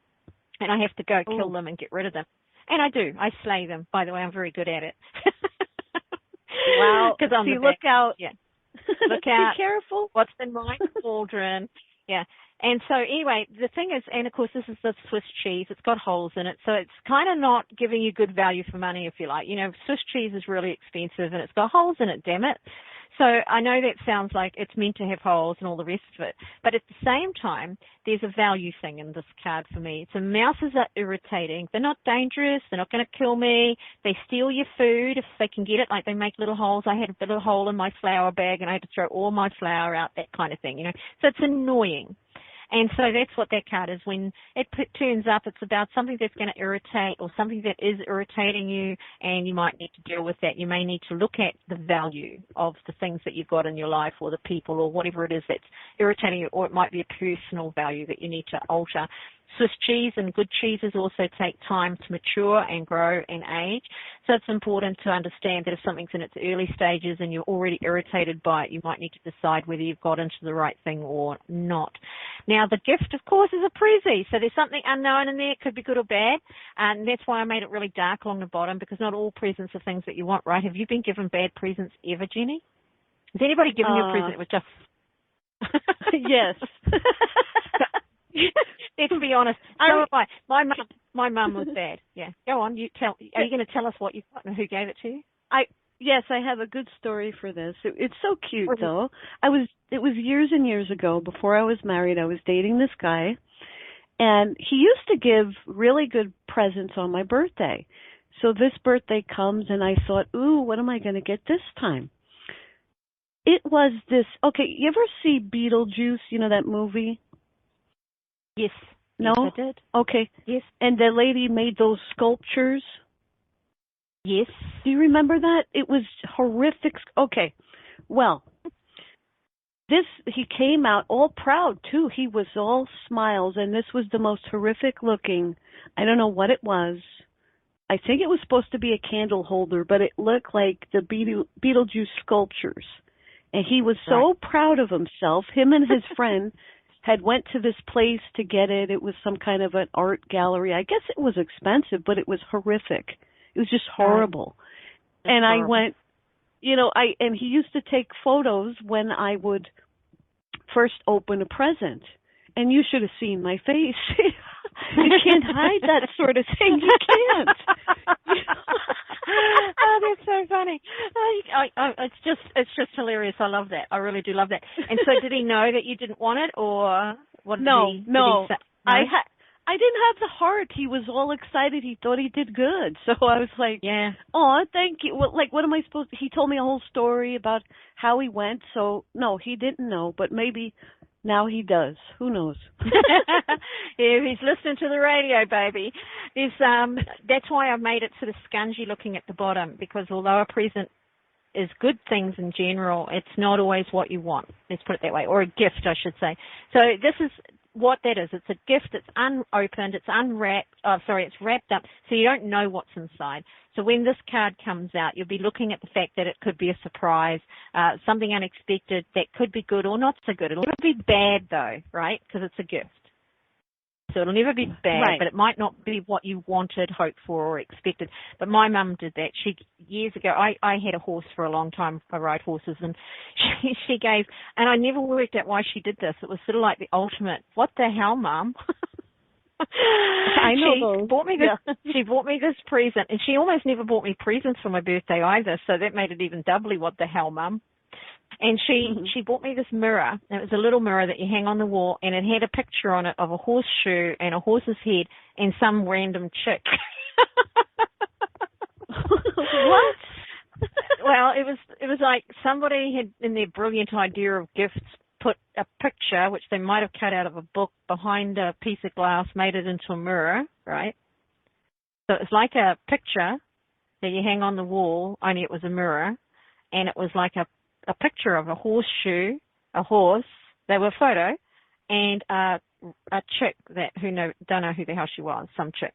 and I have to go kill them and get rid of them. And I do. I slay them. By the way, I'm very good at it. Wow. Because I'm See, look out. Yeah. Look out. Be careful. What's in my cauldron? Yeah. And so anyway, the thing is, and of course this is the Swiss cheese, it's got holes in it, so it's kind of not giving you good value for money, if you like. You know, Swiss cheese is really expensive and it's got holes in it, damn it. So I know that sounds like it's meant to have holes and all the rest of it, but at the same time, there's a value thing in this card for me. So mouses are irritating. They're not dangerous. They're not going to kill me. They steal your food if they can get it, like they make little holes. I had a little hole in my flour bag and I had to throw all my flour out, that kind of thing, you know. So it's annoying. And so that's what that card is. When it turns up, it's about something that's going to irritate or something that is irritating you, and you might need to deal with that. You may need to look at the value of the things that you've got in your life or the people or whatever it is that's irritating you, or it might be a personal value that you need to alter. Swiss cheese and good cheeses also take time to mature and grow and age. So it's important to understand that if something's in its early stages and you're already irritated by it, you might need to decide whether you've got into the right thing or not. Now, the gift, of course, is a prezi. So there's something unknown in there. It could be good or bad. And that's why I made it really dark along the bottom, because not all presents are things that you want, right? Have you been given bad presents ever, Jenny? Has anybody given you a present that was just... Yes. Let's be honest. So have I. My mum was bad. Yeah. Go on. Are you going to tell us what you got and who gave it to you? Yes, I have a good story for this. It's so cute, though. It was years and years ago, before I was married. I was dating this guy, and he used to give really good presents on my birthday. So this birthday comes, and I thought, ooh, what am I going to get this time? It was this. Okay, you ever see Beetlejuice? You know that movie? Yes. No? Yes, I did. Okay. Yes. And the lady made those sculptures. Yes. Do you remember that? It was horrific. Okay. Well, he came out all proud, too. He was all smiles, and this was the most horrific looking. I don't know what it was. I think it was supposed to be a candle holder, but it looked like the Beetlejuice sculptures. And he was so proud of himself. Him and his friend had went to this place to get it. It was some kind of an art gallery. I guess it was expensive, but it was horrific. It was just horrible. And horrible. I went, and he used to take photos when I would first open a present. And you should have seen my face. You can't hide that sort of thing. You can't. Oh, that's so funny. It's just hilarious. I love that. I really do love that. And so, did he know that you didn't want it, or what? No. Did he say? No? I didn't have the heart. He was all excited. He thought he did good. So I was like, yeah. Oh, thank you. Well, what am I supposed to? He told me a whole story about how he went. So no, he didn't know, but maybe. Now he does. Who knows? Yeah, he's listening to the radio, baby. That's why I made it sort of scungy looking at the bottom, because although a present is good things in general, it's not always what you want. Let's put it that way. Or a gift, I should say. So this is what that is. It's a gift. It's unopened. It's unwrapped. It's wrapped up, so you don't know what's inside. So when this card comes out, you'll be looking at the fact that it could be a surprise, something unexpected that could be good or not so good. It'll be bad, though, right? Because it's a gift. So it'll never be bad, Right. but it might not be what you wanted, hoped for, or expected. But my mum did that. Years ago, I had a horse for a long time. I ride horses, and she gave, and I never worked out why she did this. It was sort of like the ultimate, what the hell, Mum? I know those. She bought me this present, and she almost never bought me presents for my birthday either, so that made it even doubly what the hell, Mum. And she bought me this mirror. It was a little mirror that you hang on the wall, and it had a picture on it of a horseshoe and a horse's head and some random chick. What? Well, it was like somebody had, in their brilliant idea of gifts, put a picture, which they might have cut out of a book, behind a piece of glass, made it into a mirror, right? So it's like a picture that you hang on the wall, only it was a mirror, and it was like a picture of a horseshoe, a horse, they were a photo, and a chick don't know who the hell she was, some chick.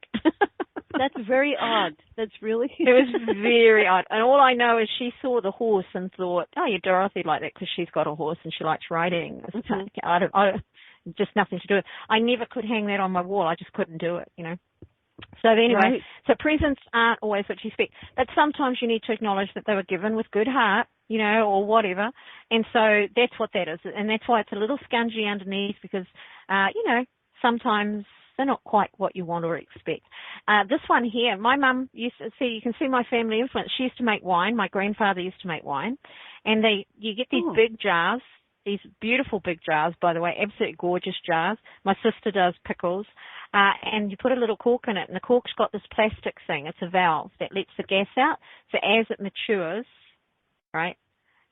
That's very odd. That's really... It was very odd. And all I know is she saw the horse and thought, oh, yeah, Dorothy like that because she's got a horse and she likes riding. Mm-hmm. Just nothing to do with it. I never could hang that on my wall. I just couldn't do it, So anyway, right. So presents aren't always what you expect. But sometimes you need to acknowledge that they were given with good heart, or whatever. And so that's what that is. And that's why it's a little scungy underneath because, sometimes they're not quite what you want or expect. This one here, my mum used to you can see my family influence. She used to make wine. My grandfather used to make wine. And you get these big jars, these beautiful big jars, by the way, absolutely gorgeous jars. My sister does pickles. And you put a little cork in it, and the cork's got this plastic thing. It's a valve that lets the gas out. So as it matures, right,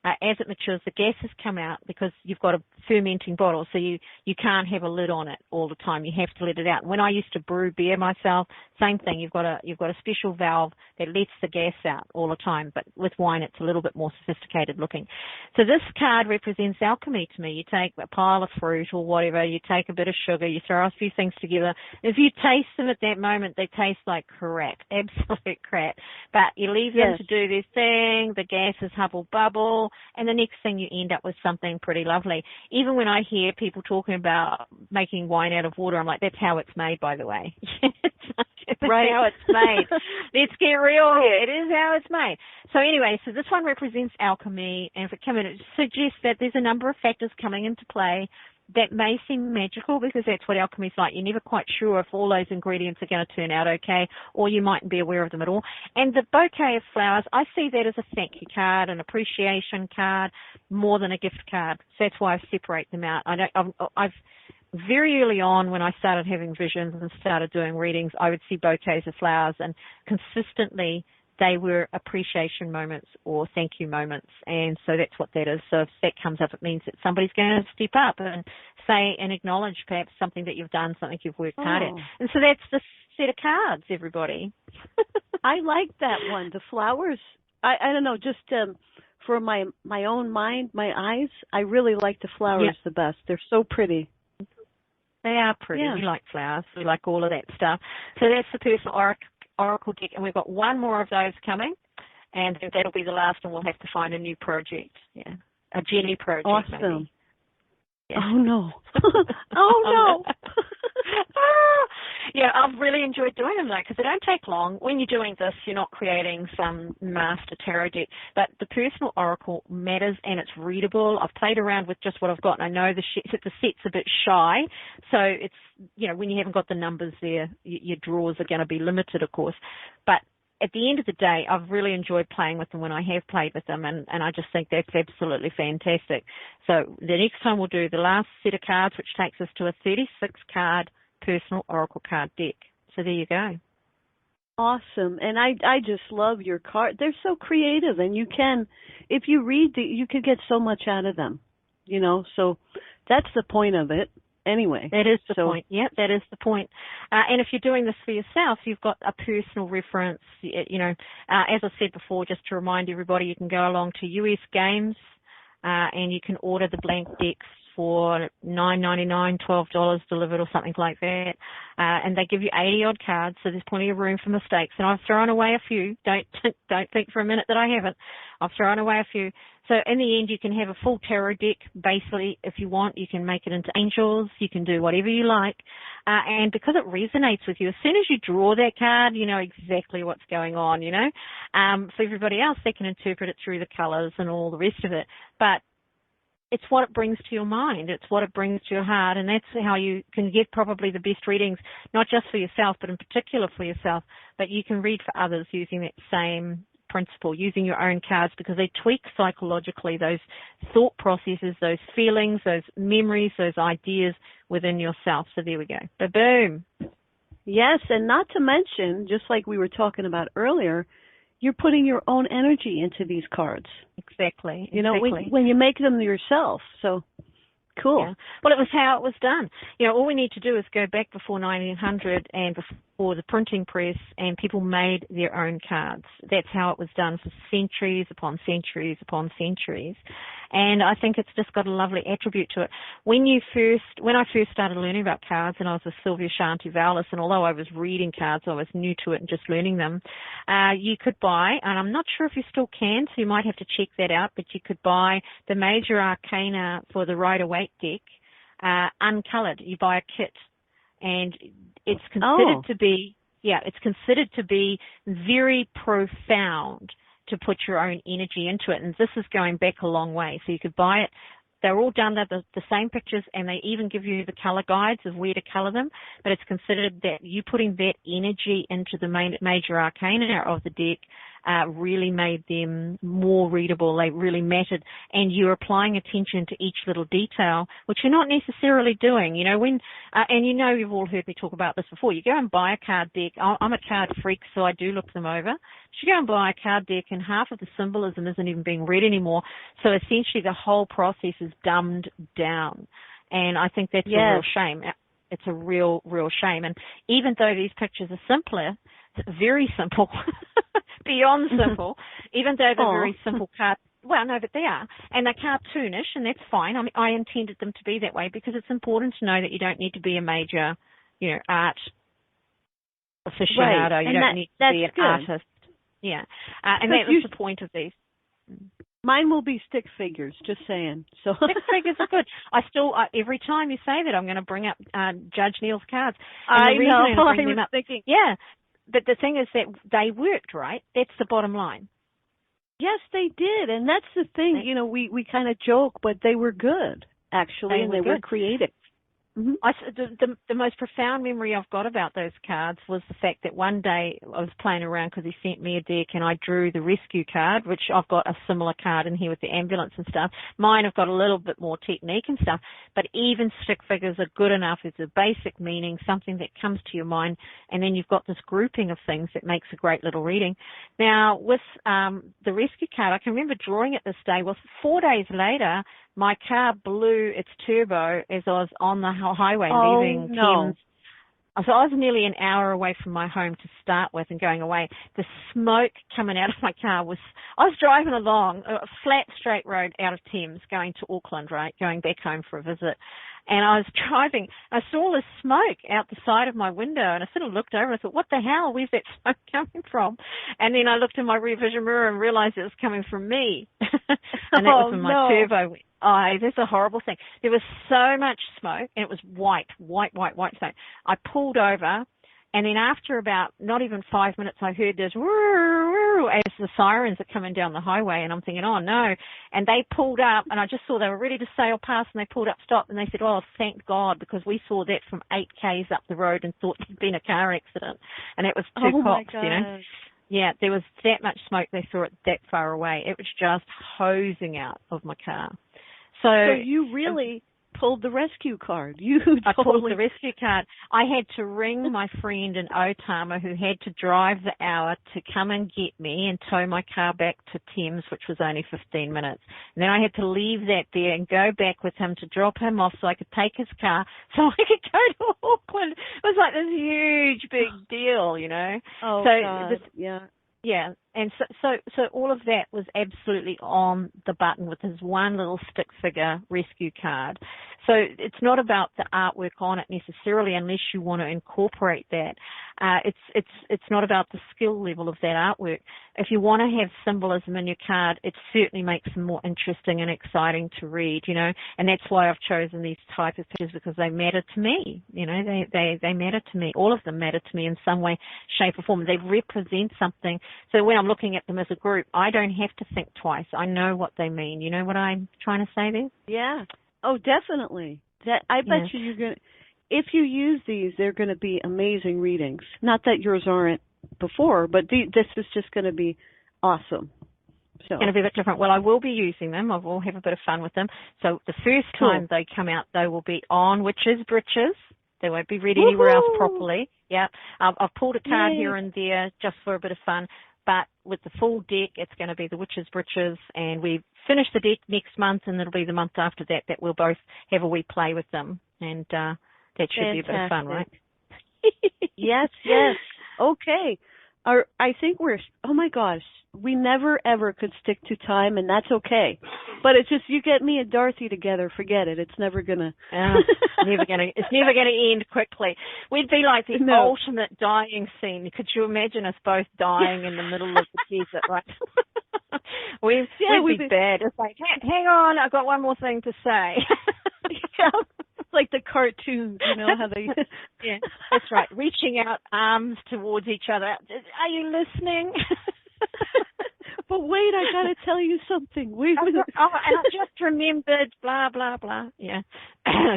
the gases come out because you've got a fermenting bottle, so you can't have a lid on it all the time. You have to let it out. When I used to brew beer myself, same thing. You've got a special valve that lets the gas out all the time, but with wine it's a little bit more sophisticated looking. So this card represents alchemy to me. You take a pile of fruit or whatever, you take a bit of sugar, you throw a few things together. If you taste them at that moment, they taste like crap, absolute crap. But you leave them to do their thing, the gases hubble bubble, and the next thing you end up with something pretty lovely. Even when I hear people talking about making wine out of water, I'm like, that's how it's made, by the way. That's right. How it's made. Let's get real here. It is how it's made. So anyway, so this one represents alchemy, and if it suggests that there's a number of factors coming into play that may seem magical because that's what alchemy's like. You're never quite sure if all those ingredients are going to turn out okay, or you mightn't be aware of them at all. And the bouquet of flowers, I see that as a thank you card, an appreciation card, more than a gift card. So that's why I separate them out. I've very early on when I started having visions and started doing readings, I would see bouquets of flowers, and consistently they were appreciation moments or thank you moments. And so that's what that is. So if that comes up, it means that somebody's going to step up and say and acknowledge perhaps something that you've done, something you've worked hard at. And so that's the set of cards, everybody. I like that one. The flowers, I don't know, just for my own mind, my eyes, I really like the flowers the best. They're so pretty. They are pretty. Yeah. We like flowers. We like all of that stuff. So that's the personal Oracle deck, and we've got one more of those coming, and that'll be the last, and we'll have to find a new project. Yeah, a Jenny project. Awesome. Maybe. Yeah. Oh no! Oh no! Yeah, I've really enjoyed doing them though, because they don't take long. When you're doing this, you're not creating some master tarot deck, but the personal oracle matters and it's readable. I've played around with just what I've got, and I know the set's a bit shy, so it's, when you haven't got the numbers there, your draws are going to be limited, of course. But at the end of the day, I've really enjoyed playing with them when I have played with them, and I just think that's absolutely fantastic. So the next time we'll do the last set of cards, which takes us to a 36-card personal oracle card deck. So there you go. Awesome. And I just love your card. They're so creative, and you can, if you read, you could get so much out of them, so that's the point of it. Anyway. That is the point. Yep, that is the point. And if you're doing this for yourself, you've got a personal reference. As I said before, just to remind everybody, you can go along to US Games and you can order the blank decks for $9.99, $12 delivered or something like that. And they give you 80 odd cards, so there's plenty of room for mistakes. And I've thrown away a few. Don't think for a minute that I haven't. I've thrown away a few. So in the end, you can have a full tarot deck. Basically, if you want, you can make it into angels. You can do whatever you like. And because it resonates with you, as soon as you draw that card, you know exactly what's going on, you know. For everybody else, they can interpret it through the colors and all the rest of it. But it's what it brings to your mind. It's what it brings to your heart. And that's how you can get probably the best readings, not just for yourself, but in particular for yourself. But you can read for others using that same principle, using your own cards, because they tweak psychologically those thought processes, those feelings, those memories, those ideas within yourself. So there we go. Ba-boom. Yes, and not to mention, just like we were talking about earlier, you're putting your own energy into these cards. Exactly. You know, when you make them yourself. So, cool. Yeah. Well, it was how it was done. You know, all we need to do is go back before 1900 and before the printing press, and people made their own cards. That's how it was done for centuries upon centuries upon centuries. And I think it's just got a lovely attribute to it. When I first started learning about cards, and I was with Sylvia Shanti Vowlis, and although I was reading cards, I was new to it and just learning them, you could buy, and I'm not sure if you still can, so you might have to check that out, but you could buy the major arcana for the Rider-Waite deck uncolored. You buy a kit, and it's considered it's considered to be very profound to put your own energy into it. And this is going back a long way. So you could buy it. They're all done, they're the same pictures, and they even give you the color guides of where to color them. But it's considered that you putting that energy into the major arcana of the deck really made them more readable. They really mattered. And you're applying attention to each little detail, which you're not necessarily doing. You know, and you know, you've all heard me talk about this before. You go and buy a card deck. I'm a card freak, so I do look them over. You go and buy a card deck, and half of the symbolism isn't even being read anymore. So essentially the whole process is dumbed down. And I think that's a real shame. It's a real, real shame. And even though these pictures are simpler, very simple, beyond simple, even though they're very simple cards, well, no, but they are. And they're cartoonish, and that's fine. I mean, I intended them to be that way because it's important to know that you don't need to be a major, you know, art aficionado. Right. You don't need to be an artist. Yeah. And that was the point of these. Mine will be stick figures, just saying. So stick figures are good. Every time you say that, I'm going to bring up Judge Neil's cards. I know. I was thinking. Yeah. But the thing is that they worked, right? That's the bottom line. Yes, they did. And that's the thing. You know, we kind of joke, but they were good, actually, and they were creative. Mm-hmm. The most profound memory I've got about those cards was the fact that one day I was playing around because he sent me a deck and I drew the rescue card, which I've got a similar card in here with the ambulance and stuff. Mine have got a little bit more technique and stuff, but even stick figures are good enough. It's a basic meaning, something that comes to your mind, and then you've got this grouping of things that makes a great little reading. Now, with the rescue card, I can remember drawing it this day. Well, 4 days later, my car blew its turbo as I was on the highway leaving Thames. So I was nearly an hour away from my home to start with and going away. The smoke coming out of my car I was driving along a flat, straight road out of Thames going to Auckland, right, going back home for a visit. And I was driving. I saw this smoke out the side of my window, and I sort of looked over and I thought, what the hell? Where's that smoke coming from? And then I looked in my rear vision mirror and realized it was coming from me. And that was when my turbo. That's a horrible thing. There was so much smoke, and it was white smoke. I pulled over, and then after about not even 5 minutes, I heard this woo as the sirens are coming down the highway, and I'm thinking, oh no. And they pulled up, and I just saw they were ready to sail past, and they pulled up, stopped, and they said, oh, thank God, because we saw that from 8 Ks up the road and thought there'd been a car accident. And it was two cops, you know. Yeah, there was that much smoke. They saw it that far away. It was just hosing out of my car. So you really pulled the rescue card. I pulled the rescue card. I had to ring my friend in Otama, who had to drive the hour to come and get me and tow my car back to Thames, which was only 15 minutes. And then I had to leave that there and go back with him to drop him off so I could take his car so I could go to Auckland. It was like this huge, big deal, you know. Oh, God. Yeah, and so all of that was absolutely on the button with his one little stick figure rescue card. So it's not about the artwork on it necessarily, unless you want to incorporate that. It's not about the skill level of that artwork. If you want to have symbolism in your card, it certainly makes them more interesting and exciting to read, you know. And that's why I've chosen these type of pictures, because they matter to me. You know, they matter to me. All of them matter to me in some way, shape, or form. They represent something. So when I'm looking at them as a group, I don't have to think twice. I know what they mean. You know what I'm trying to say there? Yeah. Oh, definitely. I bet you're going to, if you use these, they're going to be amazing readings. Not that yours aren't before, but this is just going to be awesome. So. It's going to be a bit different. Well, I will be using them. I will have a bit of fun with them. So the first time they come out, they will be on Witches-britches. They won't be read anywhere else properly. Yeah. I've pulled a card here and there just for a bit of fun. But with the full deck, it's going to be the Witches-britches, and we finish the deck next month, and it'll be the month after that we'll both have a wee play with them, and that should be a bit of fun, right? Yes. Okay. I think oh my gosh, we never ever could stick to time, and that's okay. But it's just, you get me and Dorothy together, forget it. It's never gonna. It's never gonna end quickly. We'd be like the ultimate dying scene. Could you imagine us both dying in the middle of the desert, right? We'd be bad. It's like, hang on, I've got one more thing to say. Like the cartoons, you know how they. Yeah, that's right. Reaching out arms towards each other. Are you listening? But wait, I gotta tell you something. And I just remembered, blah, blah, blah. Yeah.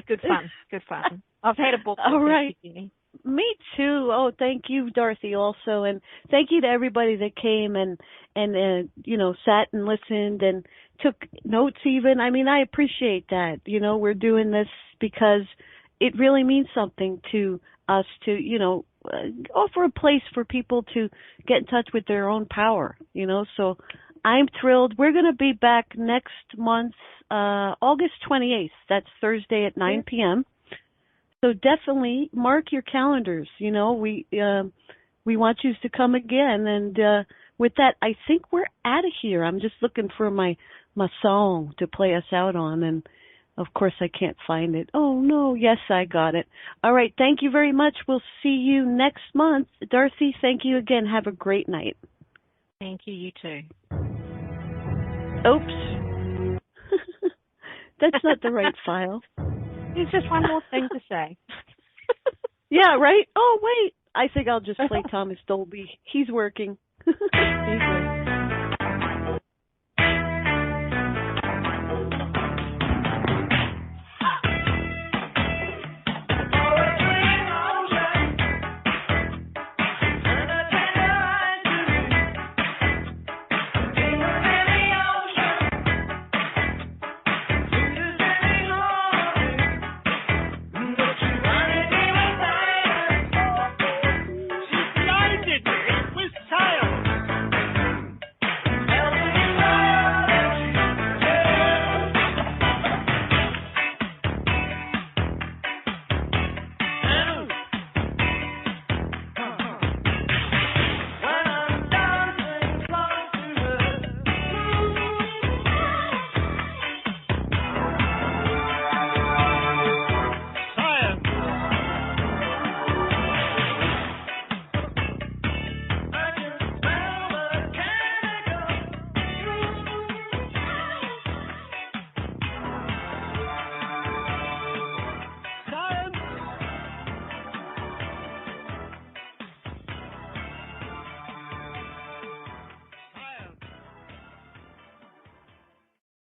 Good fun. I've had a book. All right. Me too. Oh, thank you, Dorothy, also. And thank you to everybody that came and sat and listened and took notes even. I mean, I appreciate that. You know, we're doing this because it really means something to us to, offer a place for people to get in touch with their own power, So I'm thrilled. We're going to be back next month, August 28th. That's Thursday at 9 p.m. So definitely mark your calendars. We want you to come again. And with that, I think we're out of here. I'm just looking for my song to play us out on, and of course, I can't find it. Oh, no. Yes, I got it. All right. Thank you very much. We'll see you next month. Dorothy, thank you again. Have a great night. Thank you. You too. Oops. That's not the right file. There's just one more thing to say. Yeah, right? Oh, wait. I think I'll just play Thomas Dolby. He's working. He's working.